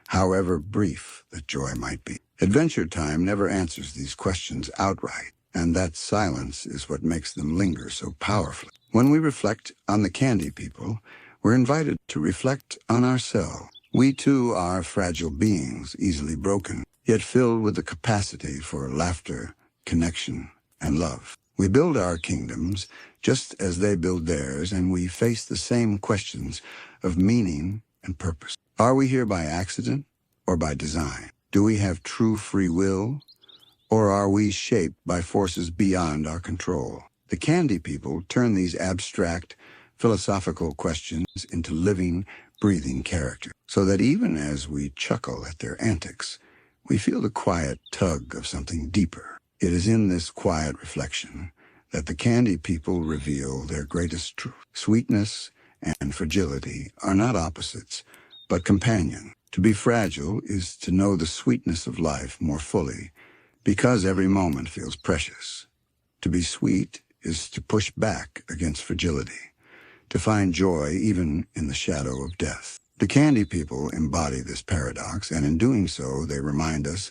however brief that joy might be? Adventure Time never answers these questions outright, and that silence is what makes them linger so powerfully. When we reflect on the candy people, we're invited to reflect on ourselves. We too are fragile beings, easily broken, yet filled with the capacity for laughter, connection, and love. We build our kingdoms just as they build theirs, and we face the same questions of meaning and purpose. Are we here by accident or by design? Do we have true free will, or are we shaped by forces beyond our control? The candy people turn these abstract, philosophical questions into living, breathing character, so that even as we chuckle at their antics, we feel the quiet tug of something deeper. It is in this quiet reflection that the candy people reveal their greatest truth. Sweetness and fragility are not opposites, but companions. To be fragile is to know the sweetness of life more fully, because every moment feels precious. To be sweet is to push back against fragility, to find joy even in the shadow of death. The candy people embody this paradox, and in doing so, they remind us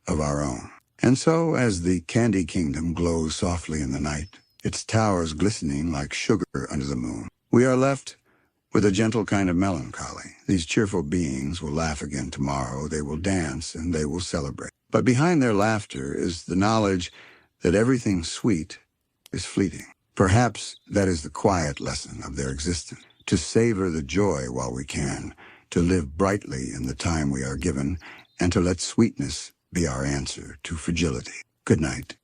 of our own. And so, as the Candy Kingdom glows softly in the night, its towers glistening like sugar under the moon, we are left with a gentle kind of melancholy. These cheerful beings will laugh again tomorrow, they will dance, and they will celebrate. But behind their laughter is the knowledge that everything sweet is fleeting. Perhaps that is the quiet lesson of their existence: to savor the joy while we can, to live brightly in the time we are given, and to let sweetness be our answer to fragility. Good night.